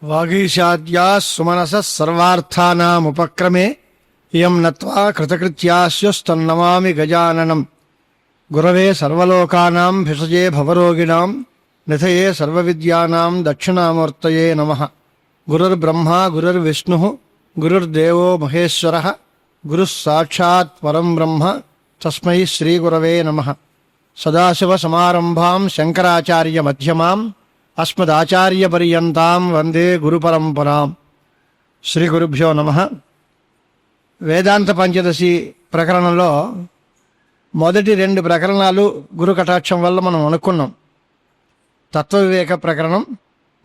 వాగీషాద్యా సుమనస సర్వార్థానాముపక్రమే ఇయం నత్వా కృతకృత్యాస్యస్తన్నమామి గజాననం గురవే సర్వలోకానాం భిషజే భవరోగిణాం నిధయే సర్వవిద్యానాం దక్షిణామూర్తయే నమః. గురుర్బ్రహ్మా గురుర్విష్ణుః గురుర్దేవో మహేశ్వరః గురుః సాక్షాత్ పరం బ్రహ్మ తస్మై శ్రీగురవే నమః. సదాశివసమారంభాం శంకరాచార్యమధ్యమాం అస్మదాచార్యపర్యంతాం వందే గురుపరంపరాం. శ్రీ గురుభ్యో నమః. వేదాంత పంచదశి ప్రకరణంలో మొదటి 2 ప్రకరణాలు గురు కటాక్షం వల్ల మనం అనుకున్నాం. తత్వ వివేక ప్రకరణం,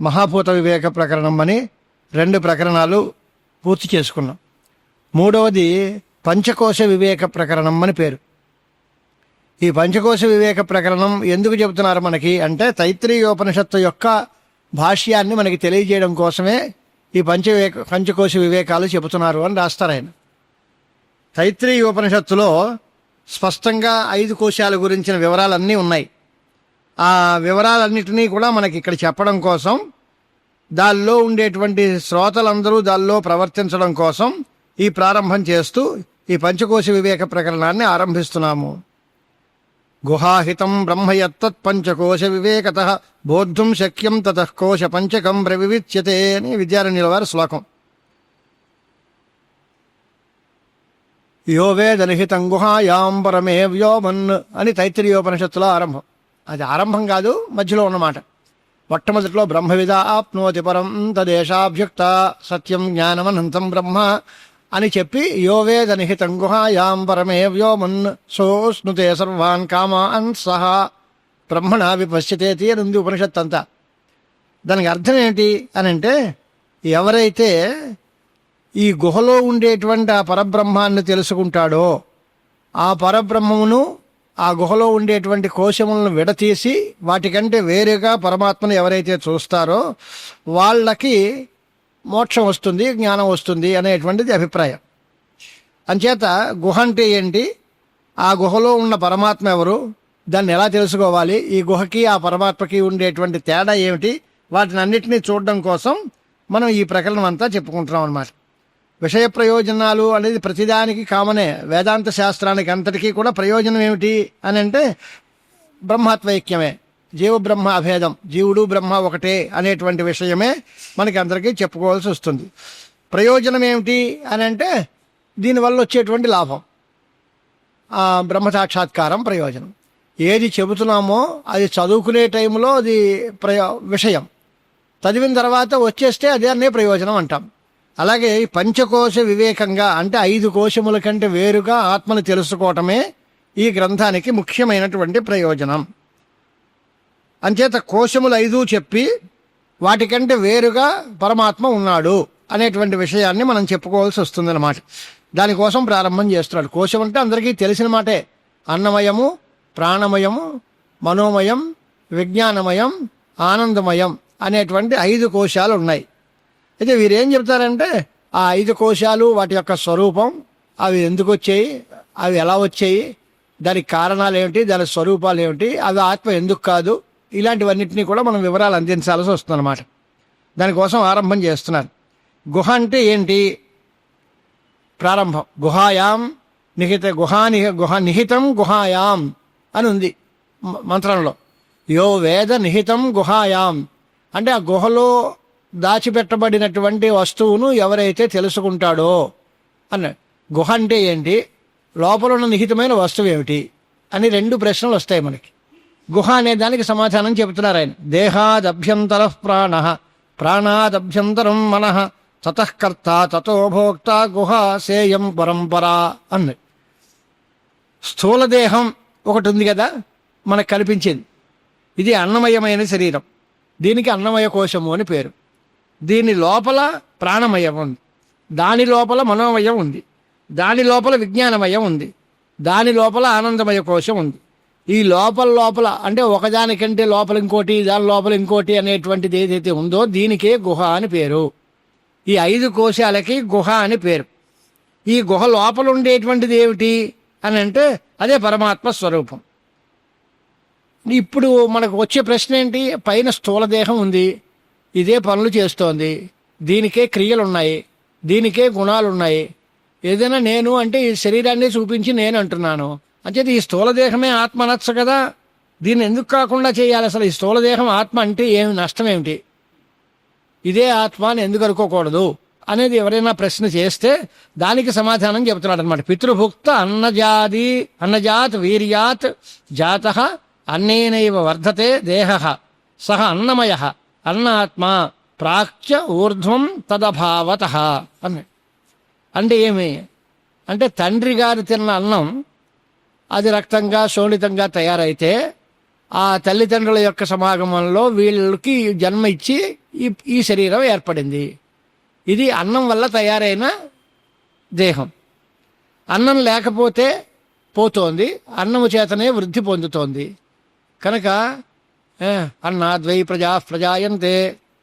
మహాభూత వివేక ప్రకరణం అని 2 ప్రకరణాలు పూర్తి చేసుకున్నాం. మూడవది పంచకోశ వివేక ప్రకరణం అని పేరు. ఈ పంచకోశ వివేక ప్రకరణం ఎందుకు చెబుతున్నారు మనకి అంటే, తైత్రీయోపనిషత్తు యొక్క భాష్యాన్ని మనకి తెలియజేయడం కోసమే ఈ పంచకోశ వివేకాలు చెబుతున్నారు అని రాస్తారు ఆయన. తైత్రీయోపనిషత్తులో స్పష్టంగా 5 కోశాల గురించిన వివరాలన్నీ ఉన్నాయి. ఆ వివరాలన్నిటినీ కూడా మనకి ఇక్కడ చెప్పడం కోసం, దానిలో ఉండేటువంటి శ్రోతలందరూ దానిలో ప్రవర్తించడం కోసం ఈ ప్రారంభం చేస్తూ ఈ పంచకోశ వివేక ప్రకరణాన్ని ఆరంభిస్తున్నాము. గుహాహితం బ్రహ్మయత్తత్ పంచకోశ వివేకతః బోద్ధుం శక్యం తతః కోశ పంచకం ప్రవివిచ్యతే అని విద్యారణ్యుల వారి శ్లోకం. యో వేదనిహితం గుహాయాం పరమే వ్యోమన్ అని తైత్రీయోపనిషత్తులో ఆరంభం. అది ఆరంభం కాదు, మధ్యలో ఉన్నమాట. మొట్టమొదటిలో బ్రహ్మవిద ఆప్నోతి పరం తదేశాభ్యుక్త సత్యం జ్ఞానమనంతం బ్రహ్మ అని చెప్పి, యో వేదనిహితం గుహాయాం పరమే వ్యోమన్ సోష్ణుతే సర్వాన్ కామాన్ సహా బ్రహ్మణ విపశ్యతేతి అని ఉంది ఉపనిషత్తు అంతా. దానికి అర్థం ఏంటి అని అంటే, ఎవరైతే ఈ గుహలో ఉండేటువంటి ఆ పరబ్రహ్మాన్ని తెలుసుకుంటాడో, ఆ పరబ్రహ్మమును ఆ గుహలో ఉండేటువంటి కోశములను విడతీసి వాటికంటే వేరుగా పరమాత్మను ఎవరైతే చూస్తారో వాళ్ళకి మోక్షం వస్తుంది, జ్ఞానం వస్తుంది అనేటువంటిది అభిప్రాయం. అంచేత గుహ అంటే ఏంటి, ఆ గుహలో ఉన్న పరమాత్మ ఎవరు, దాన్ని ఎలా తెలుసుకోవాలి, ఈ గుహకి ఆ పరమాత్మకి ఉండేటువంటి తేడా ఏమిటి, వాటిని అన్నిటినీ చూడడం కోసం మనం ఈ ప్రకరణం అంతా చెప్పుకుంటున్నాం అన్నమాట. విషయ ప్రయోజనాలు అనేది ప్రతిదానికి కామనే. వేదాంత శాస్త్రానికి అంతటికీ కూడా ప్రయోజనం ఏమిటి అని అంటే బ్రహ్మాత్మైక్యమే, జీవబ్రహ్మ అభేదం, జీవుడు బ్రహ్మ ఒకటే అనేటువంటి విషయమే మనకి అందరికీ చెప్పుకోవాల్సి వస్తుంది. ప్రయోజనం ఏమిటి అని అంటే దీనివల్ల వచ్చేటువంటి లాభం, బ్రహ్మ సాక్షాత్కారం ప్రయోజనం. ఏది చెబుతున్నామో అది చదువుకునే టైంలో అది విషయం, చదివిన తర్వాత వచ్చేస్తే అదే ప్రయోజనం అంటాం. అలాగే పంచకోశ వివేకంగా అంటే 5 కోశముల కంటే వేరుగా ఆత్మను తెలుసుకోవటమే ఈ గ్రంథానికి ముఖ్యమైనటువంటి ప్రయోజనం. అంచేత కోశములు 5 చెప్పి వాటికంటే వేరుగా పరమాత్మ ఉన్నాడు అనేటువంటి విషయాన్ని మనం చెప్పుకోవాల్సి వస్తుందన్నమాట. దానికోసం ప్రారంభం చేస్తున్నాడు. కోశం అంటే అందరికీ తెలిసిన మాటే. అన్నమయము, ప్రాణమయము, మనోమయం, విజ్ఞానమయం, ఆనందమయం అనేటువంటి 5 కోశాలు ఉన్నాయి. అయితే వీరేం చెప్తారంటే ఆ 5 కోశాలు, వాటి యొక్క స్వరూపం, అవి ఎందుకు వచ్చాయి, అవి ఎలా వచ్చాయి, దానికి కారణాలు ఏమిటి, దాని స్వరూపాలు ఏమిటి, అవి ఆత్మ ఎందుకు కాదు, ఇలాంటివన్నింటినీ కూడా మనం వివరాలు అందించాల్సి వస్తుందన్నమాట. దానికోసం ఆరంభం చేస్తున్నారు. గుహ అంటే ఏంటి, ప్రారంభం గుహాయాం నిహిత గుహ నిహితం గుహాయాం అని ఉంది మంత్రంలో. యో వేద నిహితం గుహాయాం అంటే ఆ గుహలో దాచిపెట్టబడినటువంటి వస్తువును ఎవరైతే తెలుసుకుంటాడో అన్నాడు. గుహ అంటే ఏంటి, లోపల ఉన్న నిహితమైన వస్తువు ఏమిటి అని 2 ప్రశ్నలు వస్తాయి మనకి. గుహ అనే దానికి సమాధానం చెబుతున్నారు ఆయన. దేహాదభ్యంతర ప్రాణ, ప్రాణాదభ్యంతరం మనః, తతఃకర్త తతో భోక్త గుహ సేయం పరంపరా అన్నది. స్థూల దేహం ఒకటి ఉంది కదా మనకు కనిపించేది, ఇది అన్నమయమైన శరీరం, దీనికి అన్నమయ కోశము అని పేరు. దీని లోపల ప్రాణమయం ఉంది, దాని లోపల మనోమయం ఉంది, దాని లోపల విజ్ఞానమయం ఉంది, దాని లోపల ఆనందమయ కోశం ఉంది. ఈ లోపల అంటే ఒకదానికంటే లోపల ఇంకోటి, దాని లోపల ఇంకోటి అనేటువంటిది ఏదైతే ఉందో దీనికే గుహ అని పేరు. ఈ 5 కోశాలకి గుహ అని పేరు. ఈ గుహ లోపల ఉండేటువంటిది ఏమిటి అని అంటే అదే పరమాత్మ స్వరూపం. ఇప్పుడు మనకు వచ్చే ప్రశ్న ఏంటి, పైన స్థూల దేహం ఉంది, ఇదే పనులు చేస్తోంది, దీనికే క్రియలు ఉన్నాయి, దీనికే గుణాలు ఉన్నాయి. ఏదైనా నేను అంటే ఈ శరీరాన్ని చూపించి నేను అంటున్నాను. అంచేది ఈ స్థూల దేహమే ఆత్మ అనొచ్చు కదా, దీన్ని ఎందుకు కాకుండా చేయాలి? అసలు ఈ స్థూల దేహం ఆత్మ అంటే ఏమి నష్టం ఏమిటి? ఇదే ఆత్మ అని ఎందుకు అనుకోకూడదు అనేది ఎవరైనా ప్రశ్న చేస్తే దానికి సమాధానం చెబుతున్నాడు అనమాట. పితృభుక్త అన్నజాత్ వీర్యాత్ జాత అన్నేనైవ వర్ధతే దేహ సహ అన్నమయ అన్నాత్మ ప్రాచ్య ఊర్ధ్వం తదభావత అని. అంటే ఏమి అంటే తండ్రి గారు తిన్న అన్నం అది రక్తంగా శోణితంగా తయారైతే ఆ తల్లిదండ్రుల యొక్క సమాగమంలో వీళ్ళకి జన్మ ఇచ్చి ఈ శరీరం ఏర్పడింది. ఇది అన్నం వల్ల తయారైన దేహం. అన్నం లేకపోతే పోతోంది, అన్నము చేతనే వృద్ధి పొందుతోంది. కనుక అన్నాద్వై ప్రజా ప్రజాయంతే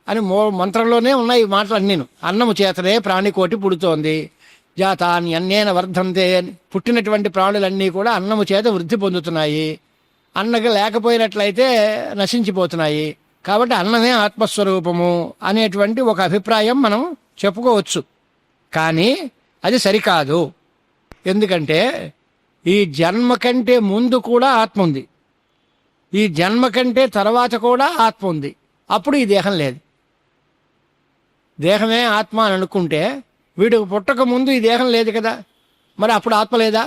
అని మంత్రంలోనే ఉన్నాయి ఈ మాటలు అన్నీను. అన్నము చేతనే ప్రాణికోటి పుడుతోంది. జాతాన్ని అన్నేన వర్ధంతే, పుట్టినటువంటి ప్రాణులన్నీ కూడా అన్నము చేత వృద్ధి పొందుతున్నాయి. అన్నగా లేకపోయినట్లయితే నశించిపోతున్నాయి. కాబట్టి అన్నమే ఆత్మస్వరూపము అనేటువంటి ఒక అభిప్రాయం మనం చెప్పుకోవచ్చు. కానీ అది సరికాదు. ఎందుకంటే ఈ జన్మ కంటే ముందు కూడా ఆత్మ ఉంది, ఈ జన్మ కంటే తర్వాత కూడా ఆత్మ ఉంది. అప్పుడు ఈ దేహం లేదు. దేహమే ఆత్మ అని అనుకుంటే వీడికి పుట్టక ముందు ఈ దేహం లేదు కదా, మరి అప్పుడు ఆత్మ లేదా?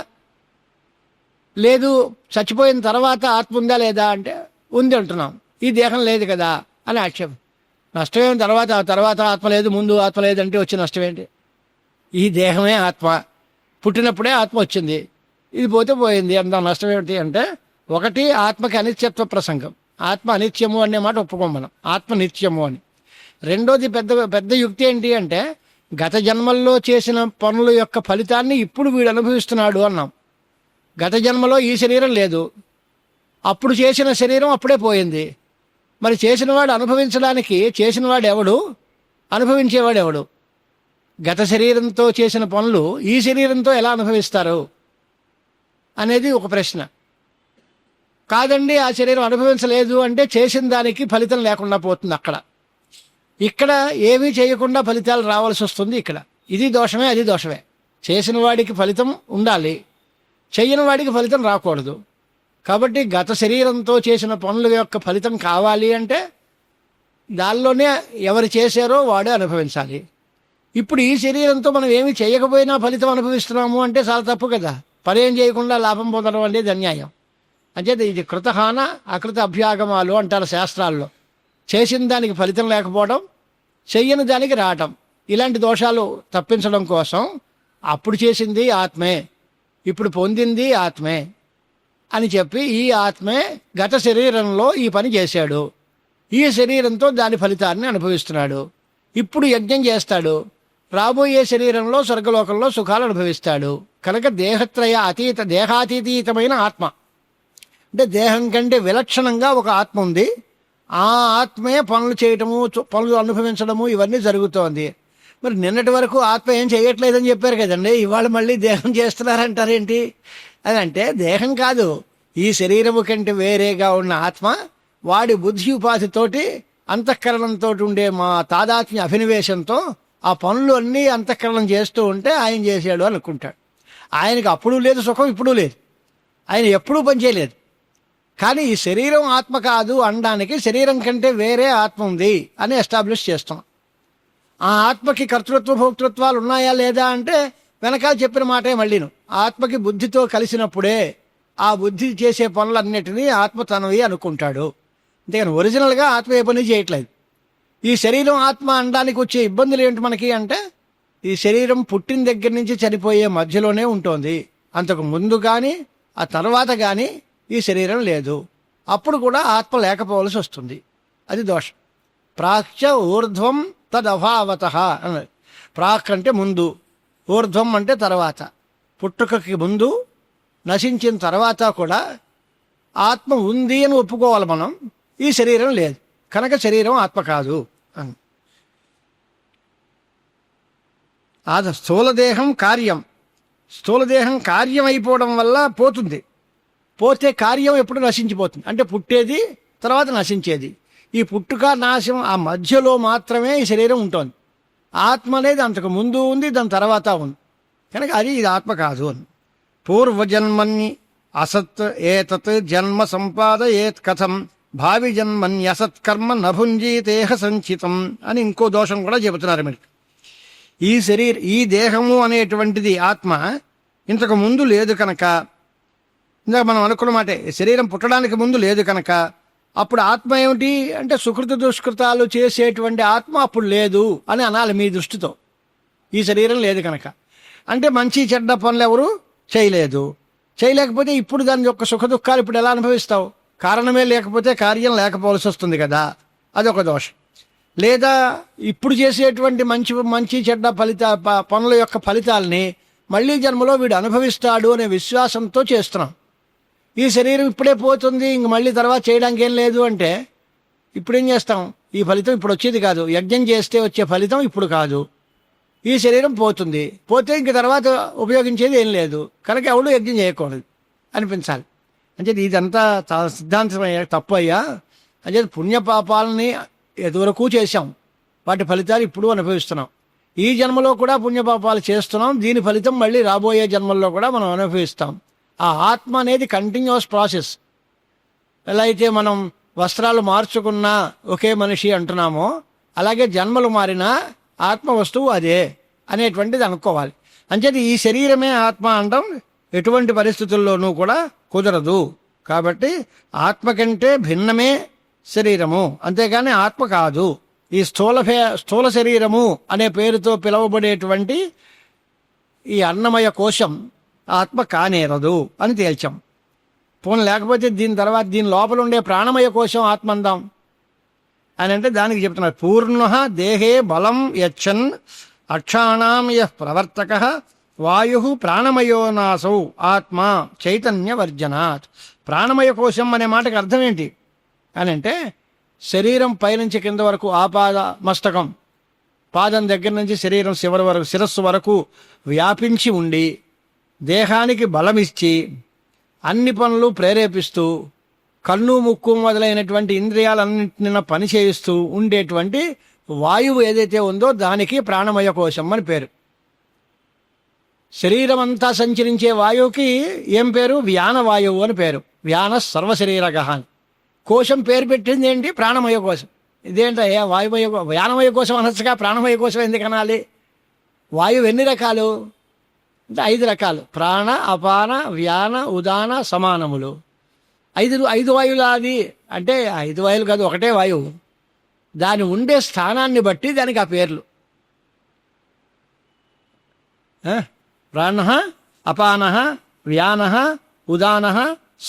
లేదు. చచ్చిపోయిన తర్వాత ఆత్మ ఉందా లేదా అంటే ఉంది అంటున్నాం. ఈ దేహం లేదు కదా అని ఆక్షేపం. నష్టమేమి? తర్వాత ఆత్మ లేదు, ముందు ఆత్మ లేదంటే వచ్చే నష్టం ఏంటి? ఈ దేహమే ఆత్మ, పుట్టినప్పుడే ఆత్మ వచ్చింది, ఇది పోతే పోయింది. అంత నష్టం ఏమిటి అంటే, ఒకటి ఆత్మకి అనిత్యత్వ ప్రసంగం. ఆత్మ అనిత్యము అనే మాట ఒప్పుకోం మనం, ఆత్మ నిత్యము అని. రెండోది పెద్ద యుక్తి ఏంటి అంటే, గత జన్మల్లో చేసిన పనుల యొక్క ఫలితాన్ని ఇప్పుడు వీడు అనుభవిస్తున్నాడు అన్నాం. గత జన్మలో ఈ శరీరం లేదు, అప్పుడు చేసిన శరీరం అప్పుడే పోయింది. మరి చేసినవాడు అనుభవించడానికి చేసినవాడు ఎవడు, అనుభవించేవాడు ఎవడు? గత శరీరంతో చేసిన పనులు ఈ శరీరంతో ఎలా అనుభవిస్తారు అనేది ఒక ప్రశ్న. కాదండి, ఆ శరీరం అనుభవించలేదు అంటే చేసిన దానికి ఫలితం లేకుండా పోతుంది అక్కడ. ఇక్కడ ఏమీ చేయకుండా ఫలితాలు రావాల్సి వస్తుంది. ఇక్కడ ఇది దోషమే, అది దోషమే. చేసిన వాడికి ఫలితం ఉండాలి, చెయ్యని వాడికి ఫలితం రాకూడదు. కాబట్టి గత శరీరంతో చేసిన పనుల యొక్క ఫలితం కావాలి అంటే దానిలోనే ఎవరు చేశారో వాడే అనుభవించాలి. ఇప్పుడు ఈ శరీరంతో మనం ఏమి చేయకపోయినా ఫలితం అనుభవిస్తున్నాము అంటే చాలా తప్పు కదా. పనేం చేయకుండా లాభం పొందడం అనేది అన్యాయం. అంచేత ఇది కృతహాన అకృత అభ్యాగమాలు అంటారు శాస్త్రాల్లో. చేసిన దానికి ఫలితం లేకపోవడం, చెయ్యని దానికి రావటం, ఇలాంటి దోషాలు తప్పించడం కోసం అప్పుడు చేసింది ఆత్మే, ఇప్పుడు పొందింది ఆత్మే అని చెప్పి ఈ ఆత్మే గత శరీరంలో ఈ పని చేశాడు, ఈ శరీరంతో దాని ఫలితాన్ని అనుభవిస్తున్నాడు. ఇప్పుడు యజ్ఞం చేస్తాడు, రాబోయే శరీరంలో స్వర్గలోకంలో సుఖాలు అనుభవిస్తాడు. కనుక దేహాతీతమైన ఆత్మ అంటే దేహం కంటే విలక్షణంగా ఒక ఆత్మ ఉంది. ఆ ఆత్మే పనులు చేయటము, పనులు అనుభవించడము ఇవన్నీ జరుగుతోంది. మరి నిన్నటి వరకు ఆత్మ ఏం చేయట్లేదని చెప్పారు కదండి, ఇవాళ మళ్ళీ దేహం చేస్తున్నారంటారేంటి? అదంటే దేహం కాదు, ఈ శరీరము కంటే వేరేగా ఉన్న ఆత్మ వాడి బుద్ధి ఉపాధితోటి అంతఃకరణంతో ఉండే మా తాదాత్మ్య అభినివేశంతో ఆ పనులు అన్నీ అంతఃకరణం చేస్తూ ఉంటే ఆయన చేశాడు అనుకుంటాడు. ఆయనకి అప్పుడు లేదు సుఖం, ఇప్పుడు లేదు, ఆయన ఎప్పుడూ పనిచేయలేదు. కానీ ఈ శరీరం ఆత్మ కాదు అనడానికి శరీరం కంటే వేరే ఆత్మ ఉంది అని ఎస్టాబ్లిష్ చేస్తాం. ఆ ఆత్మకి కర్తృత్వ భోక్తృత్వాలు ఉన్నాయా లేదా అంటే వెనకాల చెప్పిన మాటే మళ్ళీను. ఆత్మకి బుద్ధితో కలిసినప్పుడే ఆ బుద్ధి చేసే పనులన్నిటినీ ఆత్మ తనవి అనుకుంటాడు. అంతేగాని ఒరిజినల్గా ఆత్మ ఏ పని చేయట్లేదు. ఈ శరీరం ఆత్మ అనడానికి వచ్చే ఇబ్బందులు ఏంటి మనకి అంటే, ఈ శరీరం పుట్టిన దగ్గర నుంచి చనిపోయే మధ్యలోనే ఉంటుంది. అంతకు ముందు కానీ ఆ తర్వాత కానీ ఈ శరీరం లేదు. అప్పుడు కూడా ఆత్మ లేకపోవలసి వస్తుంది. అది దోషం. ప్రాచ్య ఊర్ధ్వం తదభావత అన్నది. ప్రాక్ అంటే ముందు, ఊర్ధ్వం అంటే తర్వాత. పుట్టుకకి ముందు, నశించిన తర్వాత కూడా ఆత్మ ఉంది అని ఒప్పుకోవాలి మనం. ఈ శరీరం లేదు కనుక శరీరం ఆత్మ కాదు అని. అది స్థూలదేహం కార్యం. స్థూలదేహం కార్యం అయిపోవడం వల్ల పోతుంది. పోతే కార్యం ఎప్పుడు నశించిపోతుంది అంటే పుట్టేది తర్వాత నశించేది. ఈ పుట్టుక నాశం ఆ మధ్యలో మాత్రమే ఈ శరీరం ఉంటుంది. ఆత్మ అనేది అంతకు ముందు ఉంది, దాని తర్వాత ఉంది. కనుక అది ఇది ఆత్మ కాదు అని. పూర్వజన్మని అసత్ ఏతత్ జన్మ సంపాదయేత్ కథం భావి జన్మన్యసత్కర్మ నభుంజీతేహ సంచితం అని ఇంకో దోషం కూడా చెబుతున్నారు మీరు. ఈ దేహము అనేటువంటిది ఆత్మ ఇంతకు ముందు లేదు కనుక, ఇందాక మనం అనుకున్న మాటే, శరీరం పుట్టడానికి ముందు లేదు కనుక అప్పుడు ఆత్మ ఏమిటి అంటే సుకృత దుష్కృతాలు చేసేటువంటి ఆత్మ అప్పుడు లేదు అని అనాలి మీ దృష్టితో. ఈ శరీరం లేదు కనుక అంటే మంచి చెడ్డ పనులు ఎవరు చేయలేకపోతే ఇప్పుడు దాని యొక్క సుఖ దుఃఖాలు ఇప్పుడు ఎలా అనుభవిస్తావు? కారణమే లేకపోతే కార్యం లేకపోవలసి వస్తుంది కదా, అదొక దోషం. లేదా ఇప్పుడు చేసేటువంటి మంచి చెడ్డ పనుల యొక్క ఫలితాలని మళ్ళీ జన్మలో వీడు అనుభవిస్తాడు అనే విశ్వాసంతో చేస్తున్నాం. ఈ శరీరం ఇప్పుడే పోతుంది, ఇంక మళ్ళీ తర్వాత చేయడానికి ఏం లేదు అంటే ఇప్పుడేం చేస్తాం? ఈ ఫలితం ఇప్పుడు వచ్చేది కాదు, యజ్ఞం చేస్తే వచ్చే ఫలితం ఇప్పుడు కాదు. ఈ శరీరం పోతే ఇంక తర్వాత ఉపయోగించేది ఏం లేదు కనుక ఎవడు యజ్ఞం చేయకూడదు అనిపించాలి. అంటే ఇదంతా సిద్ధాంతమయ్యా, తప్పు అయ్యా. అంటే పుణ్యపాపాలని ఎదువరకు చేశాం, వాటి ఫలితాలు ఇప్పుడు అనుభవిస్తున్నాం. ఈ జన్మలో కూడా పుణ్యపాపాలు చేస్తున్నాం, దీని ఫలితం మళ్ళీ రాబోయే జన్మల్లో కూడా మనం అనుభవిస్తాం. ఆ ఆత్మ అనేది కంటిన్యూస్ ప్రాసెస్. ఎలా అయితే మనం వస్త్రాలు మార్చుకున్నా ఒకే మనిషి అంటున్నామో, అలాగే జన్మలు మారినా ఆత్మ వస్తువు అదే అనేటువంటిది అనుకోవాలి. అంచేది ఈ శరీరమే ఆత్మ అనడం ఎటువంటి పరిస్థితుల్లోనూ కూడా కుదరదు. కాబట్టి ఆత్మ కంటే భిన్నమే శరీరము, అంతేగాని ఆత్మ కాదు. ఈ స్థూల శరీరము అనే పేరుతో పిలువబడేటువంటి ఈ అన్నమయ కోశం ఆత్మ కానేరదు అని తేల్చాం. పోనీ లేకపోతే దీని లోపల ఉండే ప్రాణమయ కోశం ఆత్మ అందాం అని అంటే దానికి చెప్తున్నారు. పూర్ణ దేహే బలం యచ్చన్ అక్షాణం యః ప్రవర్తక వాయు ప్రాణమయో నాసౌ ఆత్మ చైతన్యవర్జనాత్. ప్రాణమయ కోశం అనే మాటకు అర్థం ఏంటి అని అంటే శరీరం పైనుంచి కింద వరకు ఆపాద మస్తకం, పాదం దగ్గర నుంచి శరీరం శిరస్సు వరకు వ్యాపించి ఉండి దేహానికి బలమిచ్చి అన్ని పనులు ప్రేరేపిస్తూ కన్ను ముక్కు మొదలైనటువంటి ఇంద్రియాలన్నింటిని పని చేయిస్తూ ఉండేటువంటి వాయువు ఏదైతే ఉందో దానికి ప్రాణమయ కోశం అని పేరు. శరీరం అంతా సంచరించే వాయువుకి ఏం పేరు? వ్యానవాయువు అని పేరు. వ్యాన సర్వశరీరగ అని. కోశం పేరు పెట్టింది ఏంటి? ప్రాణమయ కోశం. ఇదేంటయ్యా వ్యానమయ కోశం అనొచ్చుగా, ప్రాణమయ కోశం ఎందుకు అనాలి? వాయువు ఎన్ని రకాలు అంటే 5 రకాలు. ప్రాణ, అపాన, వ్యాన, ఉదాన, సమానములు. 5 వాయువులు. అది అంటే 5 వాయువులు కాదు, ఒకటే వాయువు. దాని ఉండే స్థానాన్ని బట్టి దానికి ఆ పేర్లు. ప్రాణ, అపాన, వ్యాన, ఉదాన,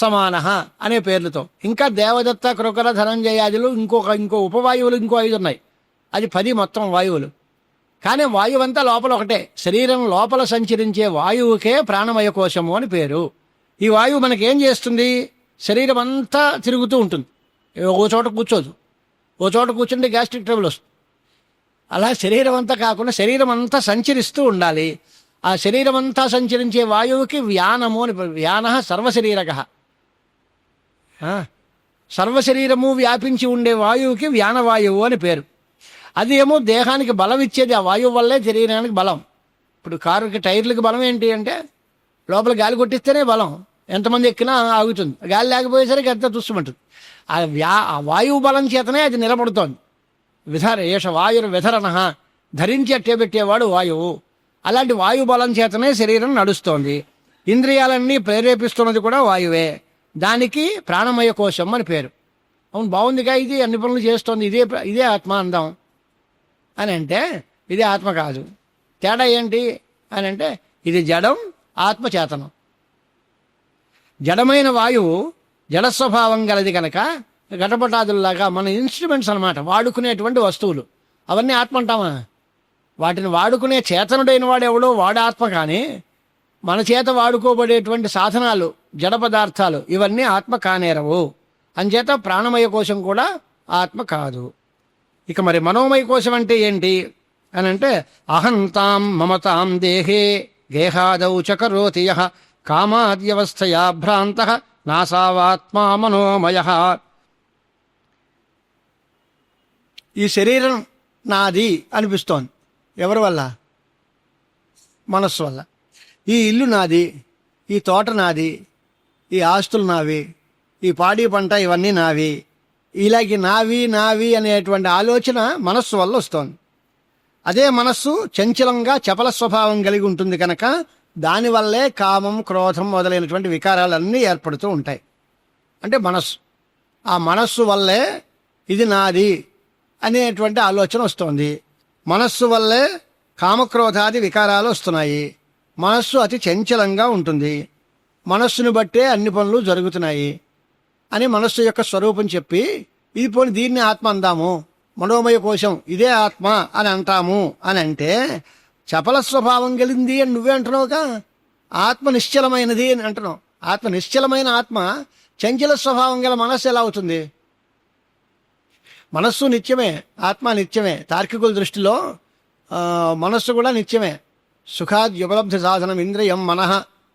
సమాన అనే పేర్లతో. ఇంకా దేవదత్త, కృకర, ధనంజయాదులు ఇంకో ఉపవాయువులు 5 ఉన్నాయి. అది 10 మొత్తం వాయువులు. కానీ వాయువు అంతా లోపల ఒకటే. శరీరం లోపల సంచరించే వాయువుకే ప్రాణమయ కోశము అని పేరు. ఈ వాయువు మనకేం చేస్తుంది? శరీరం అంతా తిరుగుతూ ఉంటుంది, ఓ చోట కూర్చోదు. ఓ చోట కూర్చుంటే గ్యాస్ట్రిక్ ట్రబుల్ వస్తుంది. అలా శరీరం అంతా కాకుండా శరీరం అంతా సంచరిస్తూ ఉండాలి. ఆ శరీరం అంతా సంచరించే వాయువుకి వ్యానము అని పేరు. వ్యాన సర్వశరీరక. సర్వశరీరము వ్యాపించి ఉండే వాయువుకి వ్యానవాయువు అని పేరు. అది ఏమో దేహానికి బలం ఇచ్చేది. ఆ వాయువు వల్లే శరీరానికి బలం. ఇప్పుడు కారుకి టైర్లకి బలం ఏంటి అంటే లోపల గాలి కొట్టిస్తేనే బలం. ఎంతమంది ఎక్కినా ఆగుతుంది. గాలి లేకపోయేసరికి ఎంత తుస్సుమంటుంది. ఆ వాయువు బలం చేతనే అది నిలబడుతోంది. ఏష వాయుర్ విధరణ, ధరించి అట్టేబెట్టేవాడు వాయువు. అలాంటి వాయు బలం చేతనే శరీరం నడుస్తోంది. ఇంద్రియాలన్నీ ప్రేరేపిస్తున్నది కూడా వాయువే. దానికి ప్రాణమయ కోశం అని పేరు. అవును, బాగుందిగా, ఇది అన్ని పనులు చేస్తోంది, ఇదే ఆత్మ అందాం అని అంటే ఇదే ఆత్మ కాదు. తేడా ఏంటి అని అంటే ఇది జడం, ఆత్మ చేతనం. జడమైన వాయువు జడస్వభావం గలది కనుక ఘటపటాదుల్లాగా మన ఇన్స్ట్రుమెంట్స్ అన్నమాట, వాడుకునేటువంటి వస్తువులు. అవన్నీ ఆత్మ అంటామా? వాటిని వాడుకునే చేతనుడైన వాడు ఎవడో వాడు ఆత్మ. కానీ మన చేత వాడుకోబడేటువంటి సాధనాలు, జడ పదార్థాలు, ఇవన్నీ ఆత్మ కానేరవు. అంచేత ప్రాణమయ కోశం కూడా ఆత్మ కాదు. ఇక మరి మనోమయ కోశం అంటే ఏంటి అని అంటే అహంతాం మమతాం దేహే గేహాదౌ చ కరోతి యః కామాద్యవస్థయా భ్రాంతః నాసావాత్మా మనోమయః. ఈ శరీరం నాది అనిపిస్తోంది. ఎవరి వల్ల? మనస్సు వల్ల. ఈ ఇల్లు నాది, ఈ తోట నాది, ఈ ఆస్తులు నావి, ఈ పాడి పంట ఇవన్నీ నావి, ఇలాగే నావి నావి అనేటువంటి ఆలోచన మనస్సు వల్ల వస్తోంది. అదే మనస్సు చంచలంగా చపల స్వభావం కలిగి ఉంటుంది కనుక దానివల్లే కామం, క్రోధం మొదలైనటువంటి వికారాలన్నీ ఏర్పడుతూ ఉంటాయి. అంటే మనస్సు, ఆ మనస్సు వల్లే ఇది నాది అనేటువంటి ఆలోచన వస్తుంది. మనస్సు వల్లే కామక్రోధాది వికారాలు వస్తున్నాయి. మనస్సు అతి చంచలంగా ఉంటుంది. మనస్సును బట్టే అన్ని పనులు జరుగుతున్నాయి అని మనస్సు యొక్క స్వరూపం చెప్పి, ఇది పోని దీన్ని ఆత్మ అందాము, మనోమయ కోశం ఇదే ఆత్మ అని అంటాము అని అంటే చపల స్వభావం కలిగింది అని నువ్వే అంటున్నావుగా. ఆత్మ నిశ్చలమైనది అని అంటున్నావు. ఆత్మ నిశ్చలమైన ఆత్మ చంచల స్వభావం గల మనస్సు ఎలా అవుతుంది? మనస్సు నిత్యమే, ఆత్మ నిత్యమే. తార్కికుల దృష్టిలో మనస్సు కూడా నిత్యమే. సుఖాద్యుపలబ్ధి సాధనం ఇంద్రియం మనః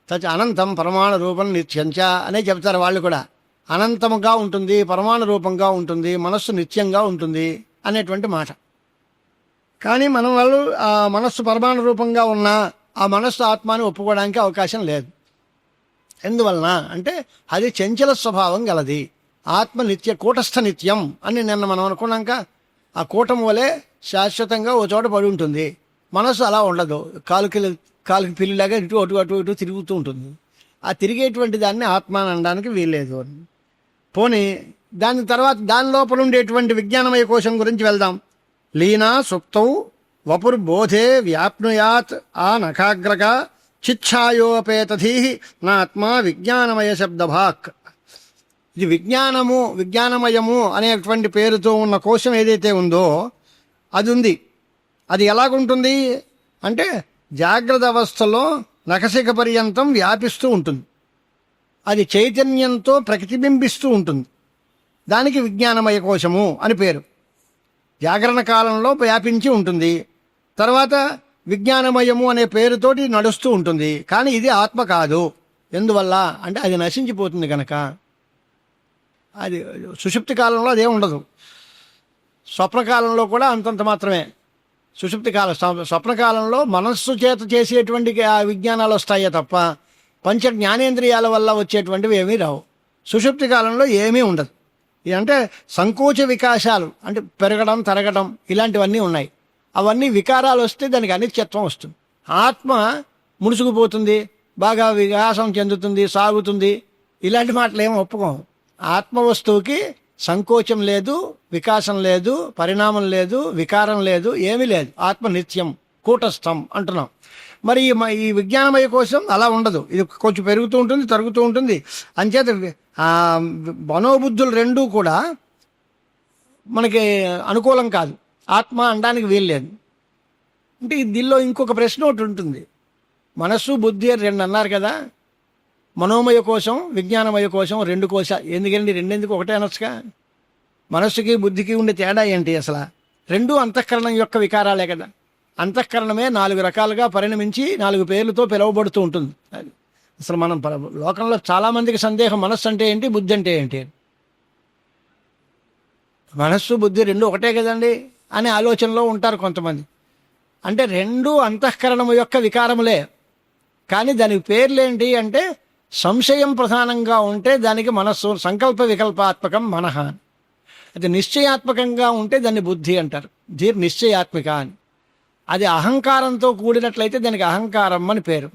తచ అనంతం పరమాణు రూపం నిత్యంచ అనే చెప్తారు వాళ్ళు కూడా. అనంతముగా ఉంటుంది, పరమాణు రూపంగా ఉంటుంది, మనస్సు నిత్యంగా ఉంటుంది అనేటువంటి మాట. కానీ మనం వాళ్ళు ఆ మనస్సు పరమాణు రూపంగా ఉన్నా ఆ మనస్సు ఆత్మని ఒప్పుకోవడానికి అవకాశం లేదు. ఎందువలన అంటే అది చంచల స్వభావం గలది. ఆత్మ నిత్య కూటస్థ నిత్యం అని నిన్న మనం అనుకున్నాక, ఆ కూటం వలె శాశ్వతంగా ఓ చోట పడి ఉంటుంది. మనస్సు అలా ఉండదు. కాలుకి పిల్లిలాగా ఇటు అటు అటు ఇటు తిరుగుతూ ఉంటుంది. ఆ తిరిగేటువంటి దాన్ని ఆత్మ అని అనడానికి వీల్లేదు. పోనీ దాని తర్వాత దాని లోపల ఉండేటువంటి విజ్ఞానమయ కోశం గురించి వెళ్దాం. లీనా సుప్తౌ వపుర్బోధే వ్యాప్నుయాత్ ఆ నఖాగ్రగా చిచ్ఛాయోపేతధీ నాత్మా విజ్ఞానమయ శబ్దభాక్. ఇది విజ్ఞానము, విజ్ఞానమయము అనేటువంటి పేరుతో ఉన్న కోశం ఏదైతే ఉందో అది ఉంది. అది ఎలాగుంటుంది అంటే జాగ్రత్త అవస్థలో నఖశిఖ పర్యంతం వ్యాపిస్తూ ఉంటుంది. అది చైతన్యంతో ప్రతిబింబిస్తూ ఉంటుంది. దానికి విజ్ఞానమయ కోశము అని పేరు. జాగరణ కాలంలో వ్యాపించి ఉంటుంది. తర్వాత విజ్ఞానమయము అనే పేరుతోటి నడుస్తూ ఉంటుంది. కానీ ఇది ఆత్మ కాదు. ఎందువల్ల అంటే అది నశించిపోతుంది కనుక. అది సుషుప్తి కాలంలో అదే ఉండదు. స్వప్నకాలంలో కూడా అంతంత మాత్రమే. సుషుప్తి కాలం, స్వప్నకాలంలో మనస్సు చేత చేసేటువంటి ఆ విజ్ఞానాలు వస్తాయే తప్ప పంచ జ్ఞానేంద్రియాల వల్ల వచ్చేటువంటివి ఏమీ రావు. సుషుప్తి కాలంలో ఏమీ ఉండదు. ఇదంటే సంకోచ వికాసాలు, అంటే పెరగడం, తరగడం ఇలాంటివన్నీ ఉన్నాయి. అవన్నీ వికారాలు వస్తే దానికి అనిత్యత్వం వస్తుంది. ఆత్మ ముడుచుకుపోతుంది, బాగా వికాసం చెందుతుంది, సాగుతుంది. ఇలాంటి మాటలు ఏమో ఒప్పుకోం. ఆత్మ వస్తువుకి సంకోచం లేదు, వికాసం లేదు, పరిణామం లేదు, వికారం లేదు, ఏమీ లేదు. ఆత్మ నిత్యం కూటస్థం అంటున్నాం. మరి ఈ విజ్ఞానమయ కోసం అలా ఉండదు. ఇది కొంచెం పెరుగుతూ ఉంటుంది, తరుగుతూ ఉంటుంది. అంచేత మనోబుద్ధులు రెండూ కూడా మనకి అనుకూలం కాదు. ఆత్మ అనడానికి వీల్లేదు. అంటే దీనిలో ఇంకొక ప్రశ్న ఒకటి ఉంటుంది. మనస్సు, బుద్ధి అని రెండు అన్నారు కదా. మనోమయ కోశం, విజ్ఞానమయ కోశం రెండు కోశ. ఎందుకండి రెండెందుకు ఒకటే అనొచ్చుగా? మనస్సుకి బుద్ధికి ఉండే తేడా ఏంటి అసలు? రెండు అంతఃకరణం యొక్క వికారాలే కదా. అంతఃకరణమే 4 రకాలుగా పరిణమించి 4 పేర్లతో పిలువబడుతూ ఉంటుంది. అసలు మనం లోకంలో చాలామందికి సందేహం, మనస్సు అంటే ఏంటి, బుద్ధి అంటే ఏంటి. మనస్సు బుద్ధి రెండు ఒకటే కదండి అనే ఆలోచనలో ఉంటారు కొంతమంది. అంటే రెండు అంతఃకరణము యొక్క వికారములే. కానీ దానికి పేర్లేంటి అంటే సంశయం ప్రధానంగా ఉంటే దానికి మనస్సు, సంకల్ప వికల్పాత్మకం మనః. అది నిశ్చయాత్మకంగా ఉంటే దాన్ని బుద్ధి అంటారు. ధీర్ నిశ్చయాత్మిక అని. అది అహంకారంతో కూడినట్లయితే దానికి అహంకారం అని పేరు.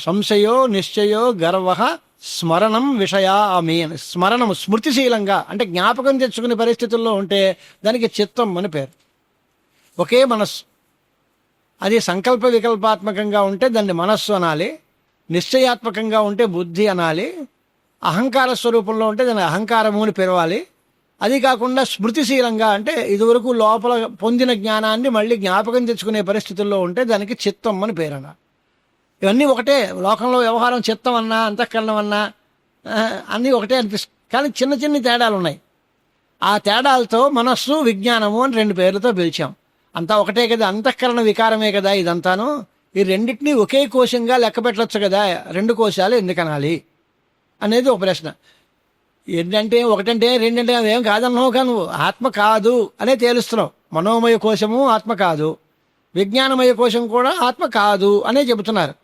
సంశయో నిశ్చయో గర్వ స్మరణం విషయామి. స్మరణము స్మృతిశీలంగా అంటే జ్ఞాపకం తెచ్చుకునే పరిస్థితుల్లో ఉంటే దానికి చిత్తం అని పేరు. ఒకే మనస్సు. అది సంకల్ప వికల్పాత్మకంగా ఉంటే దాన్ని మనస్సు అనాలి, నిశ్చయాత్మకంగా ఉంటే బుద్ధి అనాలి, అహంకార స్వరూపంలో ఉంటే దాన్ని అహంకారము అని పిలవాలి. అది కాకుండా స్మృతిశీలంగా అంటే ఇదివరకు లోపల పొందిన జ్ఞానాన్ని మళ్ళీ జ్ఞాపకం తెచ్చుకునే పరిస్థితుల్లో ఉంటే దానికి చిత్తం అని పేరు అన్నారు. ఇవన్నీ ఒకటే. లోకంలో వ్యవహారం చిత్తం అన్నా, అంతఃకరణం అన్నా అన్నీ ఒకటే అనిపిస్తుంది. కానీ చిన్న చిన్న తేడాలు ఉన్నాయి. ఆ తేడాలతో మనస్సు, విజ్ఞానము అని 2 పేర్లతో పిలిచాం. అంతా ఒకటే కదా, అంతఃకరణ వికారమే కదా ఇదంతాను. ఈ రెండింటినీ ఒకే కోశంగా లెక్క పెట్టవచ్చు కదా, 2 కోశాలు ఎందుకనాలి అనేది ఒక ప్రశ్న. ఏంటంటే ఒకటంటే రెండంటే అదేం కాదన్నావు కా నువ్వు ఆత్మ కాదు అనే తేలుస్తున్నావు. మనోమయ కోశము ఆత్మ కాదు, విజ్ఞానమయ కోశం కూడా ఆత్మ కాదు అనే చెబుతున్నారు.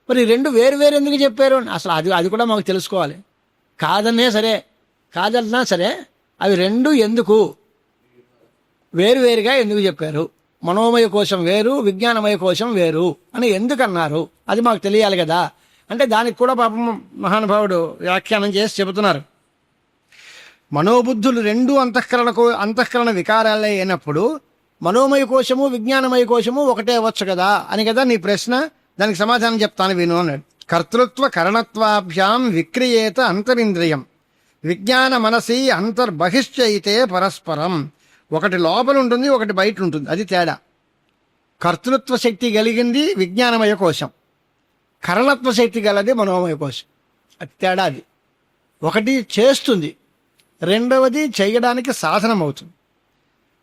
మరి రెండు వేరు వేరు ఎందుకు చెప్పారు? అసలు అది కూడా మాకు తెలుసుకోవాలి. కాదనే సరే, కాదన్నా సరే, అవి రెండు ఎందుకు వేరువేరుగా ఎందుకు చెప్పారు? మనోమయ కోశం వేరు, విజ్ఞానమయ కోశం వేరు అని ఎందుకన్నారు? అది మాకు తెలియాలి కదా. అంటే దానికి కూడా పాపం మహానుభావుడు వ్యాఖ్యానం చేసి చెబుతున్నారు. మనోబుద్ధులు రెండు అంతఃకరణ వికారాలే అయినప్పుడు మనోమయ కోశము విజ్ఞానమయ కోశము ఒకటే అవ్వచ్చు కదా అని కదా నీ ప్రశ్న. దానికి సమాధానం చెప్తాను విను అన్నాడు. కర్తృత్వ కరణత్వాభ్యాం విక్రియేత అంతరింద్రియం విజ్ఞాన మనసి అంతర్బహిశ్చయితే పరస్పరం. ఒకటి లోపల ఉంటుంది, ఒకటి బయట ఉంటుంది, అది తేడా. కర్తృత్వ శక్తి కలిగింది విజ్ఞానమయ కోశం, కరణత్వ శక్తి గలది మనోమయ కోశం. అది తేడా. అది ఒకటి చేస్తుంది, రెండవది చేయడానికి సాధనం అవుతుంది.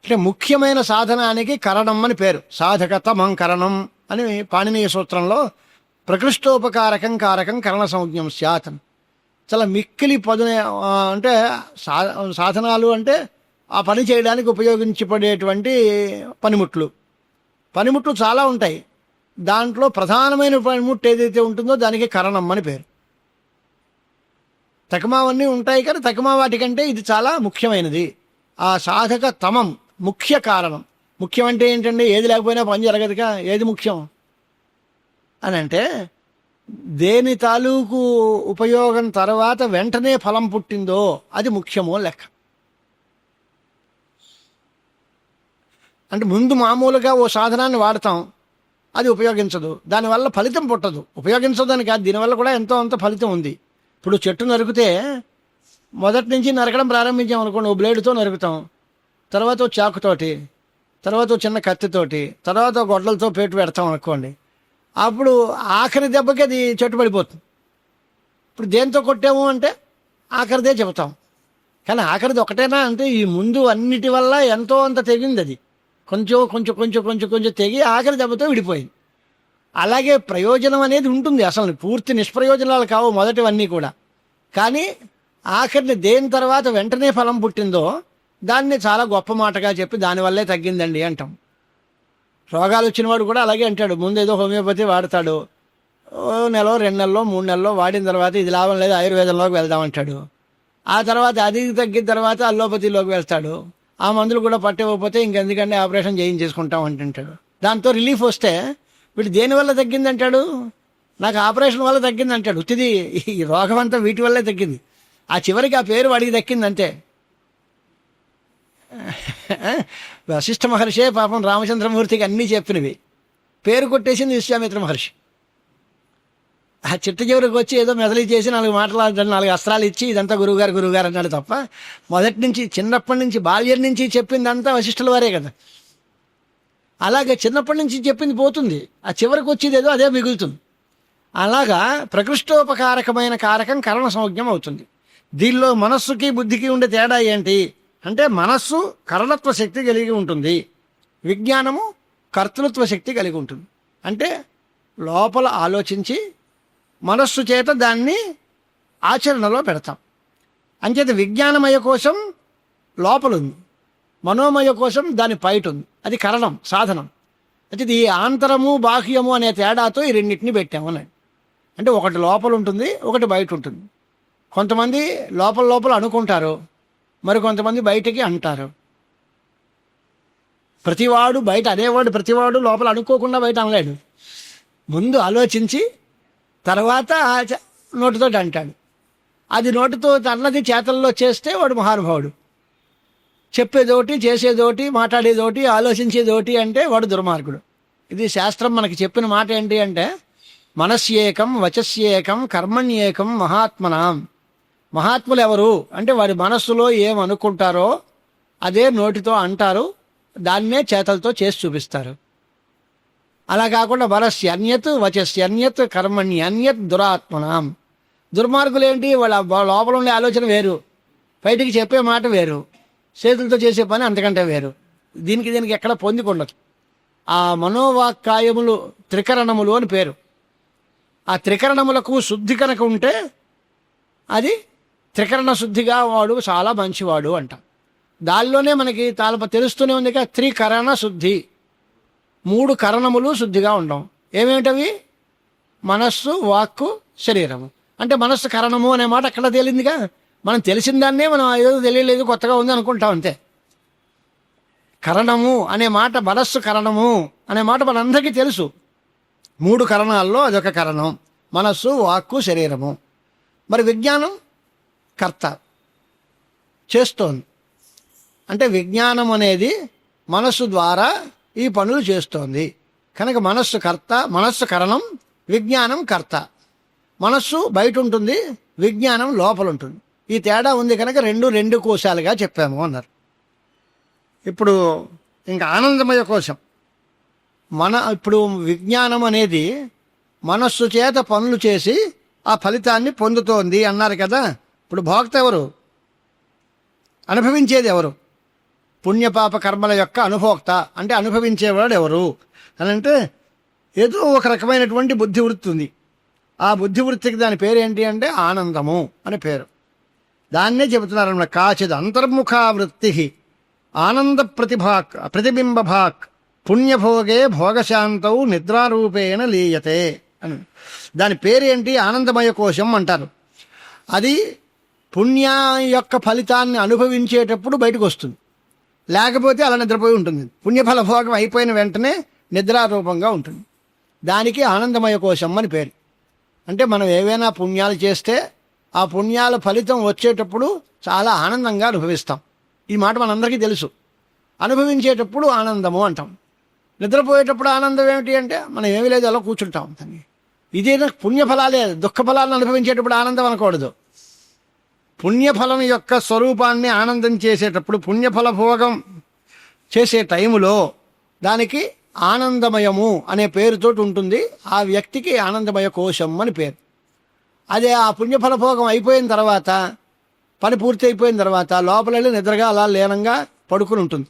అంటే ముఖ్యమైన సాధనానికి కరణం అని పేరు. సాధకతమం కరణం అని పాణినీయ సూత్రంలో ప్రకృష్టోపకారకం కారకం కరణ సంజ్ఞం స్యాత్. చాలా మిక్కిలి పదునే అంటే సాధనాలు అంటే ఆ పని చేయడానికి ఉపయోగించబడేటువంటి పనిముట్లు చాలా ఉంటాయి. దాంట్లో ప్రధానమైన పనిముట్టు ఏదైతే ఉంటుందో దానికి కరణం అని పేరు. తకమావన్నీ ఉంటాయి కానీ తకమా వాటికంటే ఇది చాలా ముఖ్యమైనది. ఆ సాధక తమం ముఖ్య కారణం. ముఖ్యం అంటే ఏంటంటే ఏది లేకపోయినా పని జరగదుగా. ఏది ముఖ్యం అని అంటే దేని తాలూకు ఉపయోగం తర్వాత వెంటనే ఫలం పుట్టిందో అది ముఖ్యమో లెక్క. అంటే ముందు మామూలుగా ఓ సాధనాన్ని వాడతాం, అది ఉపయోగించదు, దానివల్ల ఫలితం పుట్టదు. ఉపయోగించదు అని కాదు, దీనివల్ల కూడా ఎంతో అంత ఫలితం ఉంది. ఇప్పుడు చెట్టు నరికితే మొదటి నుంచి నరకడం ప్రారంభించాం అనుకోండి, ఓ బ్లేడ్తో నరుకుతాం, తర్వాత ఓ చాకుతోటి, తర్వాత ఓ చిన్న కత్తితోటి, తర్వాత గొడ్డలతో పేటు పెడతాం అనుకోండి. అప్పుడు ఆఖరి దెబ్బకి అది చెట్టు పడిపోతుంది. ఇప్పుడు దేంతో కొట్టాము అంటే ఆఖరిదే చెబుతాం. కానీ ఆఖరిది ఒకటేనా అంటే ఈ ముందు అన్నిటి వల్ల ఎంతో అంత తెగింది. అది కొంచెం కొంచెం కొంచెం కొంచెం కొంచెం తెగి ఆఖరి దెబ్బతో విడిపోయింది. అలాగే ప్రయోజనం అనేది ఉంటుంది. అసలు పూర్తి నిష్ప్రయోజనాలు కావు మొదటివన్నీ కూడా. కానీ ఆఖరిని దేని తర్వాత వెంటనే ఫలం పుట్టిందో దాన్ని చాలా గొప్ప మాటగా చెప్పి దానివల్లే తగ్గిందండి అంటాం. రోగాలు వచ్చినవాడు కూడా అలాగే అంటాడు. ముందు ఏదో హోమియోపతి వాడతాడు, నెలలో 2 నెలల్లో 3 నెలల్లో వాడిన తర్వాత ఇది లాభం లేదు ఆయుర్వేదంలోకి వెళ్దామంటాడు. ఆ తర్వాత అది తగ్గిన తర్వాత అల్లోపతిలోకి వెళ్తాడు. ఆ మందులు కూడా పట్టివ్వకపోతే ఇంకెందుకంటే ఆపరేషన్ చేయించేసుకుంటాం అంటుంటాడు. దాంతో రిలీఫ్ వస్తే వీడు దేనివల్ల తగ్గిందంటాడు, నాకు ఆపరేషన్ వల్ల తగ్గిందంటాడు. ఉత్తిది ఈ రోగం అంతా వీటి వల్లే తగ్గింది. ఆ చివరికి ఆ పేరు వాడికి దక్కిందంతే. వశిష్ఠ మహర్షే పాపం రామచంద్రమూర్తికి అన్నీ చెప్పినవి, పేరు కొట్టేసింది విశ్వామిత్ర మహర్షి. ఆ చిట్ట చివరికి వచ్చి ఏదో మెదలి చేసి 4 మాటలు 4 అస్త్రాలు ఇచ్చి ఇదంతా గురువుగారు అన్నాడు తప్ప మొదటి నుంచి చిన్నప్పటి నుంచి బాల్యం నుంచి చెప్పిందంతా వశిష్ఠుల వారే కదా. అలాగే చిన్నప్పటి నుంచి చెప్పింది పోతుంది, ఆ చివరికి వచ్చేది ఏదో అదే మిగులుతుంది. అలాగా ప్రకృష్టోపకారకమైన కారకం కరణ సంజ్ఞం అవుతుంది. దీనిలో మనస్సుకి బుద్ధికి ఉండే తేడా ఏంటి అంటే మనస్సు కరణత్వ శక్తి కలిగి ఉంటుంది, విజ్ఞానము కర్తృత్వ శక్తి కలిగి ఉంటుంది. అంటే లోపల ఆలోచించి మనస్సు చేత దాన్ని ఆచరణలో పెడతాం. అంచేత విజ్ఞానమయ కోశం లోపల ఉంది, మనోమయ కోశం దాని బయట ఉంది. అది కరణం, సాధనం. అయితే ఈ ఆంతరము బాహ్యము అనే తేడాతో ఈ రెండింటిని పెట్టామన్నాడు. అంటే ఒకటి లోపల ఉంటుంది, ఒకటి బయట ఉంటుంది. కొంతమంది లోపల అనుకుంటారు, మరి కొంతమంది బయటికి అంటారు. ప్రతివాడు బయట అనేవాడు, ప్రతివాడు లోపల అనుకోకుండా బయట అనలేడు. ముందు ఆలోచించి తర్వాత నోటితోటి అంటాడు. అది నోటితో అన్నది చేతల్లో చేస్తే వాడు మహానుభావుడు. చెప్పేదోటి, చేసేదోటి, మాట్లాడేదోటి, ఆలోచించేదోటి అంటే వాడు దుర్మార్గుడు. ఇది శాస్త్రం మనకి చెప్పిన మాట ఏంటి అంటే మనస్యేకం వచస్యేకం కర్మణ్యేకం మహాత్మనాం. మహాత్ములు ఎవరు అంటే వారి మనస్సులో ఏమనుకుంటారో అదే నోటితో అంటారు, దాన్నే చేతలతో చేసి చూపిస్తారు. అలా కాకుండా మనస్య అన్యత్ వచస్య అన్యత్ కర్మణ్య అన్యత్ దురాత్మనాం. దుర్మార్గులు ఏంటి, వాళ్ళ లోపల ఉండే ఆలోచన వేరు, బయటికి చెప్పే మాట వేరు, చేతులతో చేసే పని అంతకంటే వేరు. దీనికి ఎక్కడ పొందికుండదు. ఆ మనోవాక్కాయములు త్రికరణములు అని పేరు. ఆ త్రికరణములకు శుద్ధి కనుక ఉంటే అది త్రికరణ శుద్ధిగా వాడు చాలా మంచివాడు అంటాం. దానిలోనే మనకి తెలుస్తూనే ఉంది కదా, త్రికరణ శుద్ధి, 3 కరణములు శుద్ధిగా ఉండడం. ఏమేమిటవి? మనస్సు, వాక్కు, శరీరము. అంటే మనస్సు కరణము అనే మాట అక్కడ తేలిందిగా. మనం తెలిసిన దాన్నే మనం ఏదో తెలియలేదు, కొత్తగా ఉంది అనుకుంటాం అంతే. కరణము అనే మాట, మనస్సు కరణము అనే మాట మనందరికీ తెలుసు. 3 కరణాల్లో అదొక కరణం, మనస్సు, వాక్కు, శరీరము. మరి విజ్ఞానం కర్త, చేస్తోంది. అంటే విజ్ఞానం అనేది మనస్సు ద్వారా ఈ పనులు చేస్తోంది కనుక మనస్సు కర్త, మనస్సు కరణం, విజ్ఞానం కర్త. మనస్సు బయట ఉంటుంది, విజ్ఞానం లోపల ఉంటుంది. ఈ తేడా ఉంది కనుక రెండు కోశాలుగా చెప్పాము అన్నారు. ఇప్పుడు ఇంకా ఆనందమయ కోశం. ఇప్పుడు విజ్ఞానం అనేది మనస్సు చేత పనులు చేసి ఆ ఫలితాన్ని పొందుతోంది అన్నారు కదా. ఇప్పుడు భోక్త ఎవరు? అనుభవించేది ఎవరు? పుణ్యపాప కర్మల యొక్క అనుభోక్త అంటే అనుభవించేవాడు ఎవరు అని అంటే ఏదో ఒక రకమైనటువంటి బుద్ధివృత్తి ఉంది. ఆ బుద్ధివృత్తికి దాని పేరు ఏంటి అంటే ఆనందము అని పేరు. దాన్నే చెబుతున్నారన్నమాట. కాచిద్ అంతర్ముఖా వృత్తి ఆనంద ప్రతిబింబభాక్ పుణ్యభోగే భోగశాంతౌ నిద్రారూపేణ లీయతే అని. దాని పేరు ఏంటి? ఆనందమయ కోశం అంటారు. అది పుణ్య యొక్క ఫలితాన్ని అనుభవించేటప్పుడు బయటకు వస్తుంది, లేకపోతే అలా నిద్రపోయి ఉంటుంది. పుణ్యఫల భోగం అయిపోయిన వెంటనే నిద్రారూపంగా ఉంటుంది. దానికి ఆనందమయ కోశం అని పేరు. అంటే మనం ఏవైనా పుణ్యాలు చేస్తే ఆ పుణ్యాల ఫలితం వచ్చేటప్పుడు చాలా ఆనందంగా అనుభవిస్తాం. ఈ మాట మనందరికీ తెలుసు. అనుభవించేటప్పుడు ఆనందము అంటాం. నిద్రపోయేటప్పుడు ఆనందం ఏమిటి అంటే మనం ఏమీ లేదు, అలా కూర్చుంటాం. ఇదేనా పుణ్యఫలాలే. దుఃఖఫలాలను అనుభవించేటప్పుడు ఆనందం అనకూడదు. పుణ్యఫలం యొక్క స్వరూపాన్ని ఆనందం చేసేటప్పుడు, పుణ్యఫల భోగం చేసే టైములో దానికి ఆనందమయము అనే పేరుతోటి ఉంటుంది. ఆ వ్యక్తికి ఆనందమయ కోశం అని పేరు. అదే ఆ పుణ్యఫల భోగం అయిపోయిన తర్వాత, పని పూర్తి అయిపోయిన తర్వాత లోపల నిద్రగా అలా లీనంగా పడుకుని ఉంటుంది.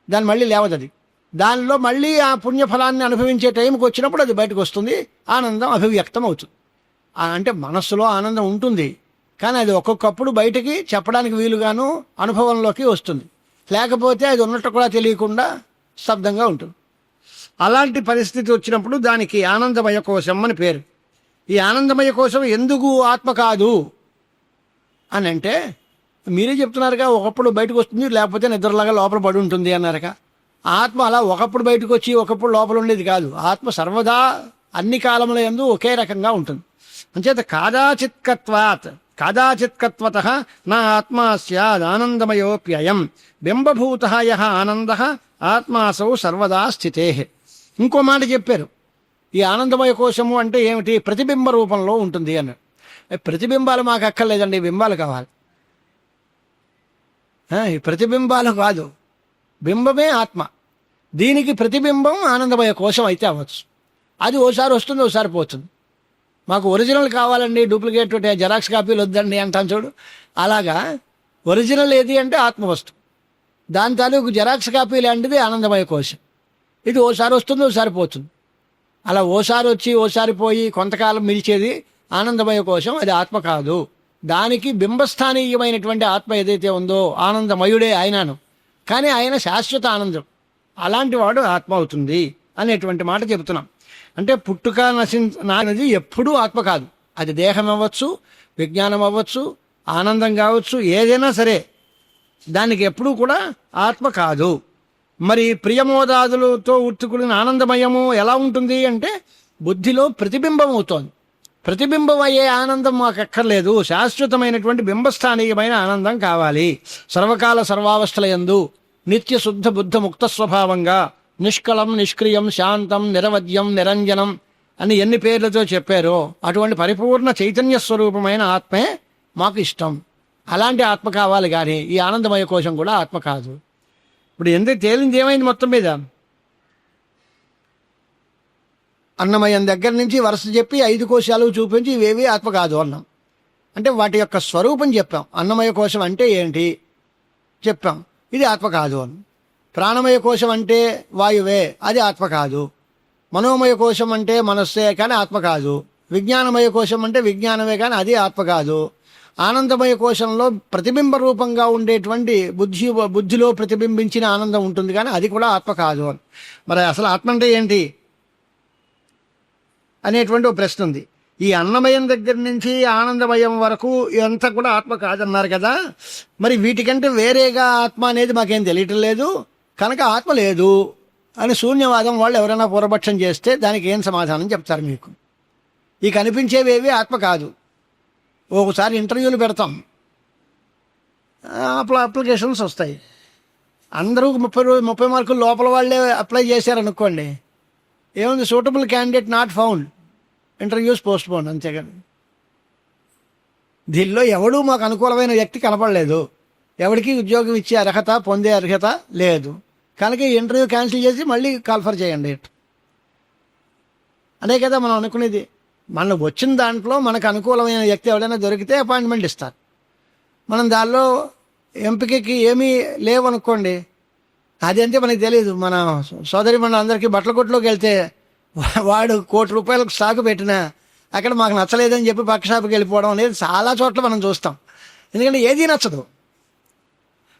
దాన్ని మళ్ళీ లేవదది. దానిలో మళ్ళీ ఆ పుణ్యఫలాన్ని అనుభవించే టైంకి వచ్చినప్పుడు అది బయటకు వస్తుంది, ఆనందం అభివ్యక్తం అవుతుంది. అంటే మనస్సులో ఆనందం ఉంటుంది, కానీ అది ఒక్కొక్కప్పుడు బయటికి చెప్పడానికి వీలుగాను అనుభవంలోకి వస్తుంది. లేకపోతే అది ఉన్నట్టు కూడా తెలియకుండా స్తబ్దంగా ఉంటుంది. అలాంటి పరిస్థితి వచ్చినప్పుడు దానికి ఆనందమయ కోశం అని పేరు. ఈ ఆనందమయ కోశం ఎందుకు ఆత్మ కాదు అని అంటే మీరే చెప్తున్నారుగా, ఒకప్పుడు బయటకు వస్తుంది, లేకపోతే నిద్రలాగా లోపల పడి ఉంటుంది అన్నారుగా. ఆత్మ అలా ఒకప్పుడు బయటకు వచ్చి ఒకప్పుడు లోపల ఉండేది కాదు. ఆత్మ సర్వదా అన్ని కాలముల యందు ఒకే రకంగా ఉంటుంది. అంచేత కాదాచిత్కత్వత నా ఆత్మా స్యాదానందమయోప్యయం బింబభూత యః ఆనంద ఆత్మాసౌ సర్వదా స్థితే. ఇంకో మాట చెప్పారు. ఈ ఆనందమయ కోశము అంటే ఏమిటి? ప్రతిబింబ రూపంలో ఉంటుంది అన్నాడు. ప్రతిబింబాలు మాకు అక్కర్లేదండి, బింబాలు కావాలి. ఈ ప్రతిబింబాలు కాదు, బింబమే ఆత్మ. దీనికి ప్రతిబింబం ఆనందమయ కోశం అయితే అవ్వచ్చు. అది ఓసారి వస్తుంది, ఓసారి పోతుంది. మాకు ఒరిజినల్ కావాలండి, డూప్లికేట్ జెరాక్స్ కాపీలు వద్దండి అంటాను చూడు. అలాగా ఒరిజినల్ ఏది అంటే ఆత్మవస్తు. దాని తాలూకు జెరాక్స్ కాపీ లాంటిది ఆనందమయ కోశం. ఇది ఓసారి వస్తుంది, ఓసారి పోతుంది. అలా ఓసారి వచ్చి ఓసారి పోయి కొంతకాలం మిలిచేది ఆనందమయ కోశం. అది ఆత్మ కాదు. దానికి బింబస్థానీయమైనటువంటి ఆత్మ ఏదైతే ఉందో ఆనందమయుడే ఆయనను, కానీ ఆయన శాశ్వత ఆనందం. అలాంటి వాడు ఆత్మ అవుతుంది అనేటువంటి మాట చెబుతున్నాం. అంటే పుట్టుక నశించినది ఎప్పుడూ ఆత్మ కాదు. అది దేహం అవ్వచ్చు, విజ్ఞానం అవ్వచ్చు, ఆనందం కావచ్చు, ఏదైనా సరే దానికి ఎప్పుడూ కూడా ఆత్మ కాదు. మరి ప్రియమోదాదులతో ఉత్తుకుడిన ఆనందమయము ఎలా ఉంటుంది అంటే బుద్ధిలో ప్రతిబింబం అవుతోంది. ప్రతిబింబం అయ్యే ఆనందం మాకు అక్కర్లేదు, శాశ్వతమైనటువంటి బింబస్థానీయమైన ఆనందం కావాలి. సర్వకాల సర్వావస్థల యందు నిత్య శుద్ధ బుద్ధ ముక్త స్వభావంగా నిష్కలం నిష్క్రియం శాంతం నిరవధ్యం నిరంజనం అని ఎన్ని పేర్లతో చెప్పారో అటువంటి పరిపూర్ణ చైతన్య స్వరూపమైన ఆత్మే మాకు ఇష్టం. అలాంటి ఆత్మ కావాలి, కానీ ఈ ఆనందమయ కోశం కూడా ఆత్మ కాదు. ఇప్పుడు ఎందుకు తేలింది ఏమైంది? మొత్తం మీద అన్నమయం దగ్గర నుంచి వరుస చెప్పి 5 కోశాలు చూపించి ఇవేవి ఆత్మ కాదు అన్నాం. అంటే వాటి యొక్క స్వరూపం చెప్పాం. అన్నమయ కోశం అంటే ఏంటి చెప్పాం, ఇది ఆత్మ కాదు అని. ప్రాణమయ కోశం అంటే వాయువే, అది ఆత్మ కాదు. మనోమయ కోశం అంటే మనస్సే, కానీ ఆత్మ కాదు. విజ్ఞానమయ కోశం అంటే విజ్ఞానమే, కానీ అది ఆత్మ కాదు. ఆనందమయ కోశంలో ప్రతిబింబ రూపంగా ఉండేటువంటి బుద్ధిలో ప్రతిబింబించిన ఆనందం ఉంటుంది, కానీ అది కూడా ఆత్మ కాదు అని. మరి అసలు ఆత్మ అంటే ఏంటి అనేటువంటి ఒక ప్రశ్న ఉంది. ఈ అన్నమయం దగ్గర నుంచి ఆనందమయం వరకు ఇదంతా కూడా ఆత్మ కాదన్నారు కదా, మరి వీటికంటే వేరేగా ఆత్మ అనేది మాకేం తెలియటం లేదు, కనుక ఆత్మ లేదు అని శూన్యవాదం వాళ్ళు ఎవరైనా పూర్వపక్షం చేస్తే దానికి ఏం సమాధానం చెప్తారు మీకు? ఈ కనిపించేవేవి ఆత్మ కాదు. ఒకసారి ఇంటర్వ్యూలు పెడతాం, అప్లికేషన్స్ వస్తాయి, అందరూ 30 మార్కులు లోపల వాళ్ళే అప్లై చేశారనుకోండి, ఏముంది, suitable candidate not found, interviews post phone, అంతేగాని దీనిలో ఎవడూ మాకు అనుకూలమైన వ్యక్తి కనపడలేదు, ఎవరికి ఉద్యోగం ఇచ్చే అర్హత పొందే అర్హత లేదు, కనుక ఈ ఇంటర్వ్యూ క్యాన్సిల్ చేసి మళ్ళీ కాల్ఫర్ చేయండి అనే కదా మనం అనుకునేది. మనం వచ్చిన దాంట్లో మనకు అనుకూలమైన వ్యక్తి ఎవరైనా దొరికితే అపాయింట్మెంట్ ఇస్తారు. మనం దానిలో ఎంపికకి ఏమీ లేవనుకోండి, అది అంటే మనకి తెలియదు. మన సోదరి మన అందరికీ బట్టల కొట్టులోకి వెళ్తే వాడు ₹1 కోటి స్టాకు పెట్టినా అక్కడ మాకు నచ్చలేదని చెప్పి పక్క షాపుకి వెళ్ళిపోవడం అనేది చాలా చోట్ల మనం చూస్తాం. ఎందుకంటే ఏదీ నచ్చదు,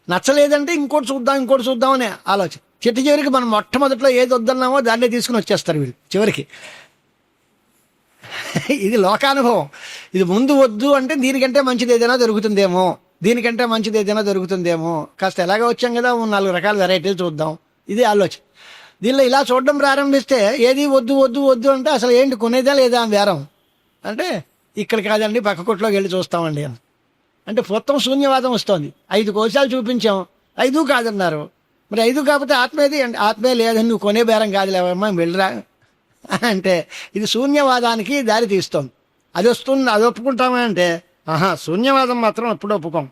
నచ్చలేదంటే ఇంకోటి చూద్దాం అనే ఆలోచన. చివరికి మనం మొట్టమొదట్లో ఏది వద్దన్నామో దాన్నే తీసుకుని వచ్చేస్తారు వీళ్ళు చివరికి. ఇది లోకానుభవం. ఇది ముందు వద్దు అంటే దీనికంటే మంచిది ఏదైనా దొరుకుతుందేమో, కాస్త ఎలాగ వచ్చాం కదా 4 రకాల వెరైటీలు చూద్దాం, ఇది ఆలోచన. దీనిలో ఇలా చూడడం ప్రారంభిస్తే ఏది వద్దు అంటే అసలు ఏంటి కొనేదా లేదా అని బేరం అంటే, ఇక్కడ కాదండి పక్క కొట్లోకి వెళ్ళి చూస్తామండి అని అంటే మొత్తం శూన్యవాదం వస్తుంది. 5 కోశాలు చూపించాం, 5 కాదన్నారు. మరి 5 కాకపోతే ఆత్మేది అంటే, ఆత్మే లేదని నువ్వు కొనే బేరం కాదులేవమ్మా వెళ్ళరా అంటే ఇది శూన్యవాదానికి దారి తీస్తుంది. అది వస్తుంది, అది ఒప్పుకుంటామా అంటే శూన్యవాదం మాత్రం ఎప్పుడు ఒప్పుకోం.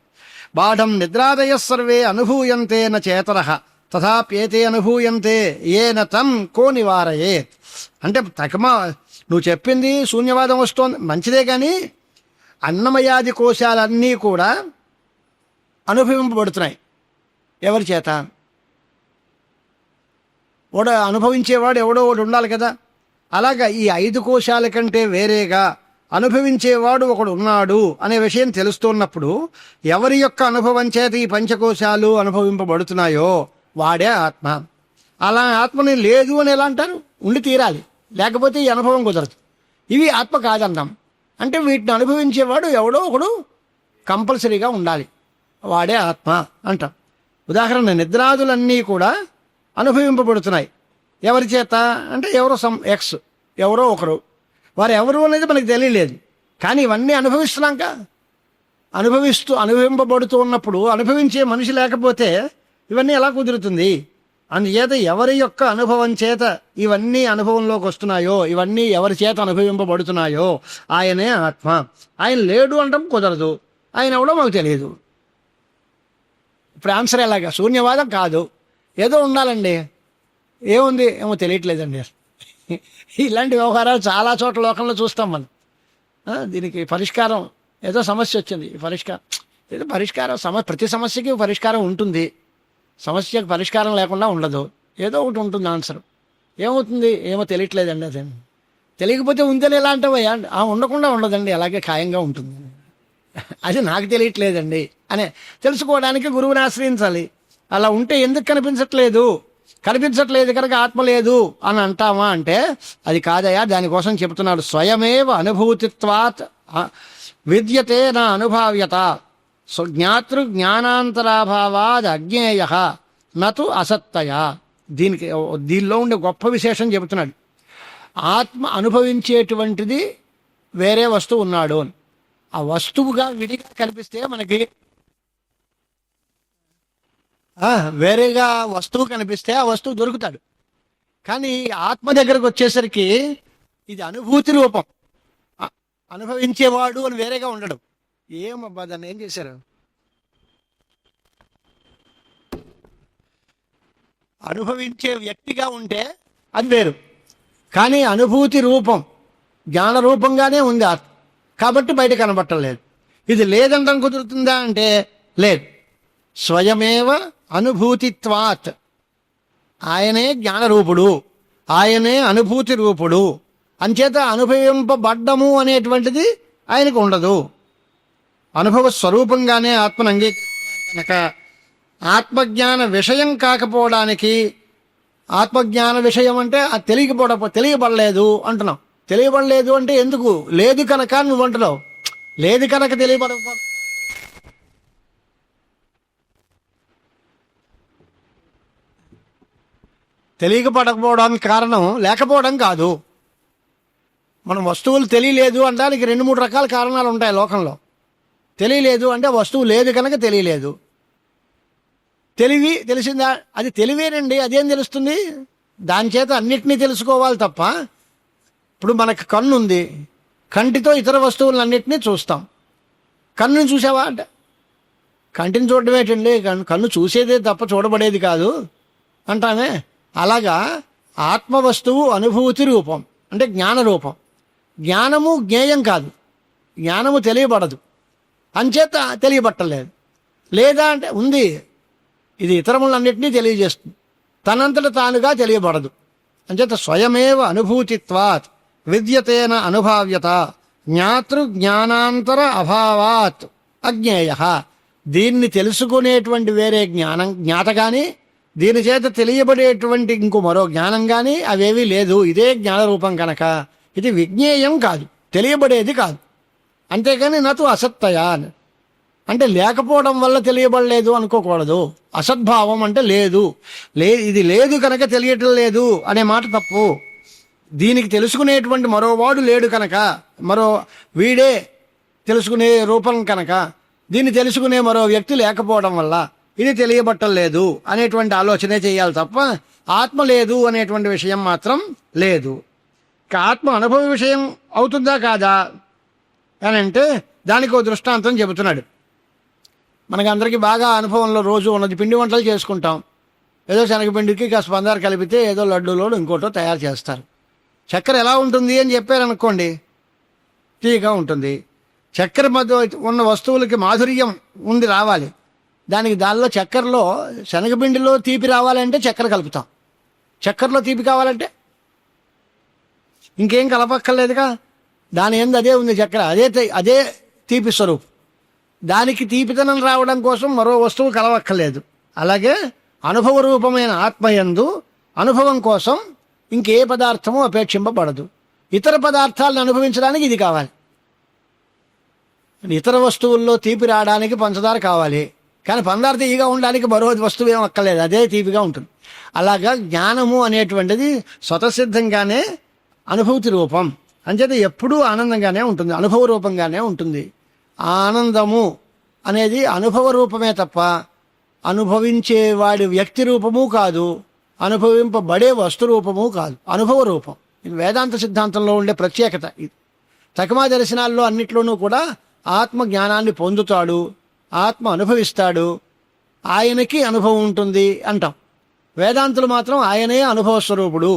బాఢం నిద్రాదయ సర్వే అనుభూయంతే న చేతరః తథాప్యేతే అనుభూయంతే ఏన తం కో నివారయేత్ అంటే తకమా నువ్వు చెప్పింది శూన్యవాదం వస్తోంది మంచిదే, కానీ అన్నమయాది కోశాలన్నీ కూడా అనుభవింపబడుతున్నాయి. ఎవరి చేత? అనుభవించేవాడు ఎవడో ఒకడు ఉండాలి కదా. అలాగా ఈ 5 కోశాల కంటే వేరేగా అనుభవించేవాడు ఒకడు ఉన్నాడు అనే విషయం తెలుస్తున్నప్పుడు ఎవరి యొక్క అనుభవం చేత ఈ పంచకోశాలు అనుభవింపబడుతున్నాయో వాడే ఆత్మ. అలా ఆత్మని లేదు అని ఎలా అంటారు? ఉండి తీరాలి, లేకపోతే ఈ అనుభవం కుదరదు. ఇవి ఆత్మ కాదన్నాం అంటే వీటిని అనుభవించేవాడు ఎవడో ఒకడు కంపల్సరీగా ఉండాలి, వాడే ఆత్మ అంటాం. ఉదాహరణ, నిద్రాదులన్నీ కూడా అనుభవింపబడుతున్నాయి. ఎవరి చేత అంటే ఎవరో ఎక్స్, ఎవరో ఒకరు, వారు ఎవరు అనేది మనకు తెలియలేదు, కానీ ఇవన్నీ అనుభవిస్తున్నాక అనుభవింపబడుతూ ఉన్నప్పుడు అనుభవించే మనిషి లేకపోతే ఇవన్నీ ఎలా కుదురుతుంది? అందుచేత ఎవరి యొక్క అనుభవం చేత ఇవన్నీ అనుభవంలోకి వస్తున్నాయో, ఇవన్నీ ఎవరి చేత అనుభవింపబడుతున్నాయో ఆయనే ఆత్మ. ఆయన లేడు అంటాం కుదరదు, ఆయన ఎవడో మాకు తెలియదు. ఇప్పుడు ఆన్సర్ ఎలాగా? శూన్యవాదం కాదు, ఏదో ఉండాలండి. ఏముంది ఏమో తెలియట్లేదండి. ఇలాంటి వ్యవహారాలు చాలా చోట్ల లోకంలో చూస్తాం మనం. దీనికి పరిష్కారం ఏదో సమస్య వచ్చింది, పరిష్కారం ప్రతి సమస్యకి పరిష్కారం ఉంటుంది, సమస్యకు పరిష్కారం లేకుండా ఉండదు, ఏదో ఒకటి ఉంటుంది ఆన్సర్. ఏమవుతుంది? ఏమో తెలియట్లేదండి. అదే తెలియకపోతే ఉందని ఎలా అంటావయ్యా? ఉండకుండా ఉండదండి, అలాగే ఖాయంగా ఉంటుంది. అది నాకు తెలియట్లేదండి అనే తెలుసుకోవడానికి గురువుని ఆశ్రయించాలి. అలా ఉంటే ఎందుకు కనిపించట్లేదు కనుక ఆత్మ లేదు అని అంటామా అంటే అది కాదయా. దానికోసం చెబుతున్నాడు, స్వయమేవ అనుభూతిత్వాత్ విద్యతే నా అనుభావ్యత జ్ఞాతృ జ్ఞానాంతరాభావాద్ అజ్ఞేయ నతు అసత్తయ. దీనిలో ఉండే గొప్ప విశేషం చెబుతున్నాడు. ఆత్మ అనుభవించేటువంటిది వేరే వస్తువు ఉన్నాడు అని. ఆ వస్తువుగా విడిగా కనిపిస్తే మనకి వేరేగా వస్తువు కనిపిస్తే ఆ వస్తువు దొరుకుతాడు. కానీ ఆత్మ దగ్గరకు వచ్చేసరికి ఇది అనుభూతి రూపం, అనుభవించేవాడు అని వేరేగా ఉండడం. ఏమబ్బా దాన్ని ఏం చేశారు? అనుభవించే వ్యక్తిగా ఉంటే అది వేరు, కానీ అనుభూతి రూపం జ్ఞాన రూపంగానే ఉంది ఆత్మ, కాబట్టి బయట కనబట్టలేదు. ఇది లేదండం కుదురుతుందా అంటే లేదు. స్వయమేవ అనుభూతిత్వాత్, ఆయనే జ్ఞానరూపుడు, ఆయనే అనుభూతి రూపుడు, అంచేత అనుభవింపబడ్డము అనేటువంటిది ఆయనకు ఉండదు. అనుభవ స్వరూపంగానే ఆత్మను అంగీకరించాలి కనుక ఆత్మజ్ఞాన విషయం కాకపోవడానికి, ఆత్మజ్ఞాన విషయం అంటే అది తెలియబడలేదు అంటున్నాం. తెలియబడలేదు అంటే ఎందుకు? లేదు కనుక నువ్వు అంటున్నావు. లేదు కనుక తెలియబడకపో తెలియకపోవడానికి కారణం లేకపోవడం కాదు. మనం వస్తువులు తెలియలేదు అనడానికి 2-3 రకాల కారణాలు ఉంటాయి లోకంలో. తెలియలేదు అంటే వస్తువు లేదు కనుక తెలియలేదు. తెలిసిందా? అది తెలివేనండి. అదేం తెలుస్తుంది? దాని చేత అన్నిటినీ తెలుసుకోవాలి తప్ప. ఇప్పుడు మనకు కన్ను ఉంది, కంటితో ఇతర వస్తువులన్నింటినీ చూస్తాం. కన్నుని చూసావా అంటే కంటిని చూడడం ఏంటండి, కన్ను చూసేదే తప్ప చూడబడేది కాదు అంటానే. అలాగా ఆత్మవస్తువు అనుభూతి రూపం అంటే జ్ఞాన రూపం. జ్ఞానము జ్ఞేయం కాదు, జ్ఞానము తెలియబడదు, అంచేత తెలియబట్టలేదు. లేదా అంటే ఉంది, ఇది ఇతరములన్నింటినీ తెలియజేస్తుంది, తనంతట తానుగా తెలియబడదు. అంచేత స్వయమేవ అనుభూతిత్వాత్ విద్యతేన అనుభావ్యత జ్ఞాతృ జ్ఞానాంతర అభావాత్ అజ్ఞేయ. దీన్ని తెలుసుకునేటువంటి వేరే జ్ఞాత కానీ, దీని చేత తెలియబడేటువంటి ఇంకో మరో జ్ఞానం కానీ అవేవీ లేదు. ఇదే జ్ఞానరూపం కనుక ఇది విజ్ఞేయం కాదు, తెలియబడేది కాదు. అంతేకాని నటు అసత్తయా అంటే లేకపోవడం వల్ల తెలియబడలేదు అనుకోకూడదు. అసద్భావం అంటే లేదు, ఇది లేదు కనుక తెలియటం లేదు అనే మాట తప్పు. దీనికి తెలుసుకునేటువంటి మరోవాడు లేడు కనుక, మరో వీడే తెలుసుకునే రూపం కనుక, దీన్ని తెలుసుకునే మరో వ్యక్తి లేకపోవడం వల్ల ఇది తెలియబట్టం లేదు అనేటువంటి ఆలోచనే చేయాలి తప్ప ఆత్మ లేదు అనేటువంటి విషయం మాత్రం లేదు. ఆత్మ అనుభవ విషయం అవుతుందా కాదా అని అంటే దానికి ఒక దృష్టాంతం చెబుతున్నాడు. మనకందరికీ బాగా అనుభవంలో రోజు ఉన్నది పిండి వంటలు చేసుకుంటాం. ఏదో శనగపిండికి కాస్త పందారు కలిపితే ఏదో లడ్డూలో ఇంకోటో తయారు చేస్తారు. చక్కెర ఎలా ఉంటుంది అని చెప్పారనుకోండి, తీగా ఉంటుంది. చక్కెర మధ్య ఉన్న వస్తువులకి మాధుర్యం ఉంది, రావాలి. దానిలో చక్కెరలో శనగపిండిలో తీపి రావాలంటే చక్కెర కలుపుతాం. చక్కెరలో తీపి కావాలంటే ఇంకేం కలపక్కర్లేదుగా, దాని ఎందు అదే ఉంది చక్కెర, అదే తీపి స్వరూపం. దానికి తీపితనం రావడం కోసం మరో వస్తువు కలవక్కర్లేదు. అలాగే అనుభవ రూపమైన ఆత్మయందు అనుభవం కోసం ఇంకే పదార్థము అపేక్షింపబడదు. ఇతర పదార్థాలను అనుభవించడానికి ఇది కావాలి. ఇతర వస్తువుల్లో తీపి రావడానికి పంచదార కావాలి, కానీ పంచదార తీయగా ఉండడానికి మరో వస్తువు ఏం అక్కర్లేదు, అదే తీపిగా ఉంటుంది. అలాగా జ్ఞానము అనేటువంటిది స్వతసిద్ధంగానే అనుభూతి రూపం. అంచేత ఎప్పుడూ ఆనందంగానే ఉంటుంది, అనుభవ రూపంగానే ఉంటుంది. ఆనందము అనేది అనుభవ రూపమే తప్ప అనుభవించేవాడి వ్యక్తి రూపము కాదు, అనుభవింపబడే వస్తు రూపము కాదు, అనుభవ రూపం. ఇది వేదాంత సిద్ధాంతంలో ఉండే ప్రత్యేకత. ఇది తకమా దర్శనాల్లో అన్నిట్లోనూ కూడా ఆత్మ జ్ఞానాన్ని పొందుతాడు, ఆత్మ అనుభవిస్తాడు, ఆయనకి అనుభవం ఉంటుంది అంటాం. వేదాంతులు మాత్రం ఆయనే అనుభవ స్వరూపుడు,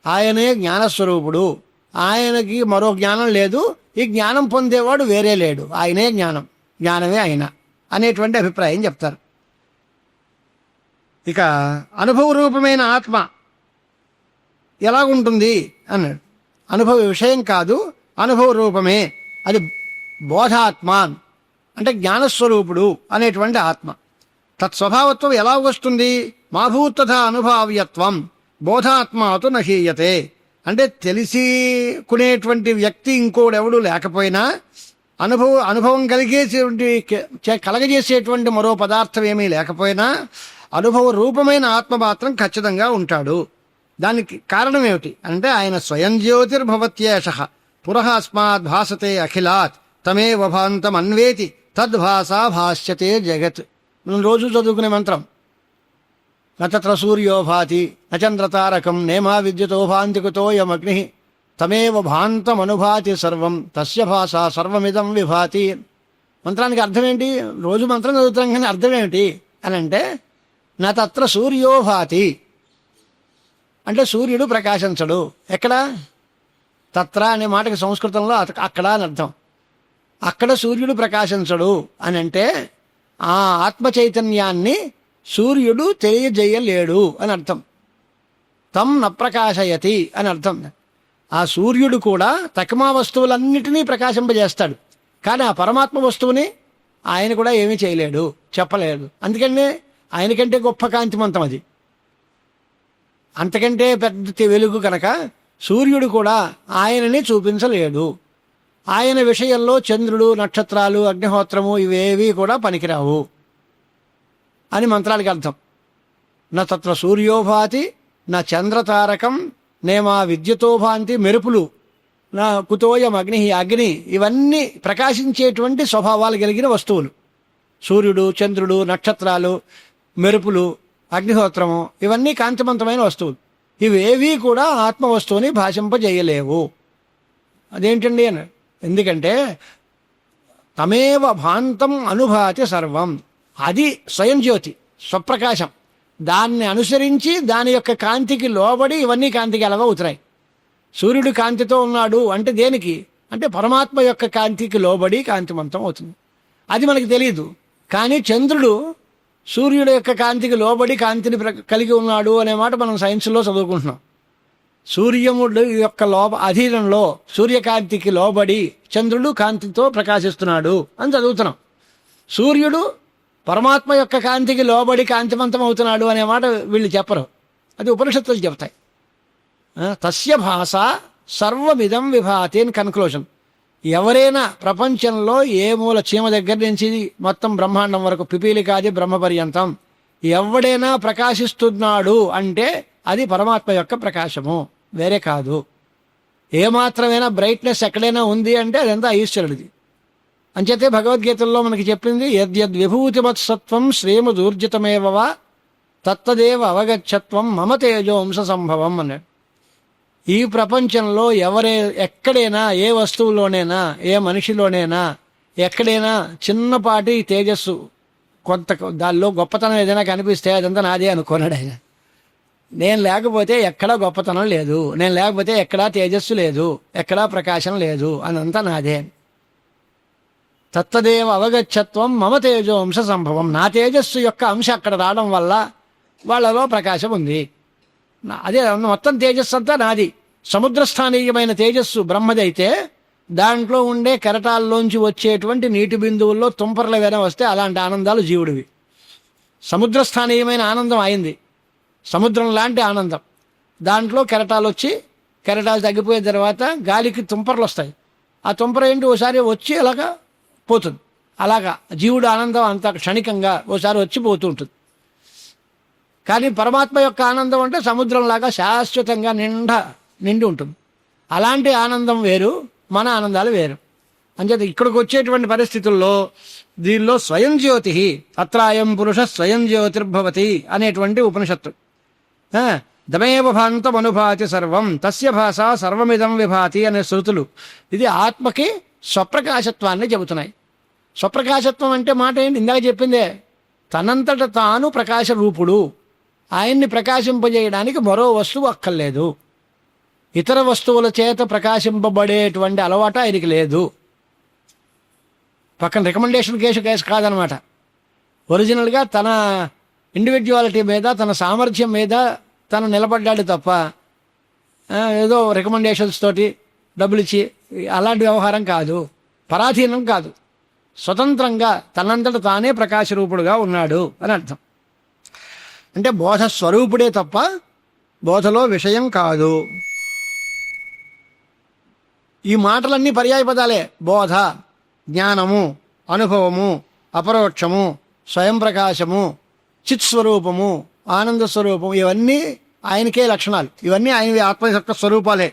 ఆయనే జ్ఞానస్వరూపుడు, ఆయనకి మరో జ్ఞానం లేదు, ఈ జ్ఞానం పొందేవాడు వేరే లేడు, ఆయనే జ్ఞానం, జ్ఞానమే ఆయన అనేటువంటి అభిప్రాయం చెప్తారు. ఇక అనుభవ రూపమైన ఆత్మ ఎలాగుంటుంది అన్నాడు. అనుభవ విషయం కాదు, అనుభవ రూపమే. అది బోధాత్మ అంటే జ్ఞానస్వరూపుడు అనేటువంటి ఆత్మ. తత్స్వభావత్వం ఎలా వస్తుంది? మాభూతథ అనుభావ్యత్వం బోధాత్మాతు నహీయతే. అంటే తెలుసుకునేటువంటి వ్యక్తి ఇంకోడెవడు లేకపోయినా, అనుభవం కలగజేసేటువంటి మరో పదార్థం ఏమీ లేకపోయినా అనుభవ రూపమైన ఆత్మ మాత్రం ఖచ్చితంగా ఉంటాడు. దానికి కారణం ఏమిటి అంటే ఆయన స్వయం జ్యోతిర్భవత్యేష పురఃస్మాద్ భాసతే అఖిలాత్ తమేవ భాంతం అన్వేతి తద్భాసా భాష్యతే జగత్. మనం రోజు చదువుకునే మంత్రం, నత్ర సూర్యో భాతి నచంద్రతారకం నేమా విద్యుతో భాంతికుతో యమగ్ని తమేవ భాంతం అనుభాతి సర్వం తస్య భాషా సర్వమిదం విభాతి. మంత్రానికి అర్థం ఏంటి? రోజు మంత్రం చదువుతాం కానీ అర్థం ఏమిటి అని అంటే నత్ర సూర్యో భాతి అంటే సూర్యుడు ప్రకాశించడు. ఎక్కడ? తత్ర అనే మాటకి సంస్కృతంలో అక్కడ అని అర్థం. అక్కడ సూర్యుడు ప్రకాశించడు అని అంటే ఆ ఆత్మ చైతన్యాన్ని సూర్యుడు తెలియజేయలేడు అని అర్థం. తం న ప్రకాశయతి అని అర్థం. ఆ సూర్యుడు కూడా తకమా వస్తువులన్నిటినీ ప్రకాశింపజేస్తాడు, కానీ ఆ పరమాత్మ వస్తువుని ఆయన కూడా ఏమీ చేయలేడు, చెప్పలేడు. అందుకనే ఆయనకంటే గొప్ప కాంతిమంతం అది, అంతకంటే పెద్ద వెలుగు కనుక సూర్యుడు కూడా ఆయనని చూపించలేడు. ఆయన విషయంలో చంద్రుడు, నక్షత్రాలు, అగ్నిహోత్రము ఇవేవి కూడా పనికిరావు అని మంత్రాలకి అర్థం. నా తత్ర సూర్యోభాతి నా చంద్రతారకం నేమా విద్యుతోభాంతి, మెరుపులు నా కుతోయం అగ్ని, అగ్ని ఇవన్నీ ప్రకాశించేటువంటి స్వభావాలు కలిగిన వస్తువులు. సూర్యుడు, చంద్రుడు, నక్షత్రాలు, మెరుపులు, అగ్నిహోత్రము ఇవన్నీ కాంతివంతమైన వస్తువులు. ఇవేవీ కూడా ఆత్మ వస్తువుని భాషింపజేయలేవు. అదేంటండి అని, ఎందుకంటే తమేవ భాంతం అనుభాతి సర్వం, అది స్వయం జ్యోతి, స్వప్రకాశం. దాన్ని అనుసరించి దాని యొక్క కాంతికి లోబడి ఇవన్నీ కాంతికి ఎలాగో అవుతున్నాయి. సూర్యుడు కాంతితో ఉన్నాడు అంటే దేనికి అంటే పరమాత్మ యొక్క కాంతికి లోబడి కాంతిమంతం అవుతుంది. అది మనకి తెలియదు. కానీ చంద్రుడు సూర్యుడు యొక్క కాంతికి లోబడి కాంతిని కలిగి ఉన్నాడు అనే మాట మనం సైన్స్లో చదువుకుంటున్నాం. సూర్యముడు యొక్క అధీనంలో సూర్యకాంతికి లోబడి చంద్రుడు కాంతితో ప్రకాశిస్తున్నాడు అని చదువుతున్నాం. సూర్యుడు పరమాత్మ యొక్క కాంతికి లోబడి కాంతిమంతం అవుతున్నాడు అనే మాట వీళ్ళు చెప్పరు, అది ఉపనిషత్తులు చెప్తాయి. తస్య భాష సర్వమిదం విభాతి అని కన్క్లూజన్. ఎవరైనా ప్రపంచంలో ఏ మూల చీమ దగ్గర నుంచి మొత్తం బ్రహ్మాండం వరకు పిపీలికాది బ్రహ్మపర్యంతం ఎవడైనా ప్రకాశిస్తున్నాడు అంటే అది పరమాత్మ యొక్క ప్రకాశము, వేరే కాదు. ఏమాత్రమైనా బ్రైట్నెస్ ఎక్కడైనా ఉంది అంటే అదంతా ఈశ్వరుడిది. అంచేతే భగవద్గీతల్లో మనకి చెప్పింది యద్యద్ విభూతిమత్సత్వం శ్రీమదూర్జితమేవవా తత్తదేవ అవగచ్చత్వం మమ తేజోంశ సంభవం అన్నాడు. ఈ ప్రపంచంలో ఎక్కడైనా ఏ వస్తువులోనైనా ఏ మనిషిలోనైనా ఎక్కడైనా చిన్నపాటి తేజస్సు కొంత దానిలో గొప్పతనం ఏదైనా కనిపిస్తే అదంతా నాదే అనుకోనాడు ఆయన. నేను లేకపోతే ఎక్కడా గొప్పతనం లేదు, నేను లేకపోతే ఎక్కడా తేజస్సు లేదు, ఎక్కడా ప్రకాశం లేదు, అదంతా నాదే. తత్తదేవ అవగచ్చత్వం మమ తేజో అంశ సంభవం, నా తేజస్సు యొక్క అంశ అక్కడ రావడం వల్ల వాళ్ళలో ప్రకాశం ఉంది. అదే మొత్తం తేజస్సు అంతా నాది. సముద్రస్థానీయమైన తేజస్సు బ్రహ్మది అయితే దాంట్లో ఉండే కెరటాల్లోంచి వచ్చేటువంటి నీటి బిందువుల్లో తుంపర్లు ఏదైనా వస్తే అలాంటి ఆనందాలు జీవుడివి. సముద్రస్థానీయమైన ఆనందం అయింది, సముద్రం లాంటి ఆనందం. దాంట్లో కెరటాలు వచ్చి కెరటాలు తగ్గిపోయిన తర్వాత గాలికి తుంపర్లు వస్తాయి. ఆ తుంపర ఏంటి ఓసారి వచ్చి అలాగా పోతుంది. అలాగా జీవుడు ఆనందం అంత క్షణికంగా ఓసారి వచ్చి పోతూ ఉంటుంది. కానీ పరమాత్మ యొక్క ఆనందం అంటే సముద్రంలాగా శాశ్వతంగా నిండి ఉంటుంది. అలాంటి ఆనందం వేరు, మన ఆనందాలు వేరు. అంచేత ఇక్కడికి వచ్చేటువంటి పరిస్థితుల్లో దీనిలో స్వయం జ్యోతి అత్రాయం పురుష స్వయం జ్యోతిర్భవతి అనేటువంటి ఉపనిషత్తు. దమేవ భాంతం అనుభాతి సర్వం తస్య భాష సర్వమిదం విభాతి అనే శృతులు ఇది ఆత్మకి స్వప్రకాశత్వాన్ని చెబుతున్నాయి. స్వప్రకాశత్వం అంటే మాట ఏంటి? ఇందాక చెప్పిందే, తనంతట తాను ప్రకాశ రూపుడు. ఆయన్ని ప్రకాశింపజేయడానికి మరో వస్తువు అక్కర్లేదు. ఇతర వస్తువుల చేత ప్రకాశింపబడేటువంటి అలవాటు ఆయనకి లేదు. పక్కన రికమెండేషన్ కేసు కాదనమాట. ఒరిజినల్గా తన ఇండివిజువాలిటీ మీద, తన సామర్థ్యం మీద తను నిలబడ్డాడు తప్ప ఏదో రికమెండేషన్స్ తోటి డబ్బులు ఇచ్చి అలాంటి వ్యవహారం కాదు, పరాధీనం కాదు. స్వతంత్రంగా తనంతట తానే ప్రకాశరూపుడుగా ఉన్నాడు అని అర్థం. అంటే బోధ స్వరూపుడే తప్ప బోధలో విషయం కాదు. ఈ మాటలన్నీ పర్యాయ పదాలే. బోధ, జ్ఞానము, అనుభవము, అపరోక్షము, స్వయం ప్రకాశము, చిత్స్వరూపము, ఆనంద స్వరూపము, ఇవన్నీ ఆయనకే లక్షణాలు. ఇవన్నీ ఆయన ఆత్మ యొక్క స్వరూపాలే.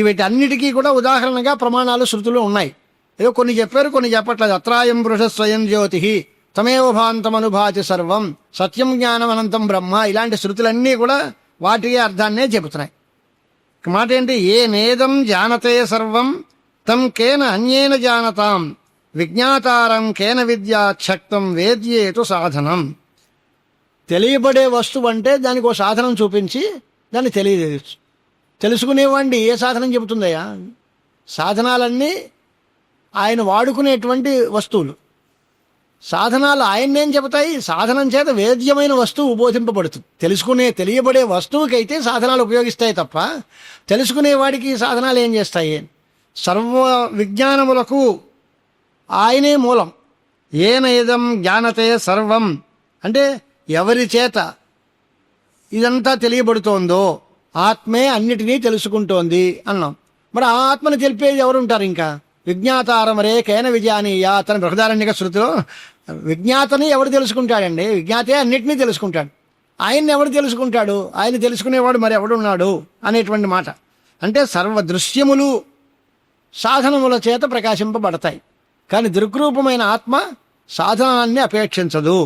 వీటన్నిటికీ కూడా ఉదాహరణగా ప్రమాణాలు శృతులు ఉన్నాయి. ఏదో కొన్ని చెప్పారు, కొన్ని చెప్పట్లేదు. అత్రాయం పురుష స్వయం జ్యోతి తమేవ భాంతం అనుభాతి సర్వం సత్యం జ్ఞానం అనంతం బ్రహ్మ, ఇలాంటి శృతులన్నీ కూడా వాటికి అర్థాన్నే చెబుతున్నాయి. మాట ఏంటి? ఏ నేదం జానతే సర్వం తం కేన అన్యేన జానతాం విజ్ఞాతారం కేన విద్యాశక్తం వేద్యేతు సాధనం. తెలియబడే వస్తువు అంటే దానికి ఒక సాధనం చూపించి దాన్ని తెలియజేయచ్చు. తెలుసుకునేవాడిని ఏ సాధనం చెబుతుందయ్యా? సాధనాలన్నీ ఆయన వాడుకునేటువంటి వస్తువులు. సాధనాలు ఆయన్నేం చెబుతాయి? సాధనం చేత వేద్యమైన వస్తువు బోధింపబడుతుంది. తెలియబడే వస్తువుకైతే సాధనాలు ఉపయోగిస్తాయి తప్ప తెలుసుకునేవాడికి సాధనాలు ఏం చేస్తాయి? సర్వ విజ్ఞానములకు ఆయనే మూలం. ఏన ఇదం జ్ఞానతే సర్వం, అంటే ఎవరి చేత ఇదంతా తెలియబడుతోందో ఆత్మే అన్నిటినీ తెలుసుకుంటోంది అన్నాం. మరి ఆ ఆత్మను తెలిపేది ఎవరుంటారు? ఇంకా విజ్ఞాతారమరే కేన విజానీయ తన బృహదారణ్యక శృతిలో విజ్ఞాతని ఎవడు తెలుసుకుంటాడండి? విజ్ఞాతే అన్నిటినీ తెలుసుకుంటాడు. ఆయన్ని ఎవడు తెలుసుకుంటాడు? ఆయన తెలుసుకునేవాడు మరి ఎవడున్నాడు అనేటువంటి మాట. అంటే సర్వ దృశ్యములు సాధనముల చేత ప్రకాశింపబడతాయి, కానీ దృగ్రూపమైన ఆత్మ సాధనాన్ని అపేక్షించదు.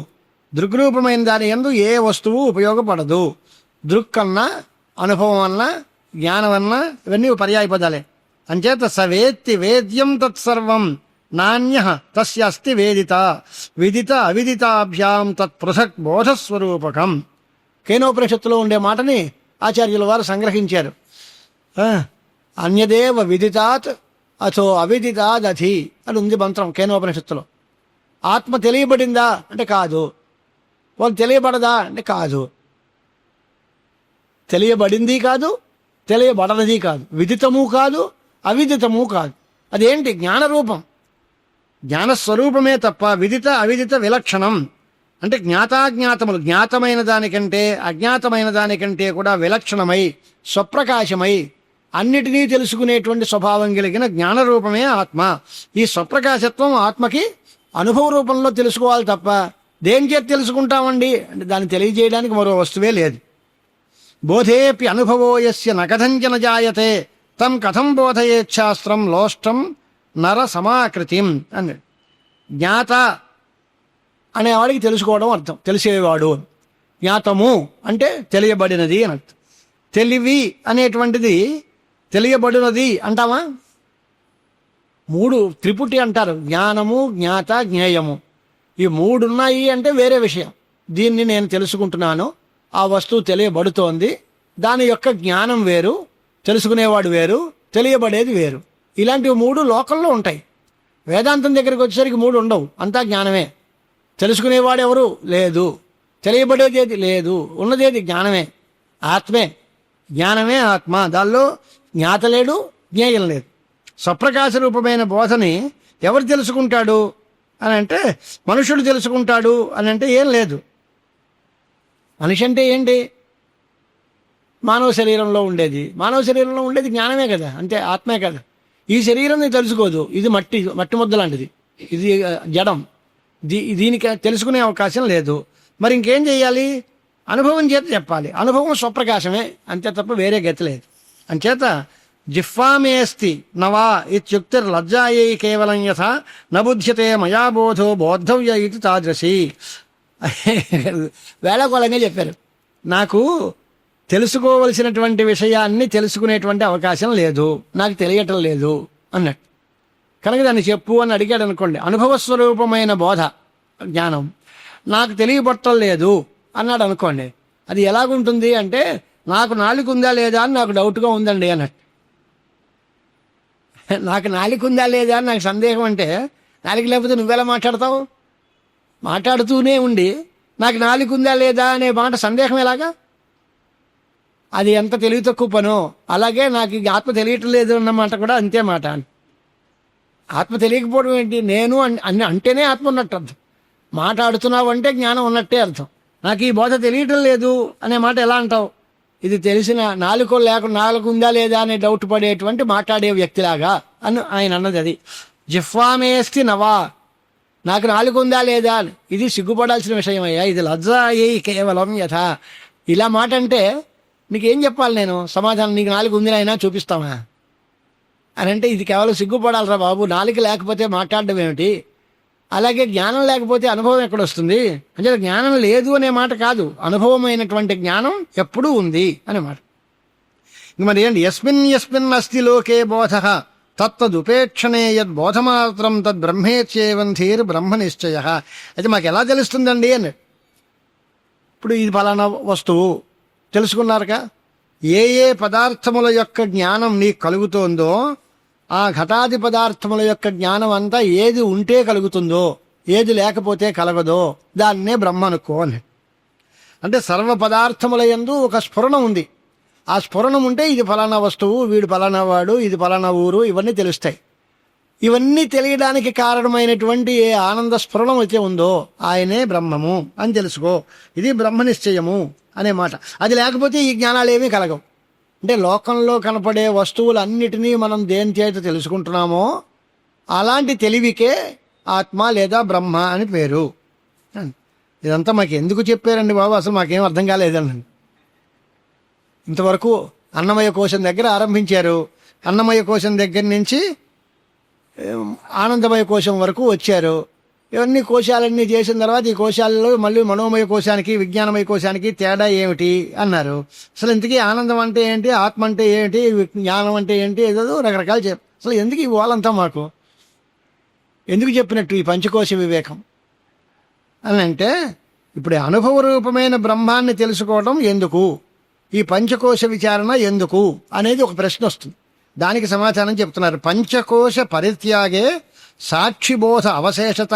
దృగ్రూపమైన దాని యందు ఏ వస్తువు ఉపయోగపడదు. దృక్కన్నా అనుభవం అన్నా జ్ఞానం అన్నా ఇవన్నీ పర్యాయ పదాలే. అంచేత సవేత్తి వేద్యం తత్సర్వం నాణ్య తస్య అస్తి వేదిత విదిత అవిదితాభ్యాం తత్పృథక్ బోధస్వరూపకం. కేనోపనిషత్తులో ఉండే మాటని ఆచార్యుల వారు సంగ్రహించారు. అన్యదేవ విదితాత్ అథో అవిదితాదధి అని ఉంది మంత్రం కేనోపనిషత్తులో. ఆత్మ తెలియబడిందా అంటే కాదు. వాళ్ళు తెలియబడదా అంటే కాదు. తెలియబడింది కాదు, తెలియబడనది కాదు, విదితము కాదు, అవిదితము కాదు. అదేంటి? జ్ఞానరూపం, జ్ఞానస్వరూపమే తప్ప విదిత అవిదిత విలక్షణం. అంటే జ్ఞాతాజ్ఞాతములు జ్ఞాతమైన దానికంటే అజ్ఞాతమైన దానికంటే కూడా విలక్షణమై స్వప్రకాశమై అన్నిటినీ తెలుసుకునేటువంటి స్వభావం కలిగిన జ్ఞానరూపమే ఆత్మ. ఈ స్వప్రకాశత్వం ఆత్మకి అనుభవ రూపంలో తెలుసుకోవాలి తప్ప దేని చేత తెలుసుకుంటామండి అంటే దాన్ని తెలియజేయడానికి మరో వస్తువే లేదు. బోధేపి అనుభవో యస్య నకథంచన జాయతే తం కథం బోధయేచ్ఛాస్త్రం లోష్టం నర సమాకృతిం అని. జ్ఞాత అనేవాడికి తెలుసుకోవడం అర్థం, తెలిసేవాడు. జ్ఞాతము అంటే తెలియబడినది అని అర్థం. తెలివి అనేటువంటిది తెలియబడినది అంటామా? మూడు త్రిపుటి అంటారు, జ్ఞానము జ్ఞాత జ్ఞేయము. ఈ మూడున్నాయి అంటే వేరే విషయం. దీన్ని నేను తెలుసుకుంటున్నాను, ఆ వస్తువు తెలియబడుతోంది, దాని యొక్క జ్ఞానం వేరు, తెలుసుకునేవాడు వేరు, తెలియబడేది వేరు. ఇలాంటివి మూడు లోకంలో ఉంటాయి. వేదాంతం దగ్గరికి వచ్చేసరికి మూడు ఉండవు, అంతా జ్ఞానమే. తెలుసుకునేవాడు ఎవరు లేదు, తెలియబడేది లేదు, ఉన్నదేది జ్ఞానమే, ఆత్మే. జ్ఞానమే ఆత్మ, దానిలో జ్ఞాత లేడు, జ్ఞేయం లేదు. స్వప్రకాశ రూపమైన బోధని ఎవరు తెలుసుకుంటాడు అని అంటే మనుషుడు తెలుసుకుంటాడు అని అంటే ఏం లేదు. మనిషి అంటే ఏంటి? మానవ శరీరంలో ఉండేది. మానవ శరీరంలో ఉండేది జ్ఞానమే కదా, అంతే, ఆత్మే కదా. ఈ శరీరం తెలుసుకోదు, ఇది మట్టి ముద్ద లాంటిది, ఇది జడం, దీనికి తెలుసుకునే అవకాశం లేదు. మరి ఇంకేం చేయాలి? అనుభవం చేత చెప్పాలి. అనుభవం స్వప్రకాశమే, అంతే తప్ప వేరే గతి లేదు. అంచేత జిహ్వామేస్తి నవా ఇత్యుక్తిర్లజ్జాయై కేవలం యథా నబుధ్యతే మయా బోధో బోద్ధవ్య ఇది తాదృశి. వేళకోళంగా చెప్పారు. నాకు తెలుసుకోవలసినటువంటి విషయాన్ని తెలుసుకునేటువంటి అవకాశం లేదు, నాకు తెలియటం లేదు అన్నట్టు. కనుక దాన్ని చెప్పు అని అడిగాడు అనుకోండి, అనుభవస్వరూపమైన బోధ జ్ఞానం నాకు తెలియబట్టం లేదు అన్నాడు అనుకోండి, అది ఎలాగుంటుంది అంటే నాకు నాలుక ఉందా లేదా అని నాకు డౌట్గా ఉందండి అన్నట్టు. నాకు నాలుక ఉందా లేదా అని నాకు సందేహం అంటే నాలుక లేకపోతే నువ్వెలా మాట్లాడతావు? మాట్లాడుతూనే ఉండి నాకు నాలుక ఉందా లేదా అనే మాట సందేహం ఎలాగా? అది ఎంత తెలివి తక్కువ పనో అలాగే నాకు ఈ ఆత్మ తెలియటం లేదు అన్నమాట కూడా అంతే మాట. ఆత్మ తెలియకపోవడం ఏంటి? నేను అంటేనే ఆత్మ ఉన్నట్టు అర్థం. మాట్లాడుతున్నావు అంటే జ్ఞానం ఉన్నట్టే అర్థం. నాకు ఈ బోధ తెలియటం లేదు అనే మాట ఎలా అంటావు? ఇది తెలిసిన నాలుక ఉందా లేదా అనే డౌట్ పడేటువంటి మాట్లాడే వ్యక్తిలాగా అని ఆయన అన్నది. అది జిహ్వామేస్తి నవా, నాకు నాలుక ఉందా లేదా అని. ఇది సిగ్గుపడాల్సిన విషయం అయ్యా, ఇది లజ్జాయై కేవలం యథా. ఇలా మాట అంటే నీకేం చెప్పాలి నేను సమాధానం? నీకు నాలుక ఉంది అయినా చూపిస్తామా అని అంటే ఇది కేవలం సిగ్గుపడాలరా బాబు. నాలుక లేకపోతే మాట్లాడడం ఏమిటి? అలాగే జ్ఞానం లేకపోతే అనుభవం ఎక్కడొస్తుంది అంటే జ్ఞానం లేదు అనే మాట కాదు, అనుభవమైనటువంటి జ్ఞానం ఎప్పుడూ ఉంది అనే మాట. మరి ఏంటి? యస్మిన్ అస్తి లోకే బోధ తత్తదుపేక్షణే యద్ బోధమాత్రం తద్ బ్రహ్మేచ్యేవంధీర్ బ్రహ్మ నిశ్చయ. అయితే మాకు ఎలా తెలుస్తుందండి అని. ఇప్పుడు ఇది ఫలానా వస్తువు తెలుసుకున్నారుగా, ఏ ఏ పదార్థముల యొక్క జ్ఞానం నీకు కలుగుతోందో ఆ ఘటాది పదార్థముల యొక్క జ్ఞానం అంతా ఏది ఉంటే కలుగుతుందో, ఏది లేకపోతే కలగదో దాన్నే బ్రహ్మ అనుకో అని. అంటే సర్వ పదార్థముల యందు ఒక స్ఫురణ ఉంది. ఆ స్ఫురణం ఉంటే ఇది ఫలానా వస్తువు, వీడు ఫలానా వాడు, ఇది ఫలానా ఊరు, ఇవన్నీ తెలుస్తాయి. ఇవన్నీ తెలియడానికి కారణమైనటువంటి ఏ ఆనంద స్ఫురణం అయితే ఉందో ఆయనే బ్రహ్మము అని తెలుసుకో. ఇది బ్రహ్మనిశ్చయము అనే మాట. అది లేకపోతే ఈ జ్ఞానాలు ఏమీ కలగవు. అంటే లోకంలో కనపడే వస్తువులన్నిటినీ మనం దేని చేత తెలుసుకుంటున్నామో అలాంటి తెలివికే ఆత్మ లేదా బ్రహ్మ అని పేరు. ఇదంతా మాకు ఎందుకు చెప్పారండి బాబు, అసలు మాకేం అర్థం కాలేదండి. ఇంతవరకు అన్నమయ కోశం దగ్గర ఆరంభించారు, అన్నమయ కోశం దగ్గర నుంచి ఆనందమయ కోశం వరకు వచ్చారు. ఇవన్నీ కోశాలన్నీ చేసిన తర్వాత ఈ కోశాలలో మళ్ళీ మనోమయ కోశానికి విజ్ఞానమయ కోశానికి తేడా ఏమిటి అన్నారు. అసలు ఇంతకీ ఆనందం అంటే ఏంటి, ఆత్మ అంటే ఏంటి, జ్ఞానం అంటే ఏంటి, ఏదో రకరకాలు అసలు ఎందుకు ఈ వాళ్ళంతా మాకు ఎందుకు చెప్పినట్టు ఈ పంచకోశ వివేకం అని అంటే, ఇప్పుడు అనుభవ రూపమైన బ్రహ్మాన్ని తెలుసుకోవడం ఎందుకు, ఈ పంచకోశ విచారణ ఎందుకు అనేది ఒక ప్రశ్న వస్తుంది. దానికి సమాధానం చెప్తున్నారు. పంచకోశ పరిత్యాగే సాక్షిబోధ అవశేషత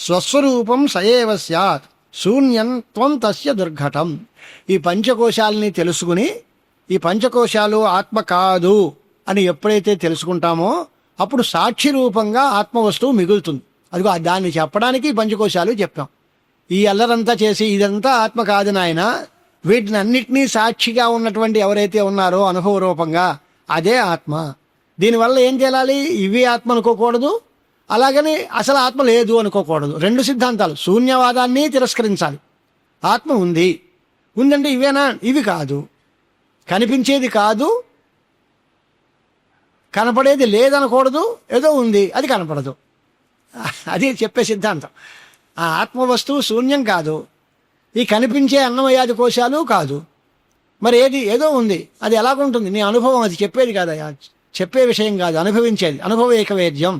స్వస్వరూపం సయేవ స్యాత్ శూన్యం త్వం తస్య దుర్ఘటం. ఈ పంచకోశాలని తెలుసుకుని ఈ పంచకోశాలు ఆత్మ కాదు అని ఎప్పుడైతే తెలుసుకుంటామో అప్పుడు సాక్షి రూపంగా ఆత్మవస్తువు మిగులుతుంది. అదిగో దాన్ని చెప్పడానికి పంచకోశాలు చెప్పాం. ఈ అల్లరంతా చేసి ఇదంతా ఆత్మ కాదు నాయన, వీటిని అన్నిటినీ సాక్షిగా ఉన్నటువంటి ఎవరైతే ఉన్నారో అనుభవ రూపంగా అదే ఆత్మ. దీనివల్ల ఏం చేయాలి, ఇవి ఆత్మ అనుకోకూడదు, అలాగని అసలు ఆత్మ లేదు అనుకోకూడదు. రెండు సిద్ధాంతాలు. శూన్యవాదాన్ని తిరస్కరించాలి. ఆత్మ ఉంది, ఉందంటే ఇవేనా, ఇవి కాదు, కనిపించేది కాదు, కనపడేది లేదనకూడదు, ఏదో ఉంది అది కనపడదు, అది చెప్పే సిద్ధాంతం. ఆ ఆత్మ వస్తువు శూన్యం కాదు, ఈ కనిపించే అన్నమయాది కోశాలు కాదు, మరి ఏదో ఉంది, అది ఎలాగుంటుంది, నీ అనుభవం, అది చెప్పేది కాదు, చెప్పే విషయం కాదు, అనుభవించేది. అనుభవ ఏకవేద్యం,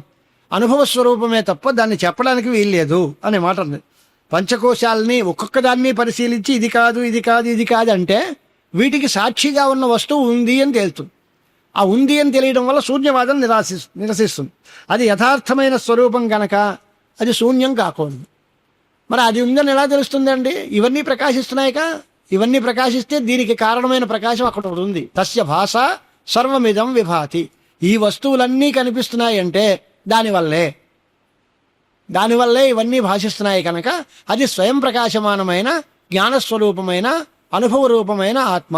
అనుభవ స్వరూపమే తప్ప దాన్ని చెప్పడానికి వీల్లేదు అనే మాట ఉంది. పంచకోశాలని ఒక్కొక్క దాన్ని పరిశీలించి ఇది కాదు ఇది కాదు ఇది కాదు అంటే వీటికి సాక్షిగా ఉన్న వస్తువు ఉంది అని తేలుతుంది. ఆ ఉంది అని తెలియడం వల్ల శూన్యవాదం నిరసిస్తుంది. అది యథార్థమైన స్వరూపం గనక అది శూన్యం కాకూడదు. మరి అది ఉందని ఎలా తెలుస్తుందండి, ఇవన్నీ ప్రకాశిస్తున్నాయిగా, ఇవన్నీ ప్రకాశిస్తే దీనికి కారణమైన ప్రకాశం అక్కడ ఉంది. తస్య భాష సర్వమిదం విభాతి. ఈ వస్తువులన్నీ కనిపిస్తున్నాయంటే దానివల్లే ఇవన్నీ భాషిస్తున్నాయి కనుక అది స్వయం ప్రకాశమానమైన జ్ఞానస్వరూపమైన అనుభవ రూపమైన ఆత్మ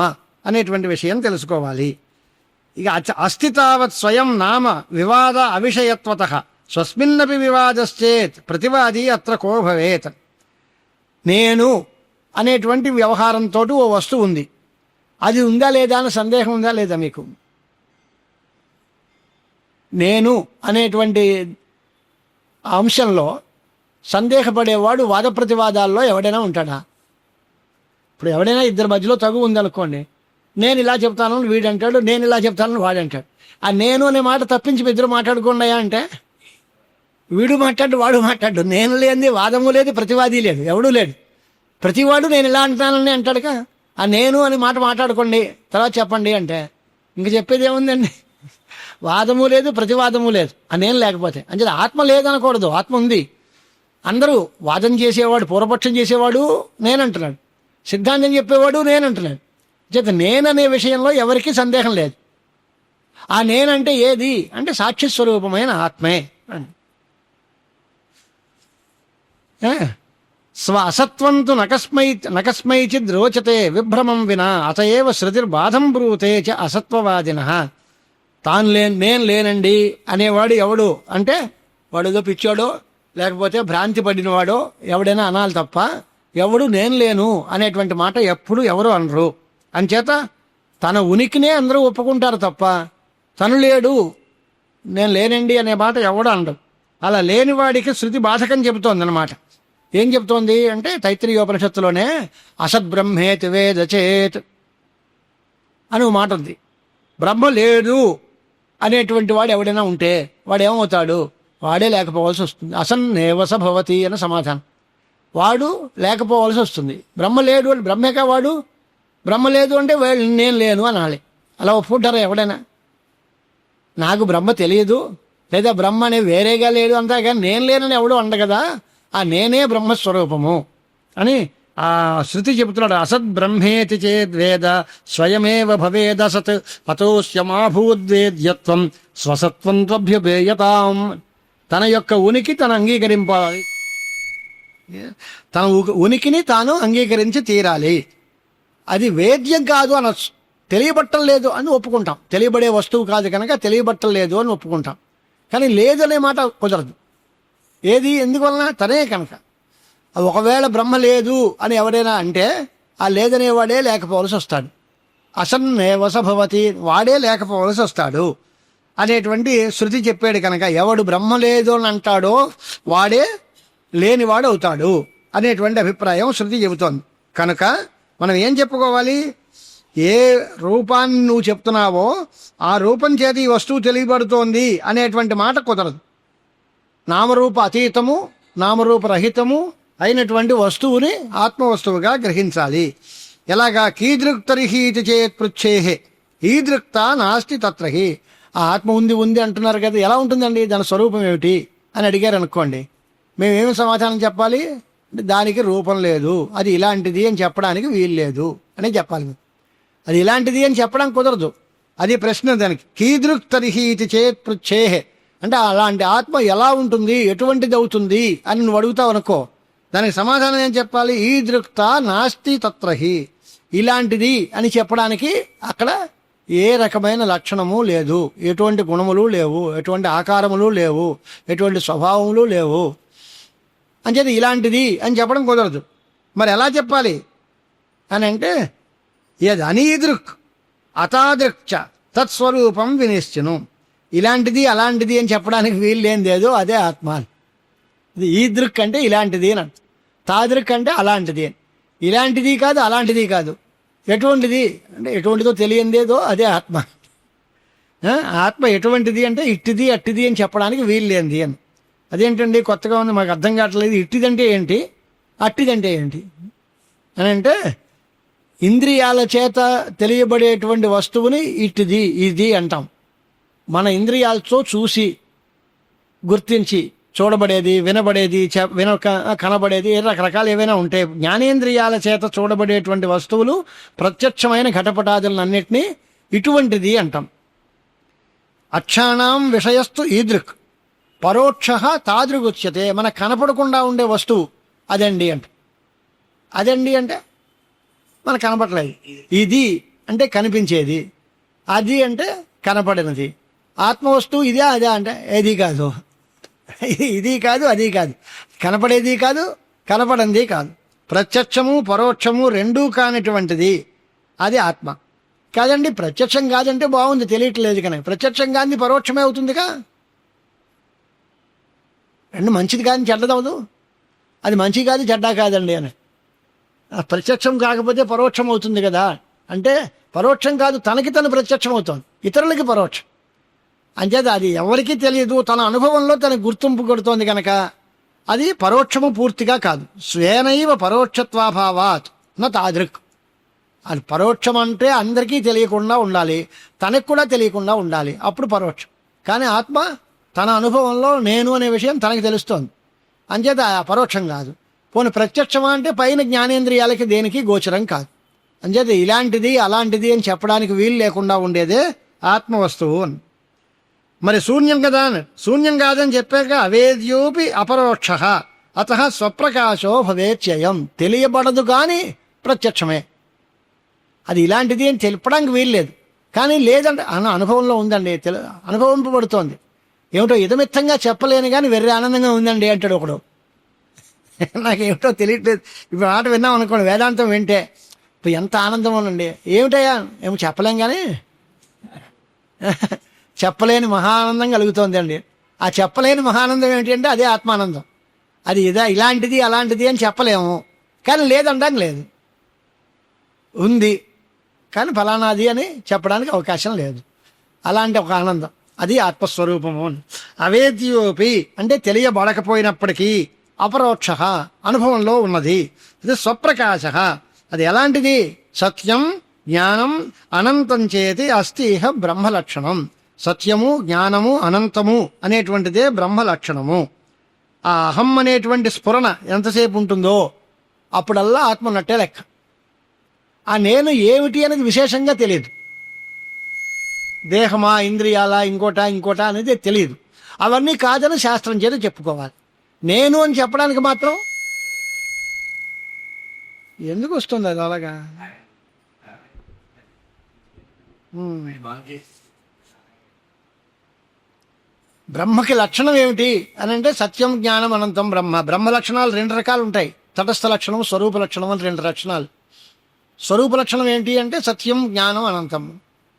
అనేటువంటి విషయం తెలుసుకోవాలి. ఇక అస్థితావత్ స్వయం నామ వివాద అవిషయత్వత స్వస్మిన్నపి వివాదశ్చేత్ ప్రతివాది అత్ర కో భవేత్. నేను అనేటువంటి వ్యవహారంతో ఓ వస్తువు ఉంది, అది ఉందా లేదా అని సందేహం ఉందా లేదా మీకు? నేను అనేటువంటి అంశంలో సందేహపడేవాడు వాద ప్రతివాదాల్లో ఎవడైనా ఉంటాడా? ఇప్పుడు ఎవడైనా ఇద్దరి మధ్యలో తగు ఉందనుకోండి, నేను ఇలా చెప్తాను వీడంటాడు, నేను ఇలా చెప్తాను వాడంటాడు. ఆ నేను అనే మాట తప్పించి ఇద్దరు మాట్లాడుకున్నాయా అంటే వీడు మాట్లాడు వాడు మాట్లాడు, నేను లేనిది వాదము లేదు, ప్రతివాది లేదు, ఎవడూ లేడు. ప్రతివాడు నేను ఇలా అంటానని అంటాడుగా. ఆ నేను అని మాట మాట్లాడుకోండి, తర్వాత చెప్పండి అంటే ఇంక చెప్పేది ఏముందండి? వాదము లేదు, ప్రతివాదము లేదు, ఆ నేను లేకపోతే. అంటే ఆత్మ లేదనకూడదు, ఆత్మ ఉంది. అందరూ వాదం చేసేవాడు, పూర్వపక్షం చేసేవాడు నేనంటున్నాడు, సిద్ధాంతం చెప్పేవాడు నేనంటున్నాడు. చేత నేననే విషయంలో ఎవరికీ సందేహం లేదు. ఆ నేనంటే ఏది అంటే సాక్షి స్వరూపమైన ఆత్మే. స్వ అసత్వంతు నకస్మైచిద్ రోచతే విభ్రమం వినా అతయేవ శృతిర్బాధం బ్రూతే చ అసత్వవాదిన. నేను లేనండి అనేవాడు ఎవడు అంటే వాడేదో పిచ్చాడో లేకపోతే భ్రాంతి పడినవాడో ఎవడైనా అనాలి తప్ప ఎవడు నేను లేను అనేటువంటి మాట ఎప్పుడు ఎవరు అనరు. అంచేత తన ఉనికినే అందరూ ఒప్పుకుంటారు తప్ప తను లేడు నేను లేనండి అనే మాట ఎవడు అనడు. అలా లేనివాడికి శృతి బాధకం చెబుతోంది అన్నమాట. ఏం చెప్తోంది అంటే తైత్రీయోపనిషత్తులోనే అసద్బ్రహ్మేతి వేదచేత్ అని ఒక మాట ఉంది. బ్రహ్మ లేదు అనేటువంటి వాడు ఎవడైనా ఉంటే వాడు ఏమవుతాడు, వాడే లేకపోవాల్సి వస్తుంది. అసన్నేవస భవతి అని సమాధానం. వాడు లేకపోవాల్సి వస్తుంది. బ్రహ్మ లేడు అంటే బ్రహ్మేకా వాడు, బ్రహ్మ లేదు అంటే నేను లేను అనాలి. అలా ఒప్పుకుంటారా ఎవడైనా? నాకు బ్రహ్మ తెలియదు లేదా బ్రహ్మ అనేది వేరేగా లేడు అంతా, కానీ నేను లేనని ఎవడో అండ కదా. ఆ నేనే బ్రహ్మస్వరూపము అని ఆ శృతి చెబుతున్నాడు, అసద్ బ్రహ్మేతి చేద్వేద స్వయమేవ భవేదసత్ అతోస్యమాభూద్వేద్యత్వం స్వసత్వం త్వభ్యుపేయతాం. తన యొక్క ఉనికి తను అంగీకరింపాలి, తన ఉనికిని తాను అంగీకరించి తీరాలి. అది వేద్యం కాదు అనొచ్చు, తెలియబట్టం లేదు అని ఒప్పుకుంటాం. తెలియబడే వస్తువు కాదు కనుక తెలియబట్టం లేదు అని ఒప్పుకుంటాం. కానీ లేదు అనే మాట కుదరదు. ఏది ఎందువలన? తనే కనుక. ఒకవేళ బ్రహ్మ లేదు అని ఎవరైనా అంటే ఆ లేదనేవాడే లేకపోవలసి వస్తాడు. అసన్నేవస భవతి, వాడే లేకపోవలసి వస్తాడు అనేటువంటి శృతి చెప్పాడు కనుక ఎవడు బ్రహ్మ లేదు అని అంటాడో వాడే లేనివాడు అవుతాడు అనేటువంటి అభిప్రాయం శృతి చెబుతోంది. కనుక మనం ఏం చెప్పుకోవాలి? ఏ రూపాన్ని నువ్వు చెప్తున్నావో ఆ రూపం చేత ఈ వస్తువు తెలియబడుతోంది అనేటువంటి మాట కుదరదు. నామరూప అతీతము నామరూప రహితము అయినటువంటి వస్తువుని ఆత్మవస్తువుగా గ్రహించాలి. ఎలాగా? కీదృక్తరిహీతి చేత్ పృచ్ఛేహే ఈదృక్త నాస్తి తత్రహి. ఆ ఆత్మ ఉంది ఉంది అంటున్నారు కదా, ఎలా ఉంటుందండి, దాని స్వరూపం ఏమిటి అని అడిగారు అనుకోండి, మేమేమి సమాధానం చెప్పాలి? దానికి రూపం లేదు, అది ఇలాంటిది అని చెప్పడానికి వీలు లేదు అని చెప్పాలి. అది ఇలాంటిది అని చెప్పడం కుదరదు, అది ప్రశ్న. దానికి కీదృక్తరిహీతి చేత్ పృచ్ఛేహే అంటే అలాంటి ఆత్మ ఎలా ఉంటుంది, ఎటువంటిది అవుతుంది అని నువ్వు అడుగుతావు అనుకో, దానికి సమాధానం ఏం చెప్పాలి? ఈదృక్త నాస్తి తత్రహి. ఇలాంటిది అని చెప్పడానికి అక్కడ ఏ రకమైన లక్షణము లేదు, ఎటువంటి గుణములు లేవు, ఎటువంటి ఆకారములు లేవు, ఎటువంటి స్వభావములు లేవు. అంచేది ఇలాంటిది అని చెప్పడం కుదరదు. మరి ఎలా చెప్పాలి అని అంటే యద్ అనీదృక్ అతాదృక్చ తత్స్వరూపం వినిశ్చను. ఇలాంటిది అలాంటిది అని చెప్పడానికి వీలు లేనిదేదో అదే ఆత్మ. ఇది ఈదృక్ అంటే ఇలాంటిది అని అర్థం, తాదృక్ అంటే అలాంటిది అని. ఇలాంటిది కాదు అలాంటిది కాదు, ఎటువంటిది అంటే ఎటువంటిదో తెలియందేదో అదే ఆత్మ. ఆత్మ ఎటువంటిది అంటే ఇట్టిది అట్టిది అని చెప్పడానికి వీలు లేనిది అని. అదేంటండి కొత్తగా ఉంది, మాకు అర్థం కావట్లేదు. ఇట్టిదంటే ఏంటి, అట్టిదంటే ఏంటి అని అంటే ఇంద్రియాల చేత తెలియబడేటువంటి వస్తువుని ఇట్టిది ఇది అంటాం. మన ఇంద్రియాలతో చూసి గుర్తించి చూడబడేది, వినబడేది, కనబడేది, రకరకాలు ఏవైనా ఉంటాయి. జ్ఞానేంద్రియాల చేత చూడబడేటువంటి వస్తువులు ప్రత్యక్షమైన ఘటపటాదులన్నింటినీ ఇటువంటిది అంటాం. అక్షాణం విషయస్తు ఈదృక్ పరోక్ష తాదృగుచ్యతే. మన కనపడకుండా ఉండే వస్తువు అదండి అంట. అదండి అంటే మనకు కనపడలేదు. ఇది అంటే కనిపించేది, అది అంటే కనపడినది. ఆత్మవస్తువు ఇదే అదే అంటే ఏది కాదు, ఇది కాదు అది కాదు, కనపడేది కాదు కనపడింది కాదు, ప్రత్యక్షము పరోక్షము రెండూ కానిటువంటిది అది ఆత్మ. కాదండి ప్రత్యక్షం కాదంటే బాగుంది, తెలియట్లేదు కానీ ప్రత్యక్షం కాని పరోక్షమే అవుతుందిగా. రెండు మంచిది కాదని చెడ్డదవదు, అది మంచి కాదు చెడ్డ కాదండి అని. ప్రత్యక్షం కాకపోతే పరోక్షం అవుతుంది కదా అంటే పరోక్షం కాదు, తనకి తను ప్రత్యక్షం అవుతుంది, ఇతరులకి పరోక్షం. అంచేత అది ఎవరికీ తెలియదు, తన అనుభవంలో తనకు గుర్తింపు కొడుతోంది కనుక అది పరోక్షము పూర్తిగా కాదు. స్వేనైవ పరోక్షత్వాభావాత్ నా తాదృక్. అది పరోక్షం అంటే అందరికీ తెలియకుండా ఉండాలి, తనకు కూడా తెలియకుండా ఉండాలి, అప్పుడు పరోక్షం. కానీ ఆత్మ తన అనుభవంలో నేను అనే విషయం తనకు తెలుస్తోంది, అంచేత పరోక్షం కాదు. పోనీ ప్రత్యక్షమా అంటే పైన జ్ఞానేంద్రియాలకి దేనికి గోచరం కాదు. అంచేత ఇలాంటిది అలాంటిది అని చెప్పడానికి వీలు లేకుండా ఉండేదే ఆత్మవస్తువు అని. మరి శూన్యం కదా అని, శూన్యం కాదని చెప్పాక అవేద్యోపి అపరోక్ష అత స్వప్రకాశో భవేత్యయం. తెలియబడదు కానీ ప్రత్యక్షమే. అది ఇలాంటిది అని తెలపడానికి వీలు లేదు, కానీ లేదంటే అనుభవంలో ఉందండి, అనుభవింపబడుతోంది. ఏమిటో ఇదమిత్తంగా చెప్పలేను కానీ వెర్రి ఆనందంగా ఉందండి అంటాడు ఒకడు. నాకేమిటో తెలియట్లేదు. ఇప్పుడు ఆట విన్నాం అనుకోండి, వేదాంతం వింటే ఇప్పుడు ఎంత ఆనందం ఉందండి. ఏమిటయ్యా ఏమో చెప్పలేం కానీ చెప్పలేని మహానందం కలుగుతోంది అండి. ఆ చెప్పలేని మహానందం ఏంటి అంటే అదే ఆత్మానందం. అది ఇలాంటిది అలాంటిది అని చెప్పలేము, కానీ లేదంటాం లేదు, ఉంది కానీ ఫలానాది అని చెప్పడానికి అవకాశం లేదు. అలాంటి ఒక ఆనందం అది ఆత్మస్వరూపము. అవేద్యోపి అంటే తెలియబడకపోయినప్పటికీ అపరోక్ష అనుభవంలో ఉన్నది. ఇది స్వప్రకాశ. అది ఎలాంటిది? సత్యం జ్ఞానం అనంతం చేతి అస్తి ఇహ బ్రహ్మలక్షణం. సత్యము జ్ఞానము అనంతము అనేటువంటిదే బ్రహ్మలక్షణము. ఆ అహం అనేటువంటి స్ఫురణ ఎంతసేపు ఉంటుందో అప్పుడల్లా ఆత్మ ఉన్నట్టే లెక్క. ఆ నేను ఏమిటి అనేది విశేషంగా తెలియదు. దేహమా, ఇంద్రియాల, ఇంకోటా అనేది తెలియదు. అవన్నీ కాదని శాస్త్రం చేత చెప్పుకోవాలి. నేను అని చెప్పడానికి మాత్రం ఎందుకు వస్తుంది అది అలాగా? బ్రహ్మకి లక్షణం ఏమిటి అని అంటే సత్యం, జ్ఞానం, అనంతం బ్రహ్మ. బ్రహ్మ లక్షణాలు 2 రకాలు ఉంటాయి. తటస్థ లక్షణం, స్వరూప లక్షణం అని 2 లక్షణాలు. స్వరూప లక్షణం ఏంటి అంటే సత్యం, జ్ఞానం, అనంతం.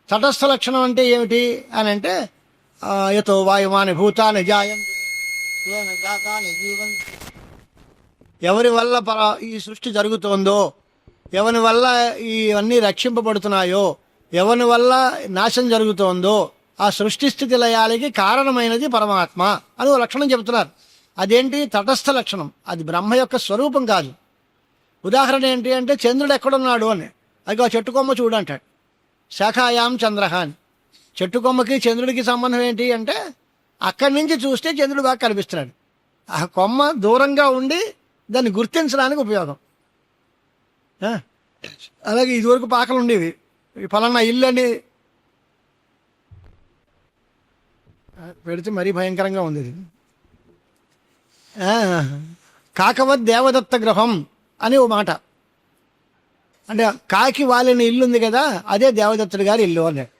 తటస్థ లక్షణం అంటే ఏమిటి అని అంటే యతో వాయుమాని భూతాని జాయంతి, ఎవరి వల్ల ఈ సృష్టి జరుగుతోందో, ఎవరి వల్ల ఇవన్నీ రక్షింపబడుతున్నాయో, ఎవరి వల్ల నాశనం జరుగుతోందో ఆ సృష్టి స్థితి లయాలకి కారణమైనది పరమాత్మ అని ఓ లక్షణం చెబుతున్నారు. అదేంటి? తటస్థ లక్షణం. అది బ్రహ్మ యొక్క స్వరూపం కాదు. ఉదాహరణ ఏంటి అంటే చంద్రుడు ఎక్కడున్నాడు అని, అది చెట్టు కొమ్మ చూడంటాడు. శాఖాయాం చంద్రహ అని. చెట్టు కొమ్మకి చంద్రుడికి సంబంధం ఏంటి అంటే అక్కడి నుంచి చూస్తే చంద్రుడు బాగా కనిపిస్తున్నాడు. ఆ కొమ్మ దూరంగా ఉండి దాన్ని గుర్తించడానికి ఉపయోగం. అలాగే ఇదివరకు పాకలు ఉండేవి, ఫలానా ఇల్లు అని పెడితే మరీ భయంకరంగా ఉంది ఇది. కాకవత్ దేవదత్త గృహం అని ఓ మాట. అంటే కాకి వాలిన ఇల్లు ఉంది కదా, అదే దేవదత్తుడి గారి ఇల్లు అన్నాడు.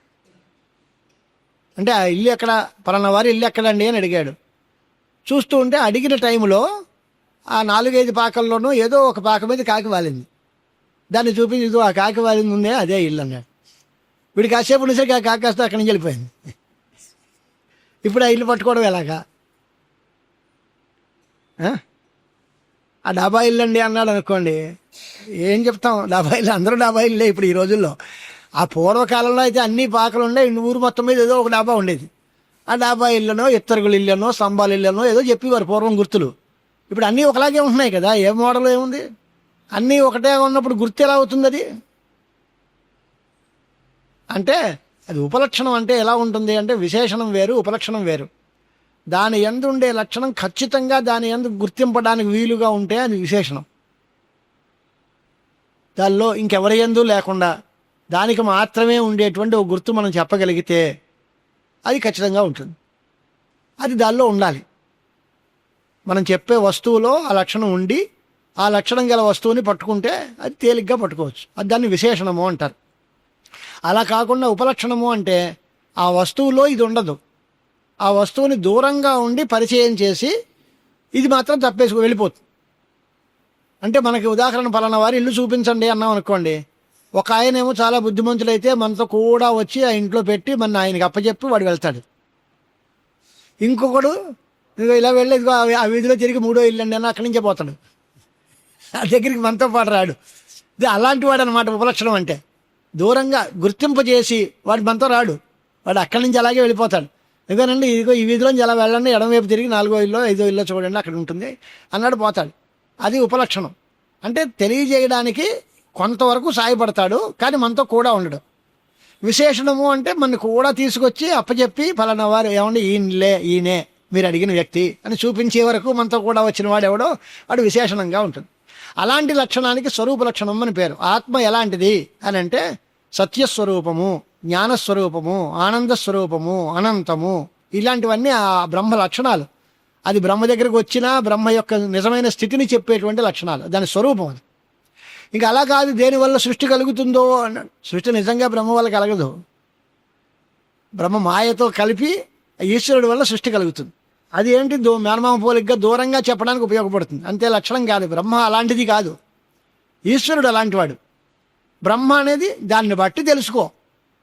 అంటే ఆ ఇల్లు ఎక్కడ, పలానా వారి ఇల్లు ఎక్కడండి అని అడిగాడు. చూస్తూ ఉంటే అడిగిన టైంలో ఆ 4-5 పాకల్లోనూ ఏదో ఒక పాక మీద కాకి వాలింది. దాన్ని చూపించి ఇదో ఆ కాకి వాలింది ఉందే అదే ఇల్లు అన్నాడు. వీడికి కాసేపు ఉండేసరికి ఆ కాకి కాస్త అక్కడి నుంచి వెళ్ళిపోయింది. ఇప్పుడు ఆ ఇల్లు పట్టుకోవడం ఎలాగా? ఆ డాబా ఇల్లు అండి అన్నాడు అనుకోండి, ఏం చెప్తాం? డాబా ఇల్లు, అందరూ డాబా ఇల్లే ఇప్పుడు ఈ రోజుల్లో. ఆ పూర్వకాలంలో అయితే అన్ని పాకలు ఉండే, ఊరు మొత్తం మీద ఏదో ఒక డాబా ఉండేది. ఆ డాబా ఇళ్ళనో, ఇత్తరుగుల ఇళ్ళనో, స్తంభాల ఇళ్ళనో ఏదో చెప్పేవారు పూర్వం గుర్తులు. ఇప్పుడు అన్నీ ఒకలాగే ఉంటున్నాయి కదా, ఏ మోడల్ ఏముంది? అన్నీ ఒకటే ఉన్నప్పుడు గుర్తు ఎలా అవుతుంది అది? అంటే అది ఉపలక్షణం. అంటే ఎలా ఉంటుంది అంటే విశేషణం వేరు, ఉపలక్షణం వేరు. దాని యందు ఉండే లక్షణం ఖచ్చితంగా దాని యందు గుర్తింపడానికి వీలుగా ఉంటే అది విశేషణం. దానిలో ఇంకెవరి యందు లేకుండా దానికి మాత్రమే ఉండేటువంటి ఒక గుర్తు మనం చెప్పగలిగితే అది ఖచ్చితంగా ఉంటుంది. అది దానిలో ఉండాలి. మనం చెప్పే వస్తువులో ఆ లక్షణం ఉండి ఆ లక్షణం గల వస్తువుని పట్టుకుంటే అది తేలిగ్గా పట్టుకోవచ్చు. అది దాన్ని విశేషణము అంటారు. అలా కాకుండా ఉపలక్షణము అంటే ఆ వస్తువులో ఇది ఉండదు, ఆ వస్తువుని దూరంగా ఉండి పరిచయం చేసి ఇది మాత్రం తప్పేసుకు వెళ్ళిపోతుంది. అంటే మనకి ఉదాహరణ పలానా వారి ఇల్లు చూపించండి అన్నాం అనుకోండి, ఒక ఆయనేమో చాలా బుద్ధిమంతులైతే మనతో కూడా వచ్చి ఆ ఇంట్లో పెట్టి మన ఆయనకి అప్పచెప్పి వాడు వెళ్తాడు. ఇంకొకడు ఇదిగో ఇలా వెళ్ళి ఇదిగో ఆ వీధిలో తిరిగి 3వ ఇల్లు అండి అని అక్కడి నుంచే పోతాడు. ఆ దగ్గరికి మనతో పాటు రాడు. ఇది అలాంటి వాడు అనమాట ఉపలక్షణం అంటే. దూరంగా గుర్తింపజేసి వాడు మనతో రాడు, వాడు అక్కడి నుంచి అలాగే వెళ్ళిపోతాడు. ఎందుకనండి ఇదిగో ఈ వీధిలోంచి ఎలా వెళ్ళండి, ఎడమవైపు తిరిగి 4వ ఇల్లో 5వ ఇల్లో చూడండి అక్కడ ఉంటుంది అన్నాడు, పోతాడు. అది ఉపలక్షణం. అంటే తెలియజేయడానికి కొంతవరకు సాయపడతాడు, కానీ మనతో కూడా ఉండడు. విశేషణము అంటే మన కూడా తీసుకొచ్చి అప్పచెప్పి ఫలానా వారు ఏమండి ఈయనే మీరు అడిగిన వ్యక్తి అని చూపించే వరకు మనతో కూడా వచ్చిన వాడు ఎవడో వాడు విశేషణంగా ఉంటుంది. అలాంటి లక్షణానికి స్వరూప లక్షణం అని పేరు. ఆత్మ ఎలాంటిది అని అంటే సత్యస్వరూపము, జ్ఞానస్వరూపము, ఆనందస్వరూపము, అనంతము, ఇలాంటివన్నీ ఆ బ్రహ్మ లక్షణాలు. అది బ్రహ్మ దగ్గరికి వచ్చినా బ్రహ్మ యొక్క నిజమైన స్థితిని చెప్పేటువంటి లక్షణాలు, దాని స్వరూపం అది. ఇంకా అలా కాదు దేనివల్ల సృష్టి కలుగుతుందో అన్నాడు. సృష్టి నిజంగా బ్రహ్మ వల్ల కలగదు. బ్రహ్మ మాయతో కలిపి ఈశ్వరుడి వల్ల సృష్టి కలుగుతుంది. అది ఏంటి? మేనమామ పోలికగా దూరంగా చెప్పడానికి ఉపయోగపడుతుంది, అంతే. లక్షణం కాదు. బ్రహ్మ అలాంటిది కాదు, ఈశ్వరుడు అలాంటివాడు. బ్రహ్మ అనేది దాన్ని బట్టి తెలుసుకో.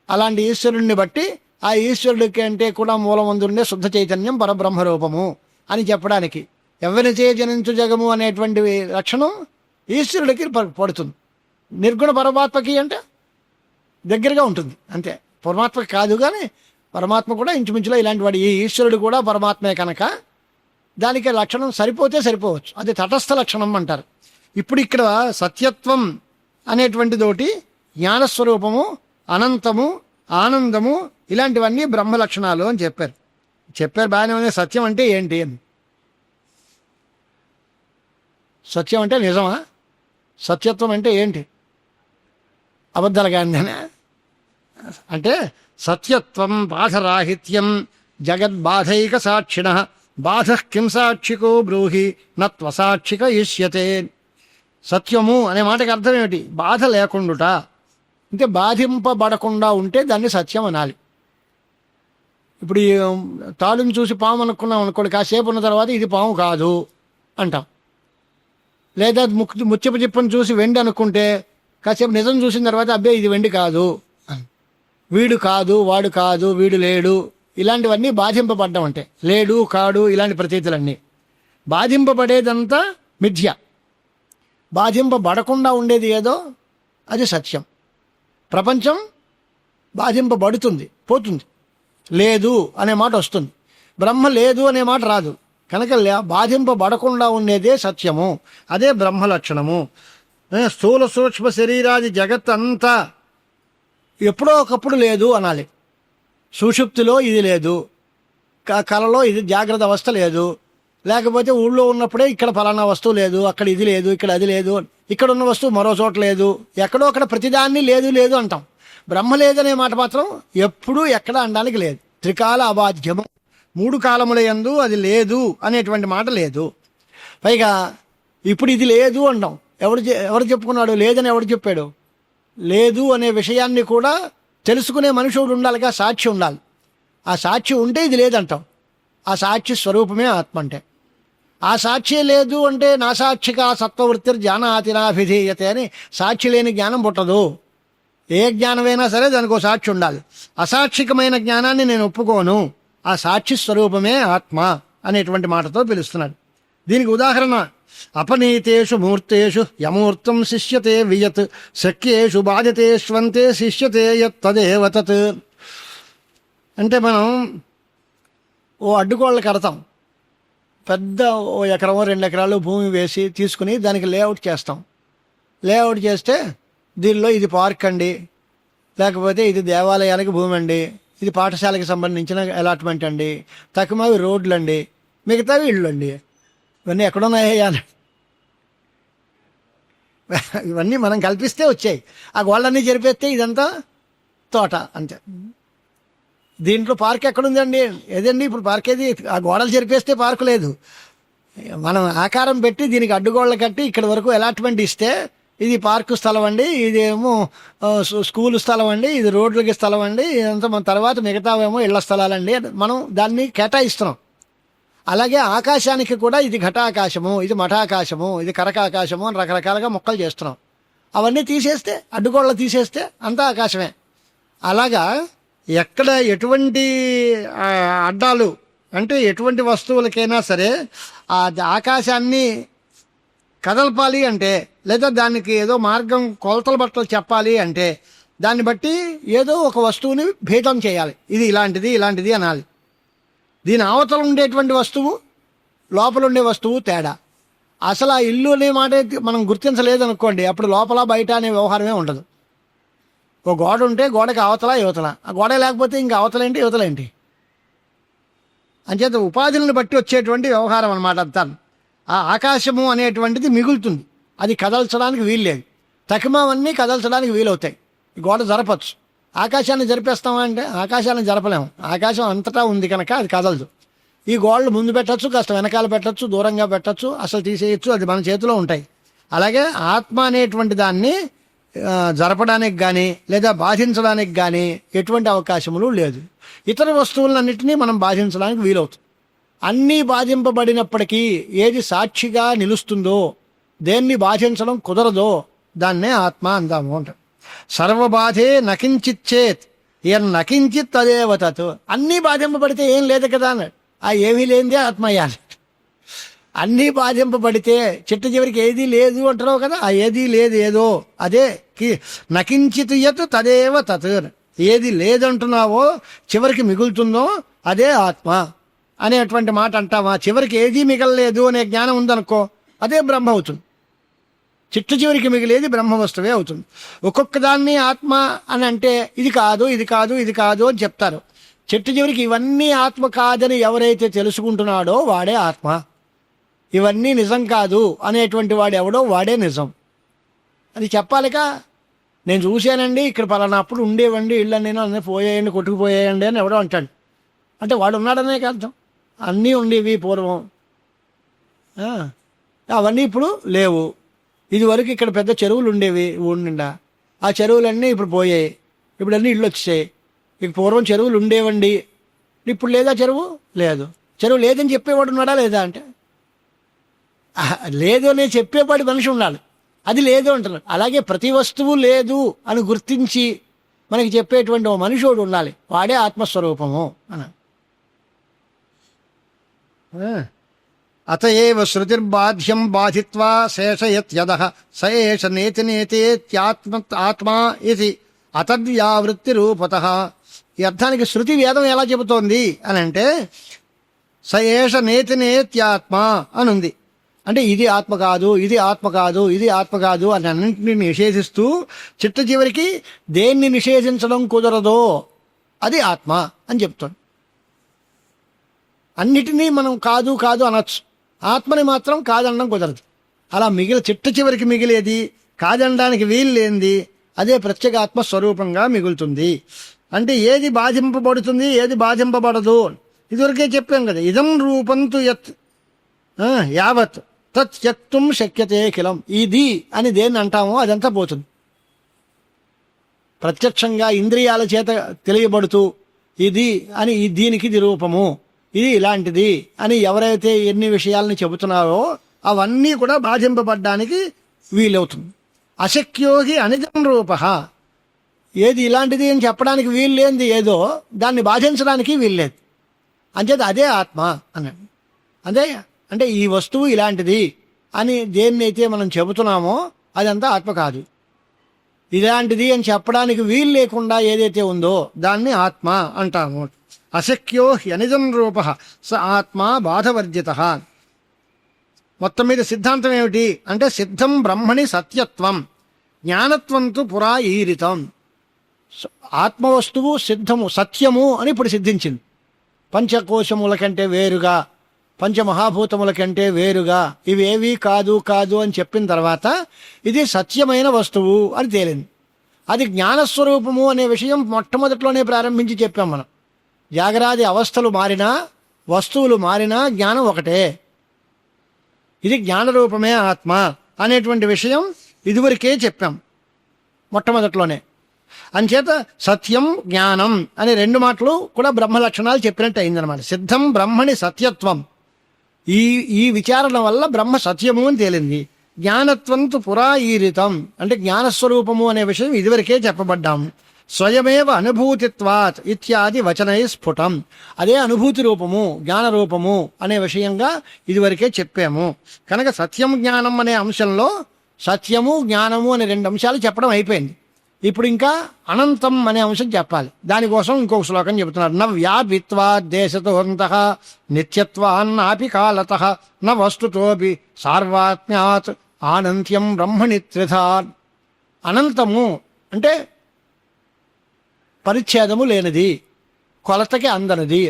అలాంటి ఈశ్వరుడిని బట్టి ఆ ఈశ్వరుడికి అంటే కూడా మూలమందుండే శుద్ధ చైతన్యం పరబ్రహ్మ రూపము అని చెప్పడానికి ఎవరిచే జనించు జగము అనేటువంటి లక్షణం ఈశ్వరుడికి పడుతుంది. నిర్గుణ పరమాత్మకి అంటే దగ్గరగా ఉంటుంది అంతే. పరమాత్మకి కాదు, కానీ పరమాత్మ కూడా ఇంచుమించులో ఇలాంటి వాడు. ఈ ఈశ్వరుడు కూడా పరమాత్మే కనుక దానికి లక్షణం సరిపోతే సరిపోవచ్చు. అది తటస్థ లక్షణం అంటారు. ఇప్పుడు ఇక్కడ సత్యత్వం అనేటువంటిదోటి, జ్ఞానస్వరూపము, అనంతము, ఆనందము, ఇలాంటివన్నీ బ్రహ్మ లక్షణాలు అని చెప్పారు బాగానే ఉంది. సత్యం అంటే ఏంటి అని. సత్యం అంటే నిజమా? సత్యత్వం అంటే ఏంటి? అబద్ధాలు కానిదేనా? అంటే సత్యత్వం బాధరాహిత్యం జగద్బాధైక సాక్షిణ బాధ కిం సాక్షికో బ్రూహి నత్వసాక్షిక ఇష్యతే. సత్యము అనే మాటకి అర్థం ఏమిటి? బాధ లేకుండుట. అంటే బాధింపబడకుండా ఉంటే దాన్ని సత్యం అనాలి. ఇప్పుడు ఈ తాడుని చూసి పాము అనుకున్నాం అనుకోండి, కాసేపు ఉన్న తర్వాత ఇది పాము కాదు అంటాం. లేదా ముచ్చపు చిప్పని చూసి వెండి అనుకుంటే కాసేపు నిజం చూసిన తర్వాత అబ్బే ఇది వెండి కాదు, వీడు కాదు, వాడు కాదు, వీడు లేడు, ఇలాంటివన్నీ బాధింపబడ్డం. అంటే లేడు, కాడు, ఇలాంటి ప్రతీతులన్నీ. బాధింపబడేదంతా మిథ్య. బాధింపబడకుండా ఉండేది ఏదో అది సత్యం. ప్రపంచం బాధింపబడుతుంది, పోతుంది. లేదు అనే మాట వస్తుంది, బ్రహ్మ లేదు అనే మాట రాదు. కనుక బాధింపబడకుండా ఉండేదే సత్యము, అదే బ్రహ్మ లక్షణము. స్థూల సూక్ష్మ శరీరాది జగత్ అంతా ఎప్పుడో ఒకప్పుడు లేదు అనాలి. సుషుప్తిలో ఇది లేదు, కలలో ఇది జాగ్రత్త అవస్థ లేదు, లేకపోతే ఊళ్ళో ఉన్నప్పుడే ఇక్కడ ఫలానా వస్తువు లేదు, అక్కడ ఇది లేదు, ఇక్కడ అది లేదు, ఇక్కడ ఉన్న వస్తువు మరో చోట లేదు, ఎక్కడో అక్కడ ప్రతిదాన్ని లేదు లేదు అంటాం. బ్రహ్మ లేదనే మాట మాత్రం ఎప్పుడూ ఎక్కడ అనడానికి లేదు. త్రికాల అబాధ్యము, 3 కాలముల యందు అది లేదు అనేటువంటి మాట లేదు. పైగా ఇప్పుడు ఇది లేదు అంటాం. ఎవరు చెప్పుకున్నాడు? లేదని ఎవడు చెప్పాడు? లేదు అనే విషయాన్ని కూడా తెలుసుకునే మనుషుడు ఉండాలిగా, సాక్షి ఉండాలి. ఆ సాక్షి ఉంటే ఇది లేదంటాం. ఆ సాక్షి స్వరూపమే ఆత్మ అంటే. ఆ సాక్షి లేదు అంటే నా సాక్షిక సత్వవృత్తిర్ జ్ఞానాతినాభిధీయతే అని సాక్షి లేని జ్ఞానం పుట్టదు. ఏ జ్ఞానమైనా సరే దానికి ఒక సాక్షి ఉండాలి. అసాక్షికమైన జ్ఞానాన్ని నేను ఒప్పుకోను. ఆ సాక్షి స్వరూపమే ఆత్మ అనేటువంటి మాటతో పిలుస్తున్నాడు. దీనికి ఉదాహరణ అపనీతేషు మూర్తేషు యమూర్తం శిష్యతే వియత్ శక్యేషు బాధ్యతేష్వంతే శిష్యతే యత్ తదేవ తత్. అంటే మనం ఓ అడ్డుగోడలు కడతాం. పెద్ద ఓ ఎకరమో 2 ఎకరాలు భూమి వేసి తీసుకుని దానికి లేఅవుట్ చేస్తాం. లేఅవుట్ చేస్తే దీనిలో ఇది పార్క్ అండి, లేకపోతే ఇది దేవాలయానికి భూమి అండి, ఇది పాఠశాలకు సంబంధించిన అలాట్మెంట్ అండి, తక్కువవి రోడ్లు అండి, మిగతావి ఇళ్ళు అండి. ఇవన్నీ ఎక్కడున్నాయి? ఇవన్నీ మనం కల్పిస్తే వచ్చాయి. ఆ గోళ్ళన్నీ జరిపేస్తే ఇదంతా తోట అంతే. దీంట్లో పార్క్ ఎక్కడుందండి? ఏదండి ఇప్పుడు పార్క్ ఏది? ఆ గోడలు జరిపేస్తే పార్కు లేదు. మనం ఆకారం పెట్టి దీనికి అడ్డుగోడలు కట్టి ఇక్కడ వరకు అలాట్మెంట్ ఇస్తే ఇది పార్కు స్థలం అండి, ఇదేమో స్కూల్ స్థలం అండి, ఇది రోడ్లకి స్థలం అండి, ఇదంతా మన తర్వాత మిగతావేమో ఇళ్ల స్థలాలండి, మనం దాన్ని కేటాయిస్తున్నాం. అలాగే ఆకాశానికి కూడా ఇది ఘటాకాశము, ఇది మఠాకాశము, ఇది కరకాకాశము అని రకరకాలుగా మొక్కలు చేస్తున్నాం. అవన్నీ తీసేస్తే, అడ్డుగోడలు తీసేస్తే అంతా ఆకాశమే. అలాగా ఎక్కడ ఎటువంటి అడ్డాలు అంటే ఎటువంటి వస్తువులకైనా సరే ఆ ఆకాశాన్ని కదల్పాలి అంటే, లేదా దానికి ఏదో మార్గం కొలతల బట్టలు చెప్పాలి అంటే దాన్ని బట్టి ఏదో ఒక వస్తువుని భేదం చేయాలి. ఇది ఇలాంటిది ఇలాంటిది అనాలి. దీని అవతల ఉండేటువంటి వస్తువు లోపల ఉండే వస్తువు తేడా. అసలు ఆ ఇల్లు అనే మాట మనం గుర్తించలేదనుకోండి, అప్పుడు లోపల బయట అనే వ్యవహారమే ఉండదు. ఒక గోడ ఉంటే గోడకి అవతల యువతల, ఆ గోడ లేకపోతే ఇంకా అవతలేంటి యువతలేంటి. అంచేత ఉపాధులను బట్టి వచ్చేటువంటి వ్యవహారం అన్నమాట అంతా. ఆ ఆకాశము అనేటువంటిది మిగులుతుంది, అది కదల్చడానికి వీల్లేదు. తకిమావన్నీ కదల్చడానికి వీలవుతాయి. గోడ జరపచ్చు. ఆకాశాన్ని జరిపేస్తామా అంటే ఆకాశాన్ని జరపలేము. ఆకాశం అంతటా ఉంది కనుక అది కదలదు. ఈ గోడలు ముందు పెట్టచ్చు, కాస్త వెనకాల పెట్టచ్చు, దూరంగా పెట్టచ్చు, అసలు తీసేయచ్చు, అది మన చేతిలో ఉంటాయి. అలాగే ఆత్మ అనేటువంటి దాన్ని జరపడానికి కానీ లేదా బాధించడానికి కానీ ఎటువంటి అవకాశములు లేదు. ఇతర వస్తువులన్నింటినీ మనం బాధించడానికి వీలవుతుంది. అన్నీ బాధింపబడినప్పటికీ ఏది సాక్షిగా నిలుస్తుందో, దేన్ని బాధించడం కుదరదో దాన్నే ఆత్మ అందాము అంట. సర్వబాధే నకించిచ్చేత్ నకించిత్ తదేవ తత్. అన్నీ బాధింపబడితే ఏం లేదు కదా అన్నాడు. ఆ ఏమీ లేనిదే ఆత్మయ్యాలి. అన్నీ బాధింపబడితే చిట్ట చివరికి ఏదీ లేదు అంటున్నావు కదా, ఆ ఏదీ లేదు ఏదో అదే నకించిత్ యత్ తదేవ తత్. ఏది లేదంటున్నావో చివరికి మిగులుతుందో అదే ఆత్మ అనేటువంటి మాట అంటావా? చివరికి ఏదీ మిగలలేదు అనే జ్ఞానం ఉందనుకో, అదే బ్రహ్మ అవుతుంది. చిట్ట చివరికి మిగిలేది బ్రహ్మ వస్తువే అవుతుంది. ఒక్కొక్క దాన్ని ఆత్మ అని అంటే ఇది కాదు ఇది కాదు ఇది కాదు అని చెప్తారు. చిట్ట చివరికి ఇవన్నీ ఆత్మ కాదని ఎవరైతే తెలుసుకుంటున్నాడో వాడే ఆత్మ. ఇవన్నీ నిజం కాదు అనేటువంటి వాడు ఎవడో వాడే నిజం. అది చెప్పాలిగా. నేను చూశానండి, ఇక్కడ పలానా అప్పుడు ఉండేవండి, ఇళ్ళు నేను అన్నీ పోయాయండి, కొట్టుకుపోయాయండి అని ఎవడో అంటాడు. అంటే వాడు ఉన్నాడనే అర్థం. అన్నీ ఉండేవి పూర్వం, ఆ, అవన్నీ ఇప్పుడు లేవు. ఇదివరకు ఇక్కడ పెద్ద చెరువులు ఉండేవి ఊరి నిండా, ఆ చెరువులన్నీ ఇప్పుడు పోయాయి, ఇప్పుడు అన్నీ ఇళ్ళు వచ్చాయి. ఇక పూర్వం చెరువులు ఉండేవండి, ఇప్పుడు లేదా చెరువు? లేదు. చెరువు లేదని చెప్పేవాడు ఉన్నాడా లేదా అంటే లేదు అని చెప్పేవాడు మనిషి ఉండాలి, అది లేదు అంటున్నాడు. అలాగే ప్రతి వస్తువు లేదు అని గుర్తించి మనకి చెప్పేటువంటి ఓ మనిషివాడు ఉండాలి, వాడే ఆత్మస్వరూపము అని. అతయేవ శృతిర్బాధ్యం బాధిత్వా శేషయత్యద స ఏష నేతి నేతేత్యాత్మ ఆత్మా ఇది అతద్వ్యావృత్తి రూపత. ఈ అర్థానికి శృతి వేదం ఎలా చెబుతోంది అని అంటే స ఏష నేతి నేత్యాత్మ అని ఉంది. అంటే ఇది ఆత్మ కాదు, ఇది ఆత్మ కాదు, ఇది ఆత్మ కాదు అని అన్నింటినీ నిషేధిస్తూ చిట్ట చివరికి దేన్ని నిషేధించడం కుదరదో అది ఆత్మ అని చెప్తాడు. అన్నిటినీ మనం కాదు కాదు అనొచ్చు, ఆత్మని మాత్రం కాదనడం కుదరదు. అలా చిట్ట చివరికి మిగిలేది, కాదనడానికి వీలు లేనిది అదే ప్రత్యేగాత్మ స్వరూపంగా మిగులుతుంది. అంటే ఏది బాధింపబడుతుంది, ఏది బాధింపబడదు ఇదివరకే చెప్పాం కదా. ఇదం రూపంతు యత్ యావత్ తత్ త్యక్తుం శక్యతే కిలం. ఇది అని దేన్ని అంటామో అదంతా పోతుంది. ప్రత్యక్షంగా ఇంద్రియాల చేత తెలియబడుతూ ఇది అని, దీనికి ఇది రూపము, ఇది ఇలాంటిది అని ఎవరైతే ఎన్ని విషయాలని చెబుతున్నారో అవన్నీ కూడా బాధింపబడ్డానికి వీలవుతుంది. అశక్యోగి అనిజం రూప. ఏది ఇలాంటిది అని చెప్పడానికి వీలు లేనిది ఏదో దాన్ని బాధించడానికి వీల్లేదు, అంచేత అదే ఆత్మ అన్నాడు. అదే అంటే ఈ వస్తువు ఇలాంటిది అని దేన్నైతే మనం చెబుతున్నామో అదంతా ఆత్మ కాదు. ఇలాంటిది అని చెప్పడానికి వీలు లేకుండా ఏదైతే ఉందో దాన్ని ఆత్మ అంటాము. అశక్యో హ్యనిజం రూప స ఆత్మ బాధవర్జిత. మొత్తం మీద సిద్ధాంతం ఏమిటి అంటే సిద్ధం బ్రహ్మణి సత్యత్వం జ్ఞానత్వంతు పురా ఈరితం. ఆత్మవస్తువు సిద్ధము సత్యము అని ఇప్పుడు సిద్ధించింది. పంచకోశముల కంటే వేరుగా, పంచమహాభూతముల కంటే వేరుగా ఇవేవీ కాదు కాదు అని చెప్పిన తర్వాత ఇది సత్యమైన వస్తువు అని తేలింది. అది జ్ఞానస్వరూపము అనే విషయం మొట్టమొదట్లోనే ప్రారంభించి చెప్పాం మనం. జాగరాది అవస్థలు మారినా, వస్తువులు మారినా జ్ఞానం ఒకటే. ఇది జ్ఞానరూపమే ఆత్మ అనేటువంటి విషయం ఇదివరకే చెప్పాం మొట్టమొదట్లోనే. అంచేత సత్యం జ్ఞానం అనే రెండు మాటలు కూడా బ్రహ్మ లక్షణాలు చెప్పినట్టు అయిందనమాట. సిద్ధం బ్రహ్మణి సత్యత్వం, ఈ విచారణ వల్ల బ్రహ్మ సత్యము అని తేలింది. జ్ఞానత్వంతు పురా ఈరితం అంటే జ్ఞానస్వరూపము అనే విషయం ఇదివరకే చెప్పబడ్డాం. స్వయమేవ అనుభూతిత్వాత్ ఇత్యాది వచనై స్ఫుటం. అదే అనుభూతి రూపము, జ్ఞాన రూపము అనే విషయంగా ఇదివరకే చెప్పాము. కనుక సత్యం జ్ఞానం అనే అంశంలో సత్యము జ్ఞానము అనే రెండు అంశాలు చెప్పడం అయిపోయింది. ఇప్పుడు ఇంకా అనంతం అనే అంశం చెప్పాలి. దానికోసం ఇంకొక శ్లోకం చెబుతున్నారు. న వ్యాపిత్వాద్ దేశతోంతః నిత్యత్వాన్నాపి కాలతః న వస్తుతోపి సార్వాత్మ్యాత్ ఆనంత్యం బ్రహ్మణి త్రిధా. అనంతము అంటే పరిచ్ఛేదము లేనిది, కొలతకి అందనిది.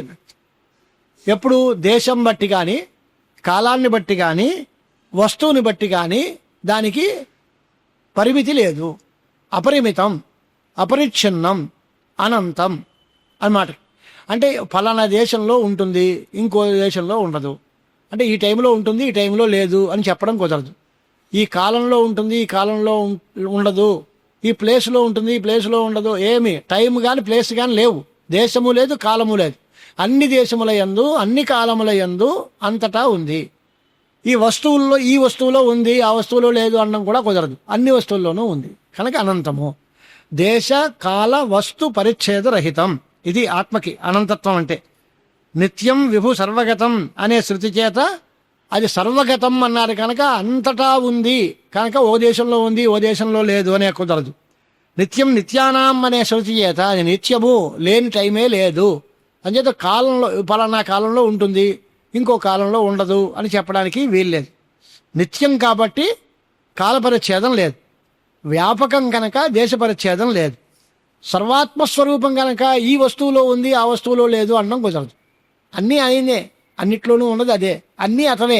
ఎప్పుడు దేశం బట్టి కానీ, కాలాన్ని బట్టి కానీ, వస్తువుని బట్టి కానీ దానికి పరిమితి లేదు. అపరిమితం, అపరిచ్ఛిన్నం, అనంతం అన్నమాట. అంటే ఫలానా దేశంలో ఉంటుంది, ఇంకో దేశంలో ఉండదు. అంటే ఈ టైంలో ఉంటుంది, ఈ టైంలో లేదు అని చెప్పడం కుదరదు. ఈ కాలంలో ఉంటుంది, ఈ కాలంలో ఉండదు, ఈ ప్లేస్లో ఉంటుంది, ఈ ప్లేస్లో ఉండదు. ఏమి టైం కానీ ప్లేస్ కానీ లేవు, దేశము లేదు, కాలము లేదు. అన్ని దేశముల యందు, అన్ని కాలముల యందు అంతటా ఉంది. ఈ వస్తువుల్లో ఈ వస్తువులో ఉంది, ఆ వస్తువులో లేదు అనడం కూడా కుదరదు. అన్ని వస్తువుల్లోనూ ఉంది కనుక అనంతము. దేశ కాల వస్తు పరిచ్ఛేద రహితం. ఇది ఆత్మకి అనంతత్వం అంటే. నిత్యం విభు సర్వగతం అనే శృతి చేత అది సర్వగతం అన్నారు కనుక అంతటా ఉంది కనుక ఓ దేశంలో ఉంది, ఓ దేశంలో లేదు అనే కుదరదు. నిత్యం నిత్యానాం అనే శృతి చేత అది నిత్యము, లేని టైమే లేదు. అంచేత కాలంలో పలానా కాలంలో ఉంటుంది, ఇంకో కాలంలో ఉండదు అని చెప్పడానికి వీల్లేదు. నిత్యం కాబట్టి కాలపరిచ్ఛేదం లేదు, వ్యాపకం కనుక దేశపరిచ్ఛేదం లేదు. సర్వాత్మస్వరూపం కనుక ఈ వస్తువులో ఉంది, ఆ వస్తువులో లేదు అనడం కుదరదు. అన్నీ ఆయనే, అన్నిట్లోనూ ఉన్నది అదే, అన్నీ అతనే.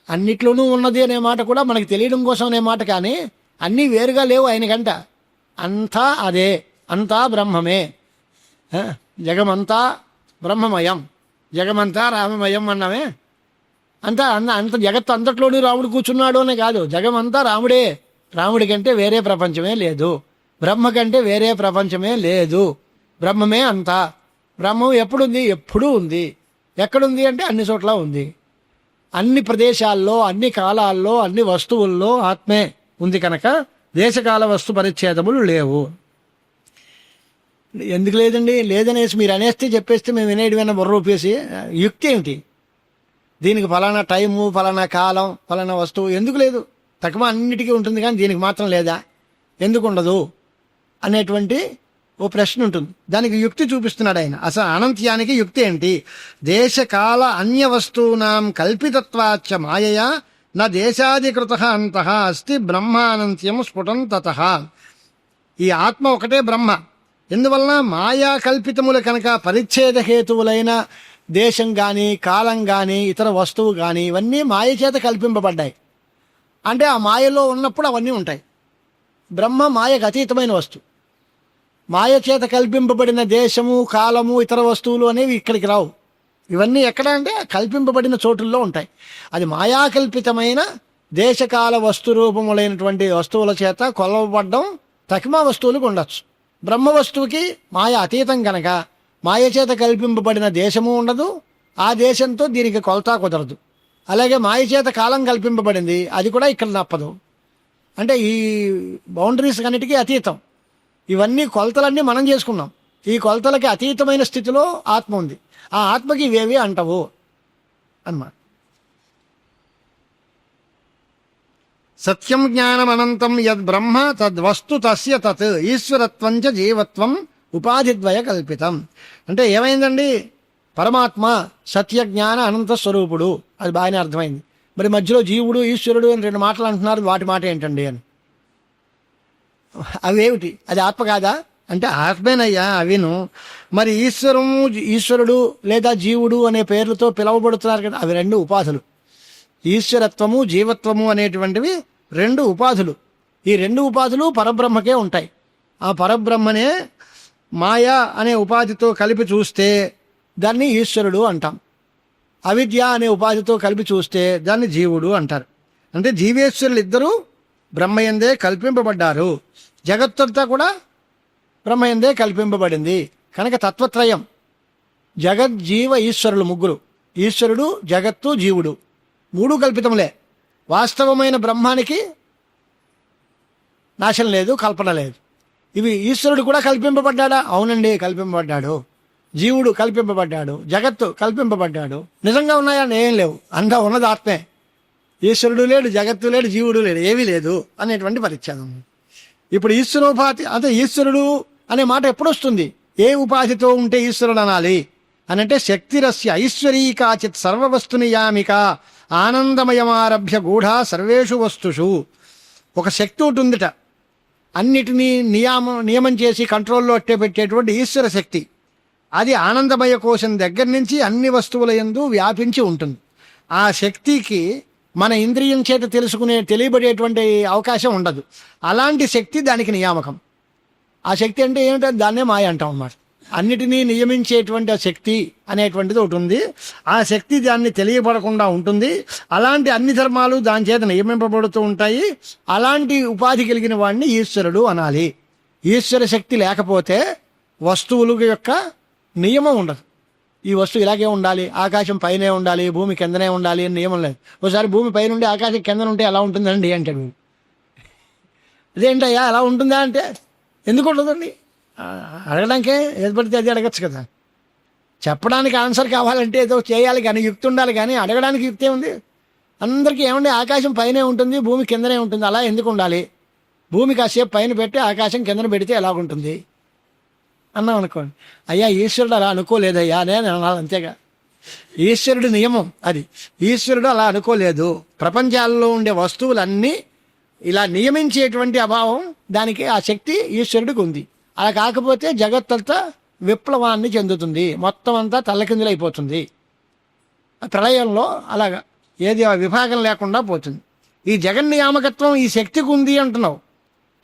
అన్నిట్లోనూ ఉన్నది అనే మాట కూడా మనకి తెలియడం కోసం అనే మాట, కానీ అన్నీ వేరుగా లేవు ఆయనకంట. అంతా అదే, అంతా బ్రహ్మమే. జగమంతా బ్రహ్మమయం, జగమంతా రామమయం అన్నామే. అంత జగత్తు అంతట్లోనూ రాముడు కూర్చున్నాడు అనే కాదు, జగమంతా రాముడే. రాముడి కంటే వేరే ప్రపంచమే లేదు, బ్రహ్మ కంటే వేరే ప్రపంచమే లేదు. బ్రహ్మమే అంతా. బ్రహ్మం ఎప్పుడుంది? ఎప్పుడూ ఉంది. ఎక్కడుంది అంటే అన్ని చోట్ల ఉంది. అన్ని ప్రదేశాల్లో, అన్ని కాలాల్లో, అన్ని వస్తువుల్లో ఆత్మే ఉంది కనుక దేశకాల వస్తు పరిచ్ఛేదములు లేవు. ఎందుకు లేదండి? లేదనేసి మీరు అనేస్తే చెప్పేస్తే మేము వినేటివైనా బుర్ర ఊపేసి యుక్తి ఏమిటి? దీనికి ఫలానా టైము, ఫలానా కాలం, ఫలానా వస్తువు ఎందుకు లేదు? తక్కువ అన్నిటికీ ఉంటుంది కానీ దీనికి మాత్రం లేదా, ఎందుకు ఉండదు అనేటువంటి ఓ ప్రశ్న ఉంటుంది. దానికి యుక్తి చూపిస్తున్నాడు ఆయన. అసలు అనంత్యానికి యుక్తి ఏంటి? దేశకాల అన్య వస్తూనాం కల్పితత్వాచ్చ మాయయా నా దేశాధికృత అంతః అస్తి బ్రహ్మానంత్యం స్ఫుటం తతః. ఈ ఆత్మ ఒకటే బ్రహ్మ. ఎందువలన? మాయా కల్పితములు కనుక పరిచ్ఛేద హేతువులైన దేశం కానీ, కాలం కానీ, ఇతర వస్తువు కానీ ఇవన్నీ మాయ చేత కల్పింపబడ్డాయి. అంటే ఆ మాయలో ఉన్నప్పుడు అవన్నీ ఉంటాయి. బ్రహ్మ మాయకు అతీతమైన వస్తువు. మాయ చేత కల్పింపబడిన దేశము, కాలము, ఇతర వస్తువులు అనేవి ఇక్కడికి రావు. ఇవన్నీ ఎక్కడ అంటే కల్పింపబడిన చోటుల్లో ఉంటాయి. అది మాయాకల్పితమైన దేశకాల వస్తు రూపములైనటువంటి వస్తువుల చేత కొలవబడ్డం తకిమా వస్తువులకు ఉండొచ్చు. బ్రహ్మ వస్తువుకి మాయ అతీతం కనుక మాయ చేత కల్పింపబడిన దేశము ఉండదు, ఆ దేశంతో దీనికి కొలత కుదరదు. అలాగే మాయ చేత కాలం కల్పింపబడింది, అది కూడా ఇక్కడ నప్పదు. అంటే ఈ బౌండరీస్ అన్నిటికీ అతీతం. ఇవన్నీ కొలతలన్నీ మనం చేసుకున్నాం. ఈ కొలతలకి అతీతమైన స్థితిలో ఆత్మ ఉంది. ఆ ఆత్మకి ఇవేవి అంటవు అన్నమాట. సత్యం జ్ఞానం అనంతం యద్ బ్రహ్మ తద్వస్తు తస్య తత్ ఈశ్వరత్వం చ జీవత్వం ఉపాధిద్వయ కల్పితం. అంటే ఏమైందండి? పరమాత్మ సత్య జ్ఞాన అనంత స్వరూపుడు, అది బాగానే అర్థమైంది. మరి మధ్యలో జీవుడు, ఈశ్వరుడు అని రెండు మాటలు అంటున్నారు. వాటి మాట ఏంటండి అని. అవేమిటి? అది ఆత్మ కాదా అంటే ఆత్మేనయ్యా అవిను. మరి ఈశ్వరుడు లేదా జీవుడు అనే పేర్లతో పిలువబడుతున్నారు కదా, అవి రెండు ఉపాధులు. ఈశ్వరత్వము, జీవత్వము అనేటువంటివి రెండు ఉపాధులు. ఈ రెండు ఉపాధులు పరబ్రహ్మకే ఉంటాయి. ఆ పరబ్రహ్మనే మాయా అనే ఉపాధితో కలిపి చూస్తే దాన్ని ఈశ్వరుడు అంటాం. అవిద్య అనే ఉపాధితో కలిపి చూస్తే దాన్ని జీవుడు అంటారు. అంటే జీవేశ్వరులు ఇద్దరూ బ్రహ్మయందే కల్పింపబడ్డారు. జగత్తంతా కూడా బ్రహ్మయందే కల్పింపబడింది కనుక తత్వత్రయం, జగజ్జీవ ఈశ్వరులు ముగ్గురు. ఈశ్వరుడు, జగత్తు, జీవుడు మూడు కల్పితములే. వాస్తవమైన బ్రహ్మానికి నాశం లేదు, కల్పన లేదు. ఇవి ఈశ్వరుడు కూడా కల్పింపబడ్డాడా? అవునండి, కల్పింపబడ్డాడు. జీవుడు కల్పింపబడ్డాడు, జగత్తు కల్పింపబడ్డాడు. నిజంగా ఉన్నాయా? ఏం లేవు. అంతా ఉన్నది ఆత్మే. ఈశ్వరుడు లేడు, జగత్తు లేడు, జీవుడు లేడు, ఏమీ లేదు అనేటువంటి పరిచ్ఛేదం. ఇప్పుడు ఈశ్వరోపాధి అంటే ఈశ్వరుడు అనే మాట ఎప్పుడు వస్తుంది? ఏ ఉపాధితో ఉంటే ఈశ్వరుడు అనాలి అని అంటే శక్తిరస్య ఐశ్వరీకాచిత్ సర్వవస్తు నియామిక ఆనందమయమారభ్య గూఢా సర్వేషు వస్తుషు. ఒక శక్తి ఉంటుందిట, అన్నిటినీ నియమం చేసి కంట్రోల్లో అట్టే పెట్టేటువంటి ఈశ్వర శక్తి. అది ఆనందమయ కోశం దగ్గర నుంచి అన్ని వస్తువుల యందు వ్యాపించి ఉంటుంది. ఆ శక్తికి మన ఇంద్రియం చేత తెలియబడేటువంటి అవకాశం ఉండదు. అలాంటి శక్తి దానికి నియామకం. ఆ శక్తి అంటే ఏమిటంటే దాన్నే మాయ అంటాం అన్నమాట. అన్నిటినీ నియమించేటువంటి ఆ శక్తి అనేటువంటిది ఒకటి ఉంది. ఆ శక్తి దాన్ని తెలియబడకుండా ఉంటుంది. అలాంటి అన్ని ధర్మాలు దాని చేత నియమింపబడుతూ ఉంటాయి. అలాంటి ఉపాధి కలిగిన వాడిని ఈశ్వరుడు అనాలి. ఈశ్వర శక్తి లేకపోతే వస్తువుల యొక్క నియమం ఉండదు. ఈ వస్తువు ఇలాగే ఉండాలి, ఆకాశం పైనే ఉండాలి, భూమి కిందనే ఉండాలి అని నియమం లేదు. ఒకసారి భూమి పైన ఉండి ఆకాశం కింద ఉంటే ఎలా ఉంటుందండి అంటే అదేంటయ్యా ఎలా ఉంటుందా అంటే ఎందుకు ఉండదండి? అడగడానికే ఏది పడితే అది అడగచ్చు కదా. చెప్పడానికి ఆన్సర్ కావాలంటే ఏదో చేయాలి కానీ యుక్తి ఉండాలి, కానీ అడగడానికి యుక్తి ఉంది. అందరికీ ఏమండి ఆకాశం పైనే ఉంటుంది, భూమి కిందనే ఉంటుంది, అలా ఎందుకు ఉండాలి? భూమి కాసేపు పైన పెట్టి ఆకాశం కిందన పెడితే ఎలాగుంటుంది అన్నాం అనుకోండి. అయ్యా ఈశ్వరుడు అలా అనుకోలేదయ్యా నేను అనాలి, అంతేగా. ఈశ్వరుడి నియమం అది. ఈశ్వరుడు అలా అనుకోలేదు. ప్రపంచాల్లో ఉండే వస్తువులన్నీ ఇలా నియమించేటువంటి అభావం దానికి ఆ శక్తి ఈశ్వరుడికి ఉంది. అలా కాకపోతే జగత్తంతా విప్లవాన్ని చెందుతుంది, మొత్తం అంతా తల్లకిందులైపోతుంది. ప్రళయంలో అలాగా ఏది విభాగం లేకుండా పోతుంది. ఈ జగన్నియామకత్వం ఈ శక్తికి ఉంది అంటున్నావు,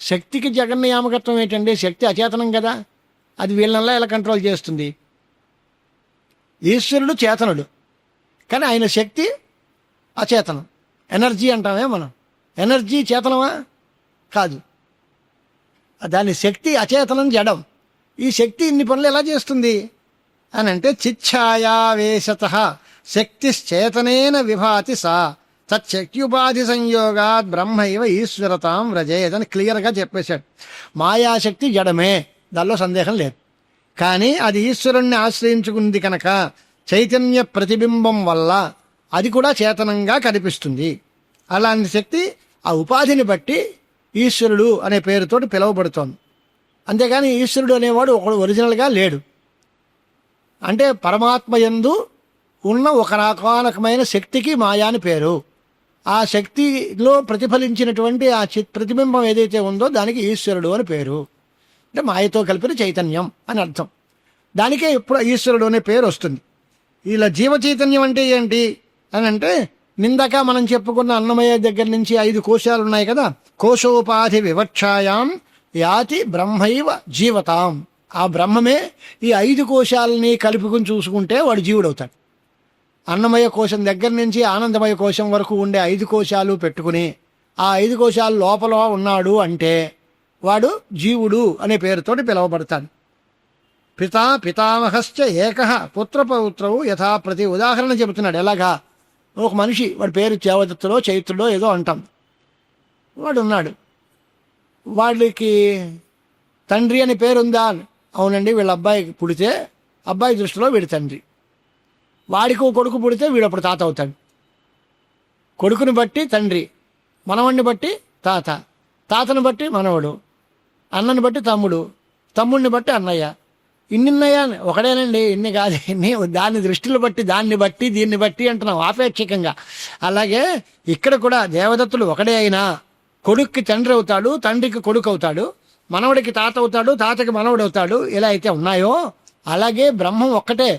శక్తికి జగన్నియామకత్వం ఏంటండి? శక్తి అచేతనం కదా, అది వీళ్ళనల్లా ఎలా కంట్రోల్ చేస్తుంది? ఈశ్వరుడు చేతనుడు, కానీ ఆయన శక్తి అచేతనం. ఎనర్జీ అంటామే మనం. ఎనర్జీ చేతనమా? కాదు. దాని శక్తి అచేతనం, జడం. ఈ శక్తి ఇన్ని పనులు ఎలా చేస్తుంది అని అంటే, చిచ్ఛాయావేశత శక్తిశ్చేతనేన విభాతి సా తచ్చక్త్యుపాధి సంయోగాత్ బ్రహ్మైవ ఈశ్వరతాం వ్రజేత్ అని క్లియర్గా చెప్పేశాడు. మాయాశక్తి జడమే, దానిలో సందేహం లేదు. కానీ అది ఈశ్వరుణ్ణి ఆశ్రయించుకుంది కనుక చైతన్య ప్రతిబింబం వల్ల అది కూడా చేతనంగా కనిపిస్తుంది. అలాంటి శక్తి ఆ ఉపాధిని బట్టి ఈశ్వరుడు అనే పేరుతోటి పిలువబడుతోంది. అంతేగాని ఈశ్వరుడు అనేవాడు ఒకడు ఒరిజినల్గా లేడు. అంటే పరమాత్మ యందు ఉన్న ఒక రకానకమైన శక్తికి మాయా అని పేరు. ఆ శక్తిలో ప్రతిఫలించినటువంటి ఆ ప్రతిబింబం ఏదైతే ఉందో దానికి ఈశ్వరుడు అని పేరు. అంటే మాయతో కలిపిన చైతన్యం అని అర్థం. దానికే ఇప్పుడు ఈశ్వరుడు అనే పేరు వస్తుంది. ఇలా జీవ చైతన్యం అంటే ఏంటి అని అంటే, నిందాక మనం చెప్పుకున్న అన్నమయ్య దగ్గర నుంచి 5 కోశాలు ఉన్నాయి కదా, కోశోపాధి వివక్షాయాం యాతి బ్రహ్మైవ జీవతాం. ఆ బ్రహ్మమే ఈ 5 కోశాలని కలుపుకుని చూసుకుంటే వాడు జీవుడవుతాడు. అన్నమయ కోశం దగ్గర నుంచి ఆనందమయ కోశం వరకు ఉండే 5 కోశాలు పెట్టుకుని ఆ 5 కోశాలు లోపల ఉన్నాడు అంటే వాడు జీవుడు అనే పేరుతోటి పిలువబడతాడు. పితా పితామహశ్చ ఏకః పుత్రపౌత్రవు యథా ప్రతి ఉదాహరణ చెబుతున్నాడు. ఎలాగా? ఒక మనిషి, వాడి పేరు దేవదత్తుడో చైత్రుడో ఏదో అంటాం, వాడు ఉన్నాడు. వాడికి తండ్రి అని పేరుందా? అవునండి, వీళ్ళ అబ్బాయికి పుడితే అబ్బాయి దృష్టిలో వీడి తండ్రి. వాడికి ఓ కొడుకు పుడితే వీడప్పుడు తాత అవుతాడు. కొడుకుని బట్టి తండ్రి, మనవడిని బట్టి తాత, తాతను బట్టి మనవడు, అన్నని బట్టి తమ్ముడు, తమ్ముడిని బట్టి అన్నయ్య. ఇన్నిన్నయ్య ఒకడేనండి, ఇన్ని కాదు, ఇన్ని దాని దృష్టిలో బట్టి దాన్ని బట్టి దీన్ని బట్టి అంటున్నాం ఆపేక్షికంగా. అలాగే ఇక్కడ కూడా దేవదత్తులు ఒకడే అయినా కొడుక్కి తండ్రి అవుతాడు, తండ్రికి కొడుకు అవుతాడు, మనవడికి తాత అవుతాడు, తాతకి మనవడు అవుతాడు. ఇలా అయితే ఉన్నాయో అలాగే బ్రహ్మం ఒక్కటే.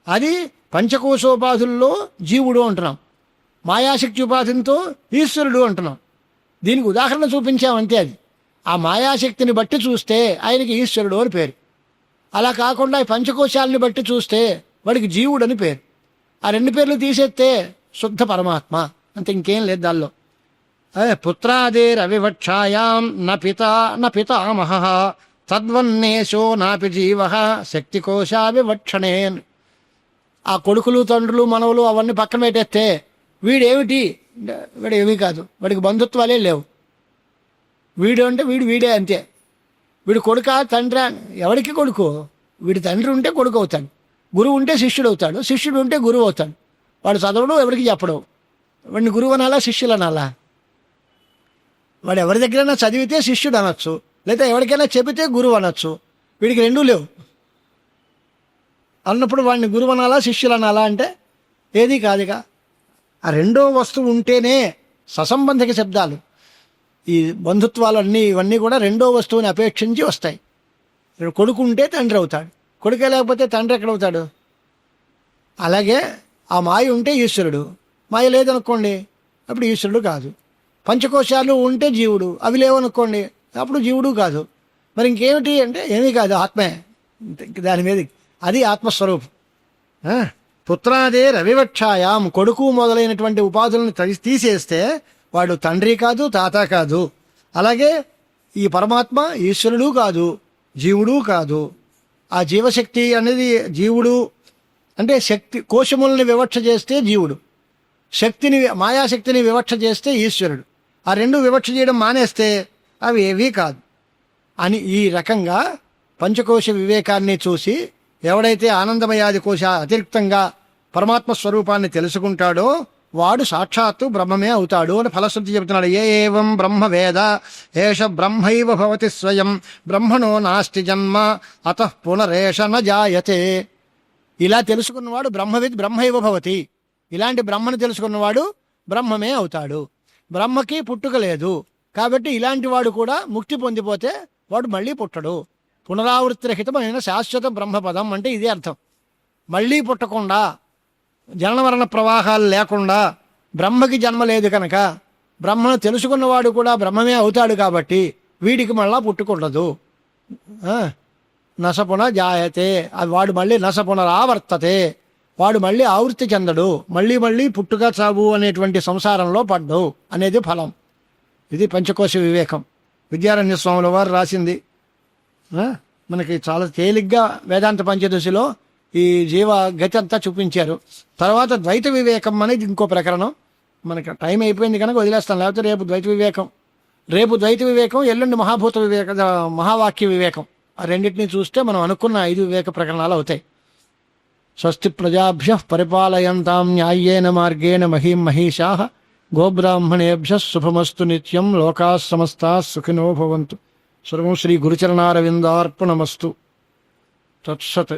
అది పంచకోశోపాధుల్లో జీవుడు అంటున్నాం, మాయాశక్తి ఉపాధితో ఈశ్వరుడు అంటున్నాం. దీనికి ఉదాహరణ చూపించామంతే. అది ఆ మాయాశక్తిని బట్టి చూస్తే ఆయనకి ఈశ్వరుడు అని పేరు. అలా కాకుండా ఈ పంచకోశాలని బట్టి చూస్తే వాడికి జీవుడు అని పేరు. ఆ 2 పేర్లు తీసేస్తే శుద్ధ పరమాత్మ, అంతే, ఇంకేం లేదు దానిలో. పుత్రాదేరవివక్షాయాం న పితా న పితామహ తద్వన్నేశో నాపి జీవ శక్తికోశా వివక్షణే. ఆ కొడుకులు తండ్రులు మనవలు అవన్నీ పక్కన పెట్టేస్తే వీడేమిటి? వీడు ఏమీ కాదు, వాడికి బంధుత్వాలే లేవు. వీడు అంటే వీడే అంతే. వీడు కొడుక తండ్రి? ఎవరికి కొడుకు? వీడి తండ్రి ఉంటే కొడుకు అవుతాడు, గురువు ఉంటే శిష్యుడు అవుతాడు, శిష్యుడు ఉంటే గురువు అవుతాడు. వాడు చదవడం ఎవరికి చెప్పడం, వాడిని గురువు అనాలా శిష్యులు అనాలా? వాడు ఎవరి దగ్గరైనా చదివితే శిష్యుడు అనొచ్చు, లేదా ఎవరికైనా చెబితే గురువు అనొచ్చు. వీడికి 2 లేవు అన్నప్పుడు వాడిని గురువు అనాలా శిష్యులు అనాలా అంటే ఏది కాదుగా. ఆ 2వ వస్తువు ఉంటేనే ససంబంధిక శబ్దాలు. ఈ బంధుత్వాలన్నీ ఇవన్నీ కూడా 2వ వస్తువుని అపేక్షించి వస్తాయి. కొడుకు ఉంటే తండ్రి అవుతాడు, కొడుకే లేకపోతే తండ్రి ఎక్కడవుతాడు? అలాగే ఆ మాయ ఉంటే ఈశ్వరుడు, మాయ లేదనుకోండి అప్పుడు ఈశ్వరుడు కాదు. పంచకోశాలు ఉంటే జీవుడు, అవి లేవనుకోండి అప్పుడు జీవుడు కాదు. మరి ఇంకేమిటి అంటే ఏమీ కాదు, ఆత్మే. దాని మీద అది ఆత్మస్వరూపం. పుత్రాదే రవివక్షాయాం, కొడుకు మొదలైనటువంటి ఉపాధులను తీసేస్తే వాడు తండ్రి కాదు, తాత కాదు. అలాగే ఈ పరమాత్మ ఈశ్వరుడు కాదు, జీవుడు కాదు. ఆ జీవశక్తి అనేది జీవుడు అంటే శక్తి కోశములని వివక్ష చేస్తే జీవుడు, శక్తిని మాయాశక్తిని వివక్ష చేస్తే ఈశ్వరుడు. ఆ 2 వివక్ష చేయడం మానేస్తే అవి ఏవీ కాదు అని ఈ రకంగా పంచకోశ వివేకాన్ని చూసి ఎవడైతే ఆనందమయాది కోశ అతిరిక్తంగా పరమాత్మ స్వరూపాన్ని తెలుసుకుంటాడో వాడు సాక్షాత్తు బ్రహ్మమే అవుతాడు అని ఫలశ్రుతి చెబుతున్నాడు. ఏ ఏవం బ్రహ్మ వేద ఏష బ్రహ్మైవ భవతి స్వయం బ్రహ్మణో నాస్తి జన్మ అతః పునరేష న జాయతే. ఇలా తెలుసుకున్నవాడు బ్రహ్మవిద్ బ్రహ్మైవ భవతి. ఇలాంటి బ్రహ్మను తెలుసుకున్నవాడు బ్రహ్మమే అవుతాడు. బ్రహ్మకి పుట్టుక లేదు కాబట్టి ఇలాంటి వాడు కూడా ముక్తి పొందిపోతే వాడు మళ్ళీ పుట్టడు. పునరావృత్తిరహితమైన శాశ్వత బ్రహ్మపదం అంటే ఇదే అర్థం. మళ్ళీ పుట్టకుండా జననమరణ ప్రవాహాలు లేకుండా బ్రహ్మకి జన్మ లేదు కనుక బ్రహ్మను తెలుసుకున్నవాడు కూడా బ్రహ్మమే అవుతాడు కాబట్టి వీడికి మళ్ళా పుట్టుకుండదు. నసపున జాయతే, అది వాడు మళ్ళీ నసపునరావర్తతే, వాడు మళ్ళీ ఆవృత్తి చెందడు, మళ్ళీ మళ్ళీ పుట్టుక చావు అనేటువంటి సంసారంలో పడ్డు అనేది ఫలం. ఇది పంచకోశ వివేకం. విద్యారణ్య స్వాముల వారు రాసింది. మనకి చాలా తేలిగ్గా వేదాంత పంచదశిలో ఈ జీవ గతి అంతా చూపించారు. తర్వాత ద్వైత వివేకం అనేది ఇంకో ప్రకరణం. మనకి టైం అయిపోయింది కనుక వదిలేస్తాం, లేకపోతే రేపు ద్వైత వివేకం, ఎల్లుండి మహాభూత వివేక, మహావాక్య వివేకం. ఆ రెండింటినీ చూస్తే మనం అనుకున్న 5 వివేక ప్రకరణాలు అవుతాయి. స్వస్తి ప్రజాభ్య పరిపాలయంతాం న్యాయేన మార్గేణ మహీం మహిషాః గోబ్రాహ్మణేభ్య శుభమస్తు నిత్యం. లోకాః సమస్తాః సుఖినో భవంతు. సర్వం శ్రీ గురుచరణారవిందార్పణమస్తు. తత్సత్.